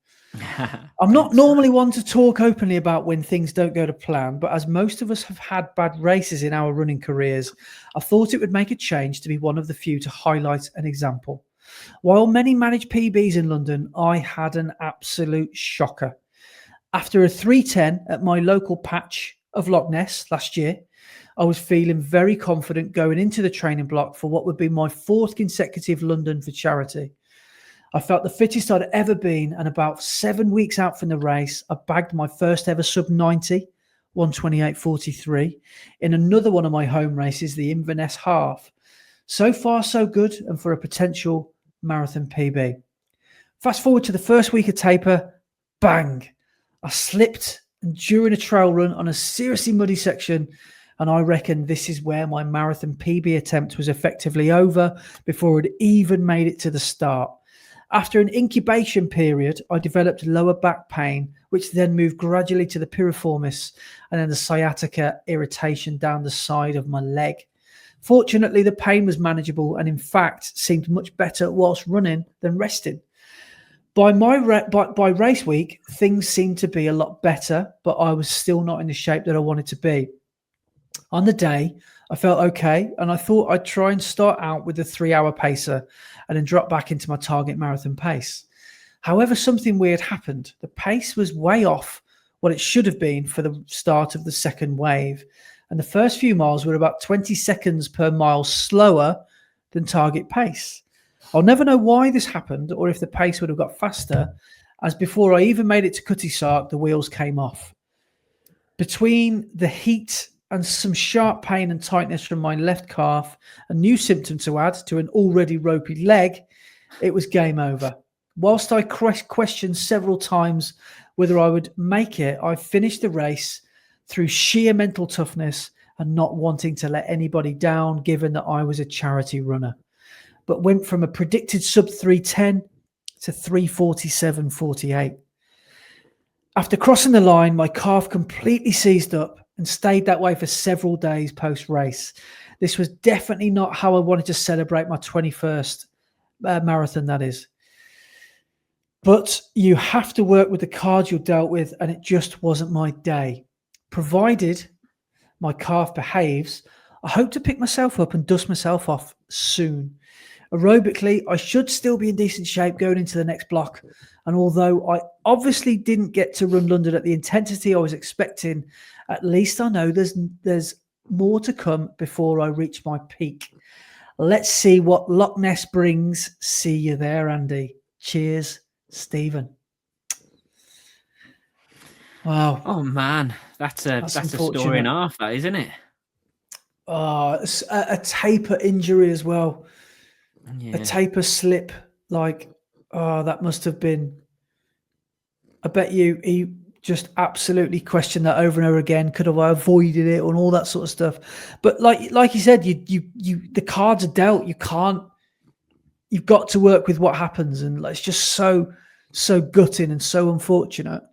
I'm not normally one to talk openly about when things don't go to plan, but as most of us have had bad races in our running careers, I thought it would make a change to be one of the few to highlight an example. While many manage PBs in London, I had an absolute shocker. After a 3:10 at my local patch of Loch Ness last year, I was feeling very confident going into the training block for what would be my 4th consecutive London for charity. I felt the fittest I'd ever been, and about 7 weeks out from the race, I bagged my first ever sub-90, 1:28:43, in another one of my home races, the Inverness Half. So far, so good, and for a potential marathon PB. Fast forward to the first week of taper, bang! I slipped during a trail run on a seriously muddy section, and I reckon this is where my marathon PB attempt was effectively over before it even made it to the start. After an incubation period, I developed lower back pain, which then moved gradually to the piriformis and then the sciatica irritation down the side of my leg. Fortunately, the pain was manageable and in fact seemed much better whilst running than resting. By race week, things seemed to be a lot better, but I was still not in the shape that I wanted to be. On the day, I felt okay, and I thought I'd try and start out with a 3-hour pacer and then drop back into my target marathon pace. However, something weird happened. The pace was way off what it should have been for the start of the second wave, and the first few miles were about 20 seconds per mile slower than target pace. I'll never know why this happened or if the pace would have got faster, as before I even made it to Cutty Sark, the wheels came off. Between the heat and some sharp pain and tightness from my left calf, a new symptom to add to an already ropey leg, it was game over. Whilst I questioned several times whether I would make it, I finished the race through sheer mental toughness and not wanting to let anybody down, given that I was a charity runner, but went from a predicted sub 3:10 to 3:47:48. After crossing the line, my calf completely seized up and stayed that way for several days post-race. This was definitely not how I wanted to celebrate my 21st marathon, that is. But you have to work with the cards you're dealt with, and it just wasn't my day. Provided my calf behaves, I hope to pick myself up and dust myself off soon. Aerobically, I should still be in decent shape going into the next block. And although I obviously didn't get to run London at the intensity I was expecting, at least I know there's more to come before I reach my peak. Let's see what Loch Ness brings. See you there, Andy. Cheers, Stephen. Wow. Oh man, that's a story and a half, that, isn't it? Oh, a taper injury as well. Yeah. A taper slip, like, oh, that must have been. I bet you he just absolutely question that over and over again. Could have I avoided it and all that sort of stuff? But like you said, you the cards are dealt. You've got to work with what happens, and it's just so gutting and so unfortunate.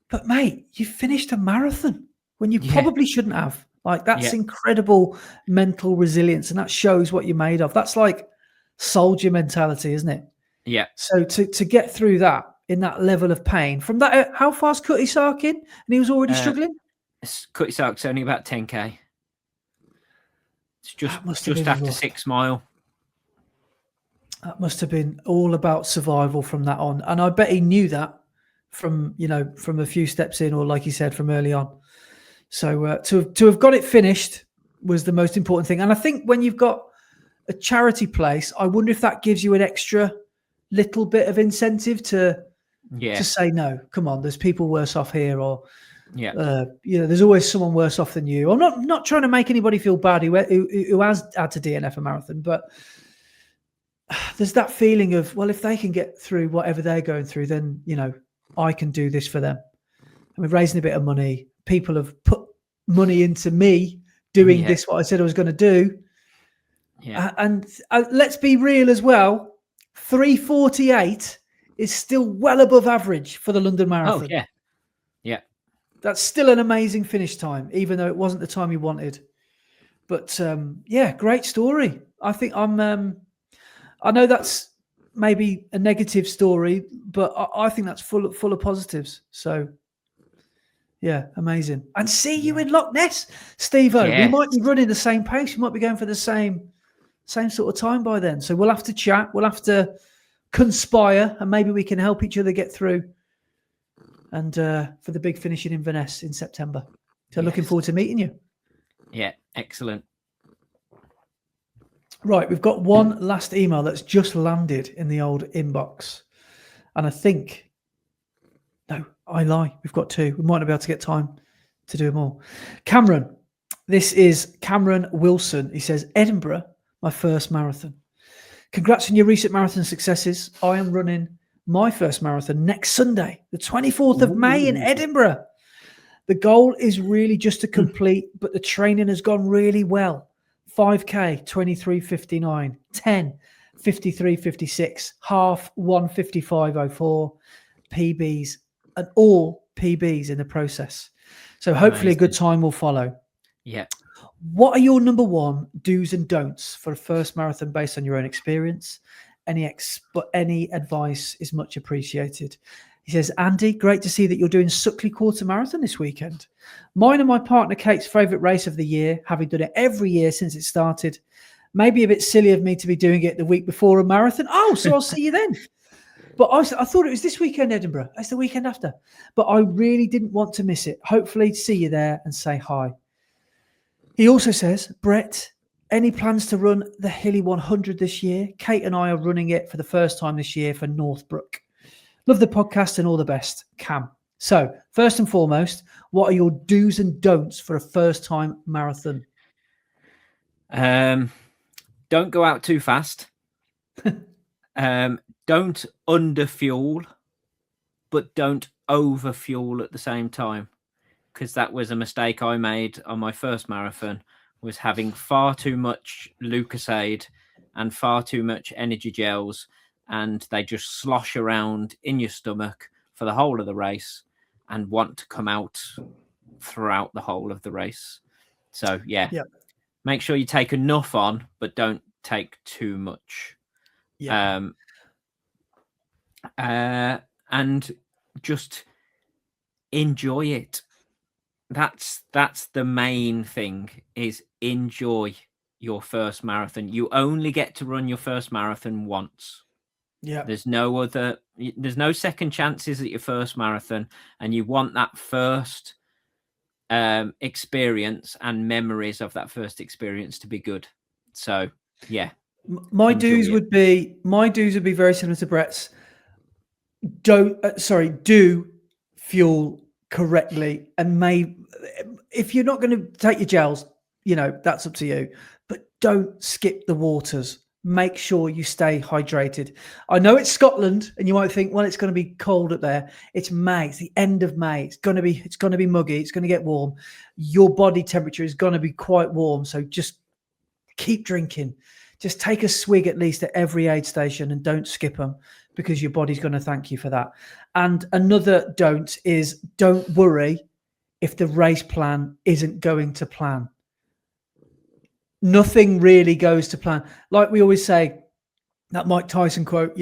But mate, you finished a marathon when you probably shouldn't have. Like, that's incredible mental resilience, and that shows what you're made of. That's like soldier mentality, isn't it? Yeah. So to get through that in that level of pain from that, how far's Cutty Sark in? And he was already struggling? Cutty Sark's only about 10K. It's just after 6 mile. That must have been all about survival from that on. And I bet he knew that from a few steps in, or like you said, from early on. So to have got it finished was the most important thing. And I think when you've got a charity place, I wonder if that gives you an extra little bit of incentive to say, no, come on, there's people worse off here, or there's always someone worse off than you. I'm not trying to make anybody feel bad who has had to DNF a marathon, but there's that feeling of, well, if they can get through whatever they're going through, then I can do this for them. And we're raising a bit of money. People have put money into me doing this, what I said I was going to do. Yeah. And let's be real as well. 3:48 is still well above average for the London Marathon. Oh, yeah. Yeah. That's still an amazing finish time, even though it wasn't the time you wanted. But great story. I think I know that's maybe a negative story, but I think that's full of positives. So, yeah, amazing. And see you in Loch Ness, Steve-O. Yes. We might be running the same pace. We might be going for the same sort of time by then. So we'll have to chat. We'll have to conspire, and maybe we can help each other get through. And for the big finish in Inverness in September. So looking forward to meeting you. Yeah, excellent. Right, we've got one last email that's just landed in the old inbox. And I think, no, I lie. We've got two. We might not be able to get time to do them all. Cameron, this is Cameron Wilson. He says, Edinburgh, my first marathon. Congrats on your recent marathon successes. I am running my first marathon next Sunday, the 24th of May in Edinburgh. The goal is really just to complete, but the training has gone really well. 5K, 23:59, 10, 53:56, half, 1:55:04, PBs, and all PBs in the process. So hopefully a good time will follow. Yeah. What are your number one do's and don'ts for a first marathon based on your own experience? Any advice is much appreciated. He says, Andy, great to see that you're doing Suckley Quarter Marathon this weekend. Mine and my partner Kate's favourite race of the year, having done it every year since it started. Maybe a bit silly of me to be doing it the week before a marathon. Oh, so I'll see you then. But I thought it was this weekend, Edinburgh. It's the weekend after. But I really didn't want to miss it. Hopefully see you there and say hi. He also says, Brett, any plans to run the Hilly 100 this year? Kate and I are running it for the first time this year for Northbrook. Love the podcast and all the best, Cam. So, first and foremost, what are your do's and don'ts for a first-time marathon? Don't go out too fast. Don't under-fuel, but don't over-fuel at the same time. Because that was a mistake I made on my first marathon, was having far too much Lucozade and far too much energy gels, and they just slosh around in your stomach for the whole of the race and want to come out throughout the whole of the race. So, make sure you take enough on, but don't take too much. Yeah. And just enjoy it. That's the main thing, is enjoy your first marathon. You only get to run your first marathon once. Yeah. There's no second chances at your first marathon, and you want that first experience and memories of that first experience to be good. So, yeah. My do's would be very similar to Brett's. Do fuel correctly, and if you're not going to take your gels, that's up to you, but don't skip the waters. make sure you stay hydrated. I know it's Scotland, and you might think, well, it's going to be cold up there. It's May. It's the end of May. It's going to be muggy. It's going to get warm. Your body temperature is going to be quite warm. So just keep drinking. Just take a swig at least at every aid station and don't skip them, because your body's going to thank you for that. And another don't worry if the race plan isn't going to plan. Nothing really goes to plan. Like we always say, that Mike Tyson quote,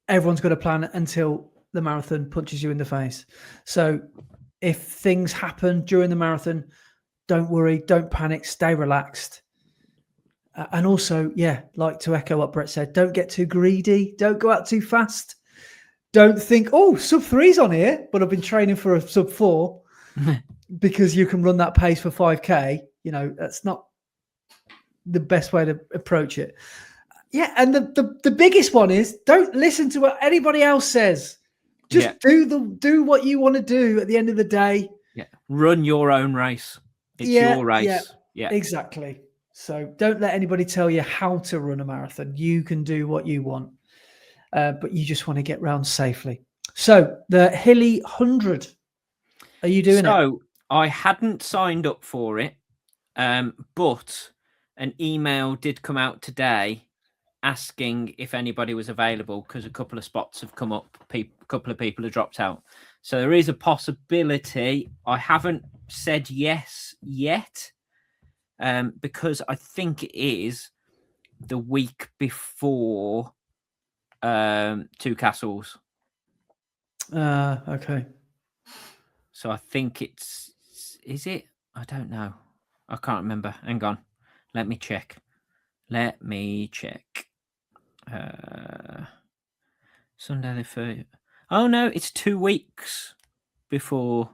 everyone's got a plan until the marathon punches you in the face. So if things happen during the marathon, don't worry, don't panic, stay relaxed. And also, like to echo what Brett said, don't get too greedy. Don't go out too fast. Don't think, sub 3's on here, but I've been training for a sub 4 because you can run that pace for 5K. That's not the best way to approach it. Yeah, and the biggest one is don't listen to what anybody else says. Just do what you want to do at the end of the day. Yeah, run your own race. It's your race. Yeah, exactly. So don't let anybody tell you how to run a marathon. You can do what you want, but you just want to get round safely. So the Hilly 100, are you doing it? So I hadn't signed up for it, but an email did come out today asking if anybody was available, because a couple of spots have come up. A couple of people have dropped out. So there is a possibility. I haven't said yes yet, because I think it is the week before Two Castles. Okay. So I think is it? I don't know. I can't remember. Hang on. Let me check. Sunday the 3rd. Oh no, it's 2 weeks before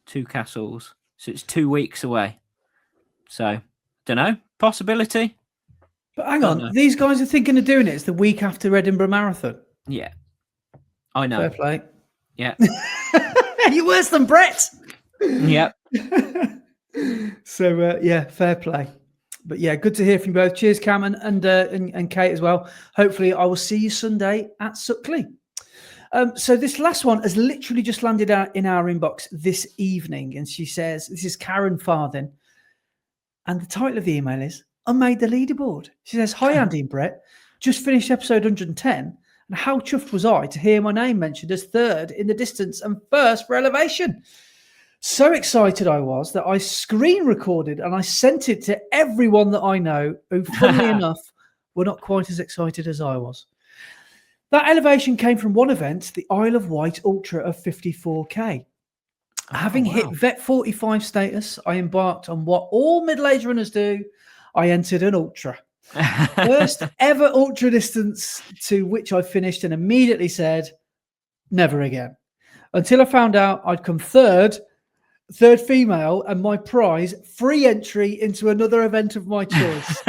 Two Castles. So it's 2 weeks away. So, don't know. Possibility. But hang on. These guys are thinking of doing it. It's the week after Edinburgh Marathon. Yeah. I know. Fair play. Yeah. You're worse than Brett. Yep. So, fair play. But yeah, good to hear from you both. Cheers, Cam and Kate as well. Hopefully, I will see you Sunday at Suckley. So this last one has literally just landed in our inbox this evening. And she says, this is Karen Farthing. And the title of the email is, I made the leaderboard. She says, hi, Andy and Brett. Just finished episode 110. And how chuffed was I to hear my name mentioned as third in the distance and first for elevation. So excited I was that I screen recorded and I sent it to everyone that I know who, funnily enough, were not quite as excited as I was. That elevation came from one event, the Isle of Wight Ultra of 54K. Having hit Vet 45 status, I embarked on what all middle-aged runners do. I entered an ultra. First ever ultra distance, to which I finished and immediately said, never again. Until I found out I'd come third female, and my prize, free entry into another event of my choice.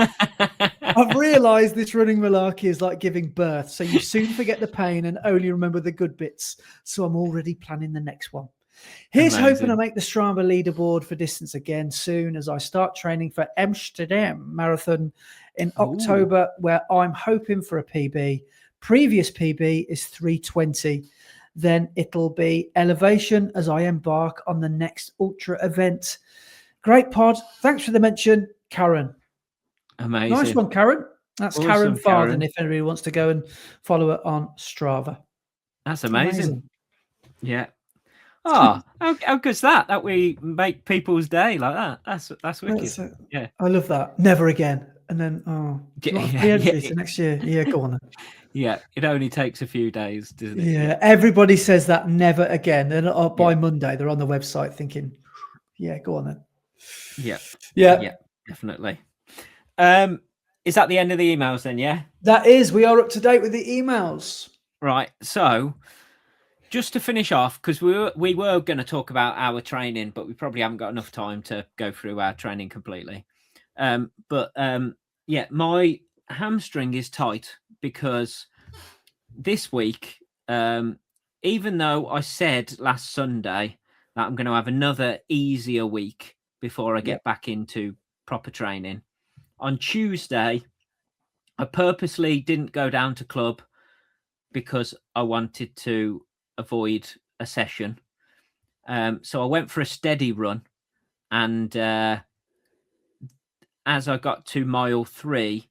I've realised this running malarkey is like giving birth, so you soon forget the pain and only remember the good bits. So I'm already planning the next one. Here's hoping I make the Strava leaderboard for distance again soon, as I start training for Amsterdam Marathon in October, where I'm hoping for a PB. Previous PB is 3:20. Then it'll be elevation as I embark on the next ultra event. Great pod. Thanks for the mention, Karen. Amazing. Nice one, Karen. That's awesome, Karen Farthing, Karen. if anybody wants to go and follow her on Strava. That's amazing. Yeah. Oh, how good's that? That we make people's day like that. That's wicked. Yeah. I love that. Never again. And then, to next year. Yeah, go on then. Yeah, it only takes a few days, doesn't it? Yeah, everybody says that, never again. And by Monday, they're on the website thinking, yeah, go on then. Yeah, definitely. Is that the end of the emails then, yeah? That is. We are up to date with the emails. Right, so just to finish off, because we were going to talk about our training, but we probably haven't got enough time to go through our training completely. My hamstring is tight because this week, even though I said last Sunday that I'm going to have another easier week before I get back into proper training, on Tuesday, I purposely didn't go down to club because I wanted to avoid a session. So I went for a steady run, and as I got to mile 3,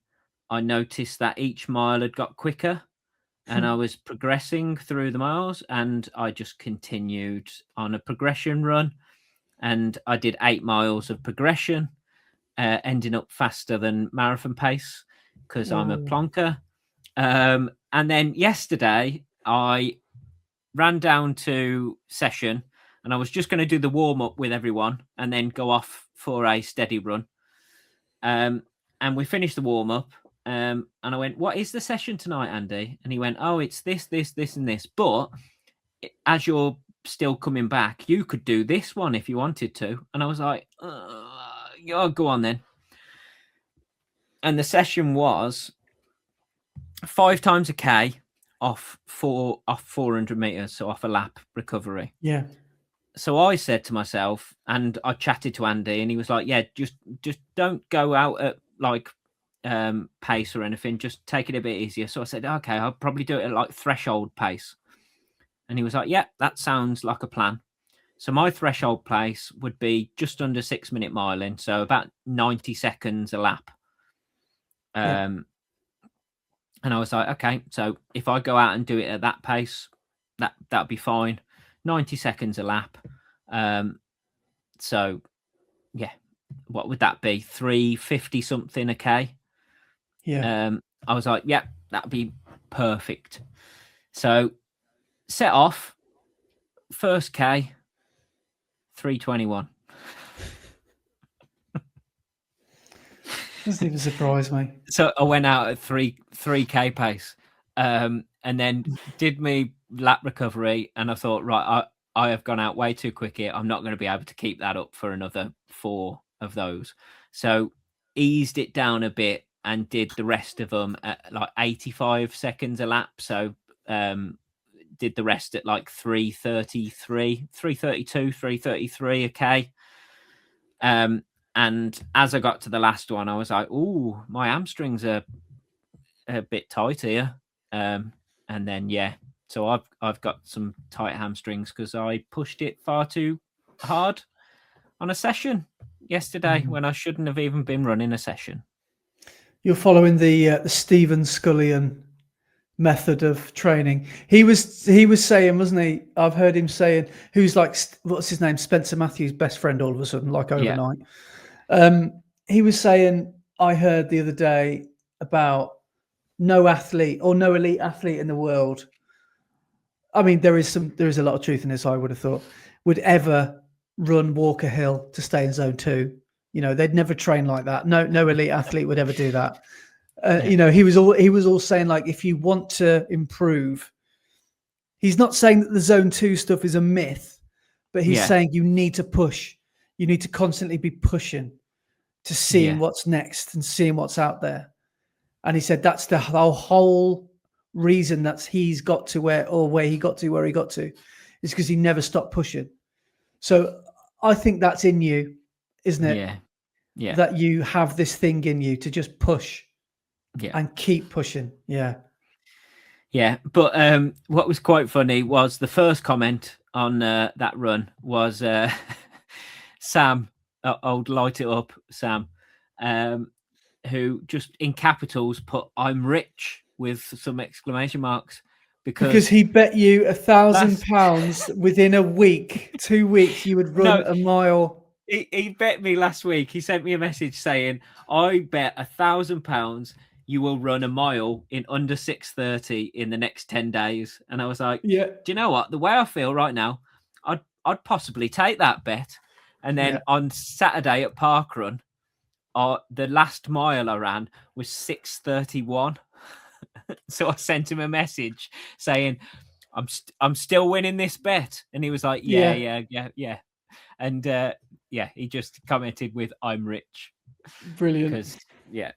I noticed that each mile had got quicker, and I was progressing through the miles, and I just continued on a progression run, and I did 8 miles of progression, ending up faster than marathon pace because I'm a plonker. And then yesterday I ran down to session, and I was just going to do the warm up with everyone and then go off for a steady run. And we finished the warm up. And I went, "What is the session tonight, Andy?" And he went, "Oh, it's this, and this. But as you're still coming back, you could do this one if you wanted to." And I was like, "Yeah, go on then." And the session was 5 times a K off 400 meters, so off a lap recovery. Yeah. So I said to myself, and I chatted to Andy, and he was like, "Yeah, just don't go out at like pace or anything. Just take it a bit easier." So I said, "Okay, I'll probably do it at like threshold pace." And he was like, "Yeah, that sounds like a plan." So my threshold pace would be just under 6 minute miling, so about 90 seconds a lap. And I was like, okay, so if I go out and do it at that pace, that'll be fine. 90 seconds a lap. So yeah, what would that be? 350 something a K. Yeah. I was like, yeah, that'd be perfect. So set off, first K, 321. Doesn't even surprise me. So I went out at 3K pace, and then did me lap recovery, and I thought, right, I have gone out way too quick here. I'm not going to be able to keep that up for another 4 of those. So eased it down a bit and did the rest of them at like 85 seconds a lap. So did the rest at like 333, 332, 333 a K. And as I got to the last one, I was like, "Ooh, my hamstrings are a bit tight here." And then so I've got some tight hamstrings because I pushed it far too hard on a session yesterday when I shouldn't have even been running a session. You're following the Stephen Scullion method of training. He was saying, wasn't he? I've heard him saying, who's like, what's his name? Spencer Matthews' best friend all of a sudden, like overnight. He was saying, I heard the other day about no elite athlete in the world. I mean, there is a lot of truth in this, I would have thought, would ever run Walker Hill to stay in zone 2. You know, they'd never train like that. No elite athlete would ever do that. You know, he was all saying, like, if you want to improve, he's not saying that the zone 2 stuff is a myth, but he's saying you need to push. You need to constantly be pushing to seeing what's next and seeing what's out there. And he said that's the whole reason that he's got to where he got to is because he never stopped pushing. So I think that's in you, isn't it? Yeah. That you have this thing in you to just push and keep pushing. Yeah. But what was quite funny was the first comment on that run was Sam, old Light It Up Sam, who just in capitals put "I'm rich" with some exclamation marks because he bet you £1,000 within a week, 2 weeks, you would run a mile. He bet me last week. He sent me a message saying, "I bet £1,000 you will run a mile in under 6:30 in the next 10 days." And I was like, "Yeah, do you know what? The way I feel right now, I'd possibly take that bet." And then on Saturday at Parkrun, the last mile I ran was 6:31. So I sent him a message saying, I'm still winning this bet. And he was like, yeah. And he just commented with "I'm rich." Brilliant. Because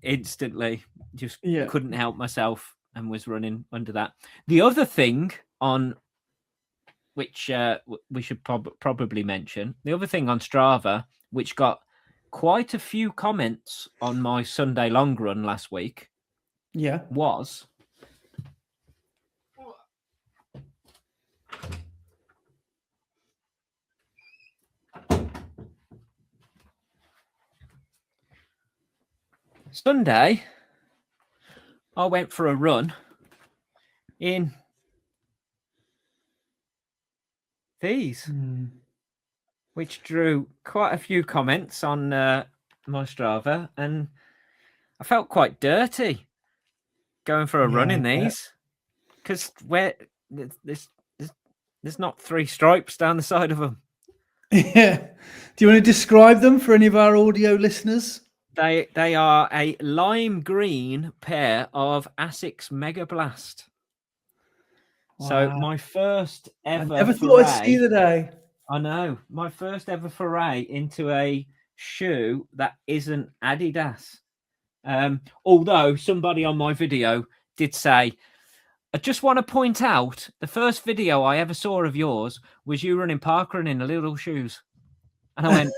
instantly just couldn't help myself and was running under that. The other thing on which we should probably mention, the other thing on Strava, which got quite a few comments on my Sunday long run last week was Sunday, I went for a run in these, which drew quite a few comments on my Strava, and I felt quite dirty going for a run in these, because where there's not 3 stripes down the side of them. Yeah. Do you want to describe them for any of our audio listeners? They are a lime green pair of Asics Mega Blast. Wow. So my first ever I never thought I'd see the day. I know. My first ever foray into a shoe that isn't Adidas. Although somebody on my video did say, I just want to point out the first video I ever saw of yours was you running parkrun in the little shoes. And I went,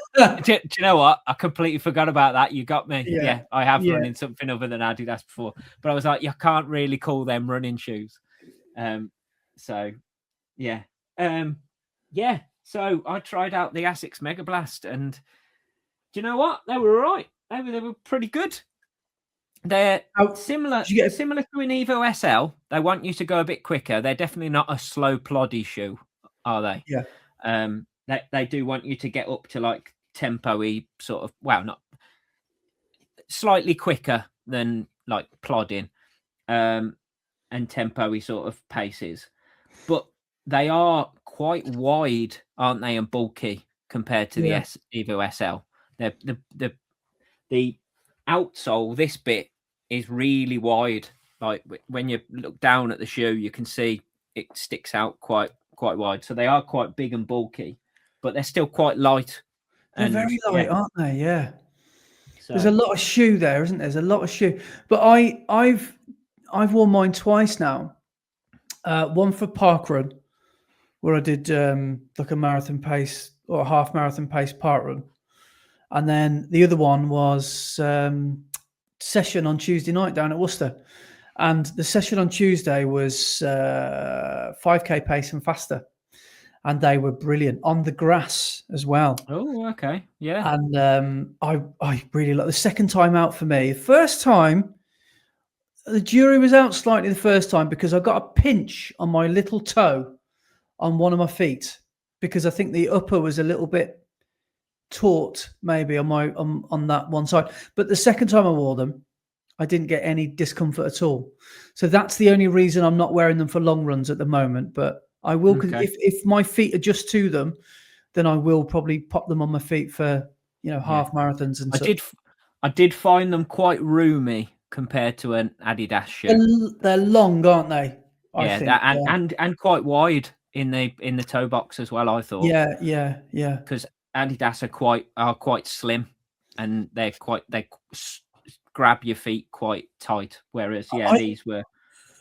do you know what? I completely forgot about that. You got me. Yeah, I have run in something other than Adidas before. But I was like, you can't really call them running shoes. So, yeah. So I tried out the Asics Mega Blast, and do you know what? They were all right. They were pretty good. They're similar to an Evo SL. They want you to go a bit quicker. They're definitely not a slow, ploddy shoe, are they? Yeah. They do want you to get up to like tempo-y sort of, well, not slightly quicker than like plodding, and tempo-y sort of paces. But they are quite wide, aren't they, and bulky compared to the Evo SL. The outsole, this bit is really wide. Like when you look down at the shoe, you can see it sticks out quite wide. So they are quite big and bulky, but they're still quite light. They're very light, aren't they? Yeah. So there's a lot of shoe there, isn't there? There's a lot of shoe. But I've worn mine twice now. One for Parkrun, where I did like a marathon pace or a half marathon pace parkrun. And then the other one was session on Tuesday night down at Worcester. And the session on Tuesday was 5K pace and faster. And they were brilliant on the grass as well. Oh, okay. Yeah. And I really like the second time out for me. The first time, the jury was out slightly the first time because I got a pinch on my little toe on one of my feet because I think the upper was a little bit taut maybe on that one side. But the second time I wore them, I didn't get any discomfort at all. So that's the only reason I'm not wearing them for long runs at the moment. But I will, if my feet adjust to them, then I will probably pop them on my feet for, half marathons and such. I did find them quite roomy compared to an Adidas shoe. They're long, aren't they? I think. And quite wide in the toe box as well, I thought. Yeah. Because Adidas are quite slim, and they grab your feet quite tight. Whereas these were.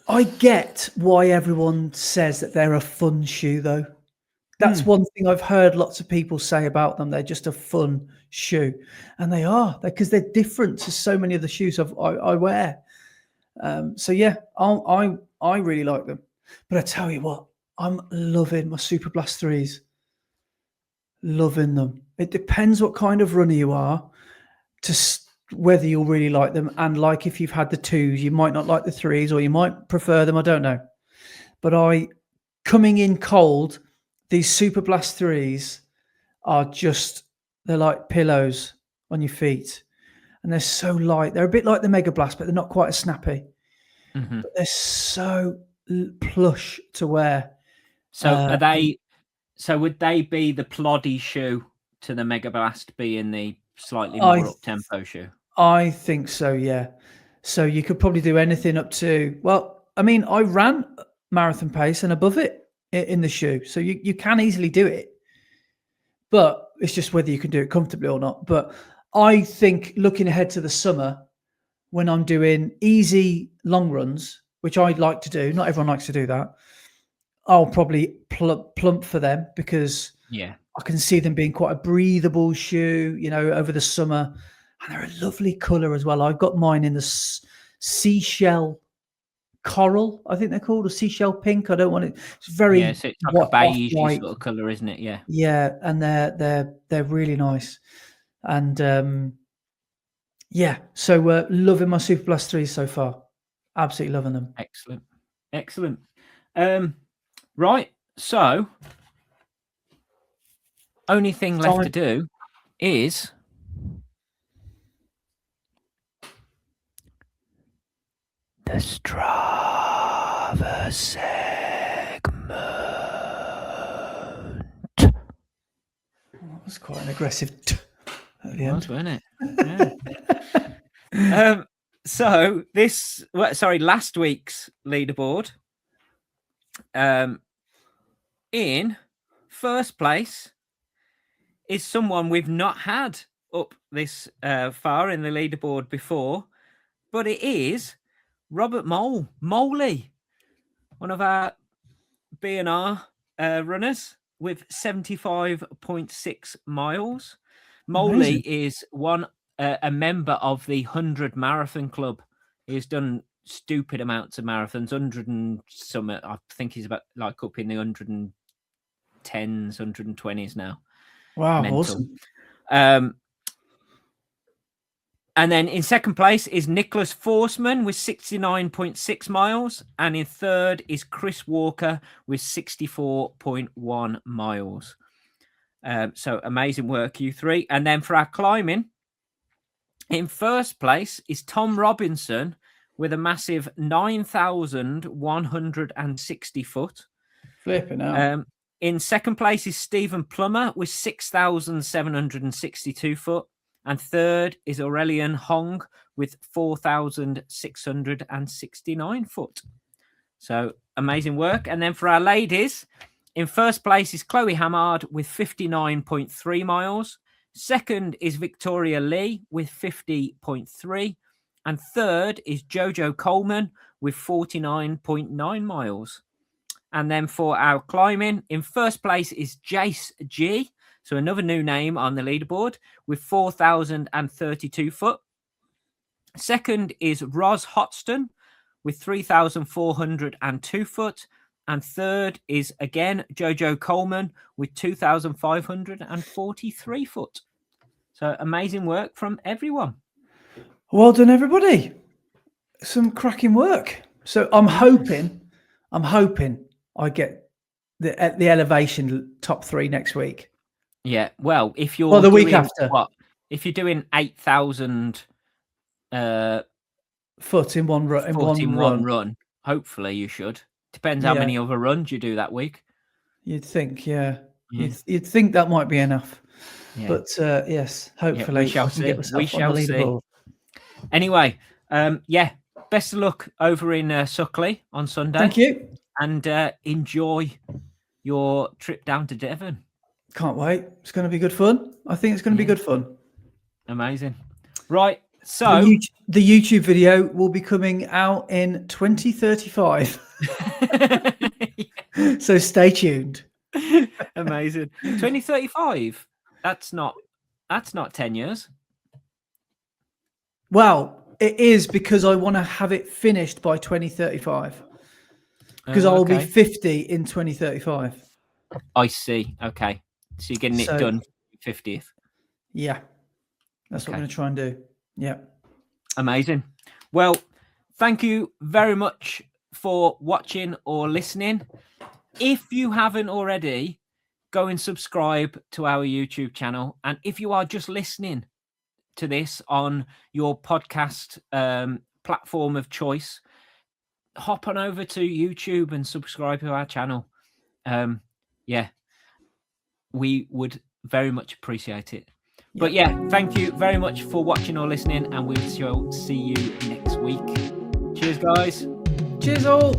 I get why everyone says that they're a fun shoe, though. That's one thing I've heard lots of people say about them. They're just a fun shoe, and they are, because they're different to so many of the shoes I wear. So yeah, I really like them. But I tell you what, I'm loving my Super Blast 3s. Loving them. It depends what kind of runner you are whether you'll really like them, and like if you've had the 2s, you might not like the 3s, or you might prefer them. I don't know. But coming in cold, these Super Blast 3s are they're like pillows on your feet, and they're so light. They're a bit like the Mega Blast, but they're not quite as snappy. Mm-hmm. But they're so plush to wear. So are they? So would they be the ploddy shoe to the Mega Blast being the slightly more up-tempo shoe? I think so, yeah. So you could probably do anything up to, I ran marathon pace and above it in the shoe. So you can easily do it. But it's just whether you can do it comfortably or not. But I think looking ahead to the summer, when I'm doing easy long runs, which I like to do, not everyone likes to do that, I'll probably plump for them because I can see them being quite a breathable shoe, you know, over the summer. And they're a lovely colour as well. I've got mine in the seashell coral, I think they're called, or seashell pink. I don't want it. It's very so it's like a beige sort of colour, isn't it? Yeah. Yeah, and they're really nice. And so loving my Super Blast 3s so far. Absolutely loving them. Excellent. Right, so only thing left to do is the Strava segment. That was quite an aggressive at the end, wasn't it? Yeah. So last week's leaderboard. In first place is someone we've not had up this far in the leaderboard before, but it is Robert Moley, one of our B&R runners with 75.6 miles. Moley is a member of the 100 Marathon Club. He's done stupid amounts of marathons, 100 and some. I think he's about like up in the 110s, 120s now. Wow, Mental. awesome. And then in second place is Nicholas Forsman with 69.6 miles. And in third is Chris Walker with 64.1 miles. So amazing work, you three. And then for our climbing, in first place is Tom Robinson with a massive 9,160 foot. Flipping out. In second place is Stephen Plummer with 6,762 foot. And third is Aurelian Hong with 4,669 foot. So amazing work. And then for our ladies, in first place is Chloe Hamard with 59.3 miles. Second is Victoria Lee with 50.3. And third is Jojo Coleman with 49.9 miles. And then for our climbing, in first place is Jace G. So another new name on the leaderboard with 4,032 foot. Second is Roz Hotston with 3,402 foot. And third is, again, Jojo Coleman with 2,543 foot. So amazing work from everyone. Well done, everybody. Some cracking work. So I'm hoping I get the elevation top 3 next week. Yeah, well, if you're the week after, if you're doing 8,000 foot in one run, hopefully you should. Depends how many other runs you do that week. You'd think, you'd think that might be enough. Yeah. But yes, hopefully we shall see. We shall see. Anyway, best of luck over in Suckley on Sunday. Thank you, and enjoy your trip down to Devon. Can't wait. It's going to be good fun. I think it's going to be good fun. Amazing. Right. So the YouTube video will be coming out in 2035. So stay tuned. Amazing. 2035. That's not 10 years. Well, it is because I want to have it finished by 2035. Because I will be 50 in 2035. I see. Okay. So you're getting it done 50th. Yeah. That's what I'm going to try and do. Yeah. Amazing. Well, thank you very much for watching or listening. If you haven't already, go and subscribe to our YouTube channel. And if you are just listening to this on your podcast platform of choice, hop on over to YouTube and subscribe to our channel. We would very much appreciate it. But thank you very much for watching or listening, and we shall see you next week. Cheers, guys. Cheers all.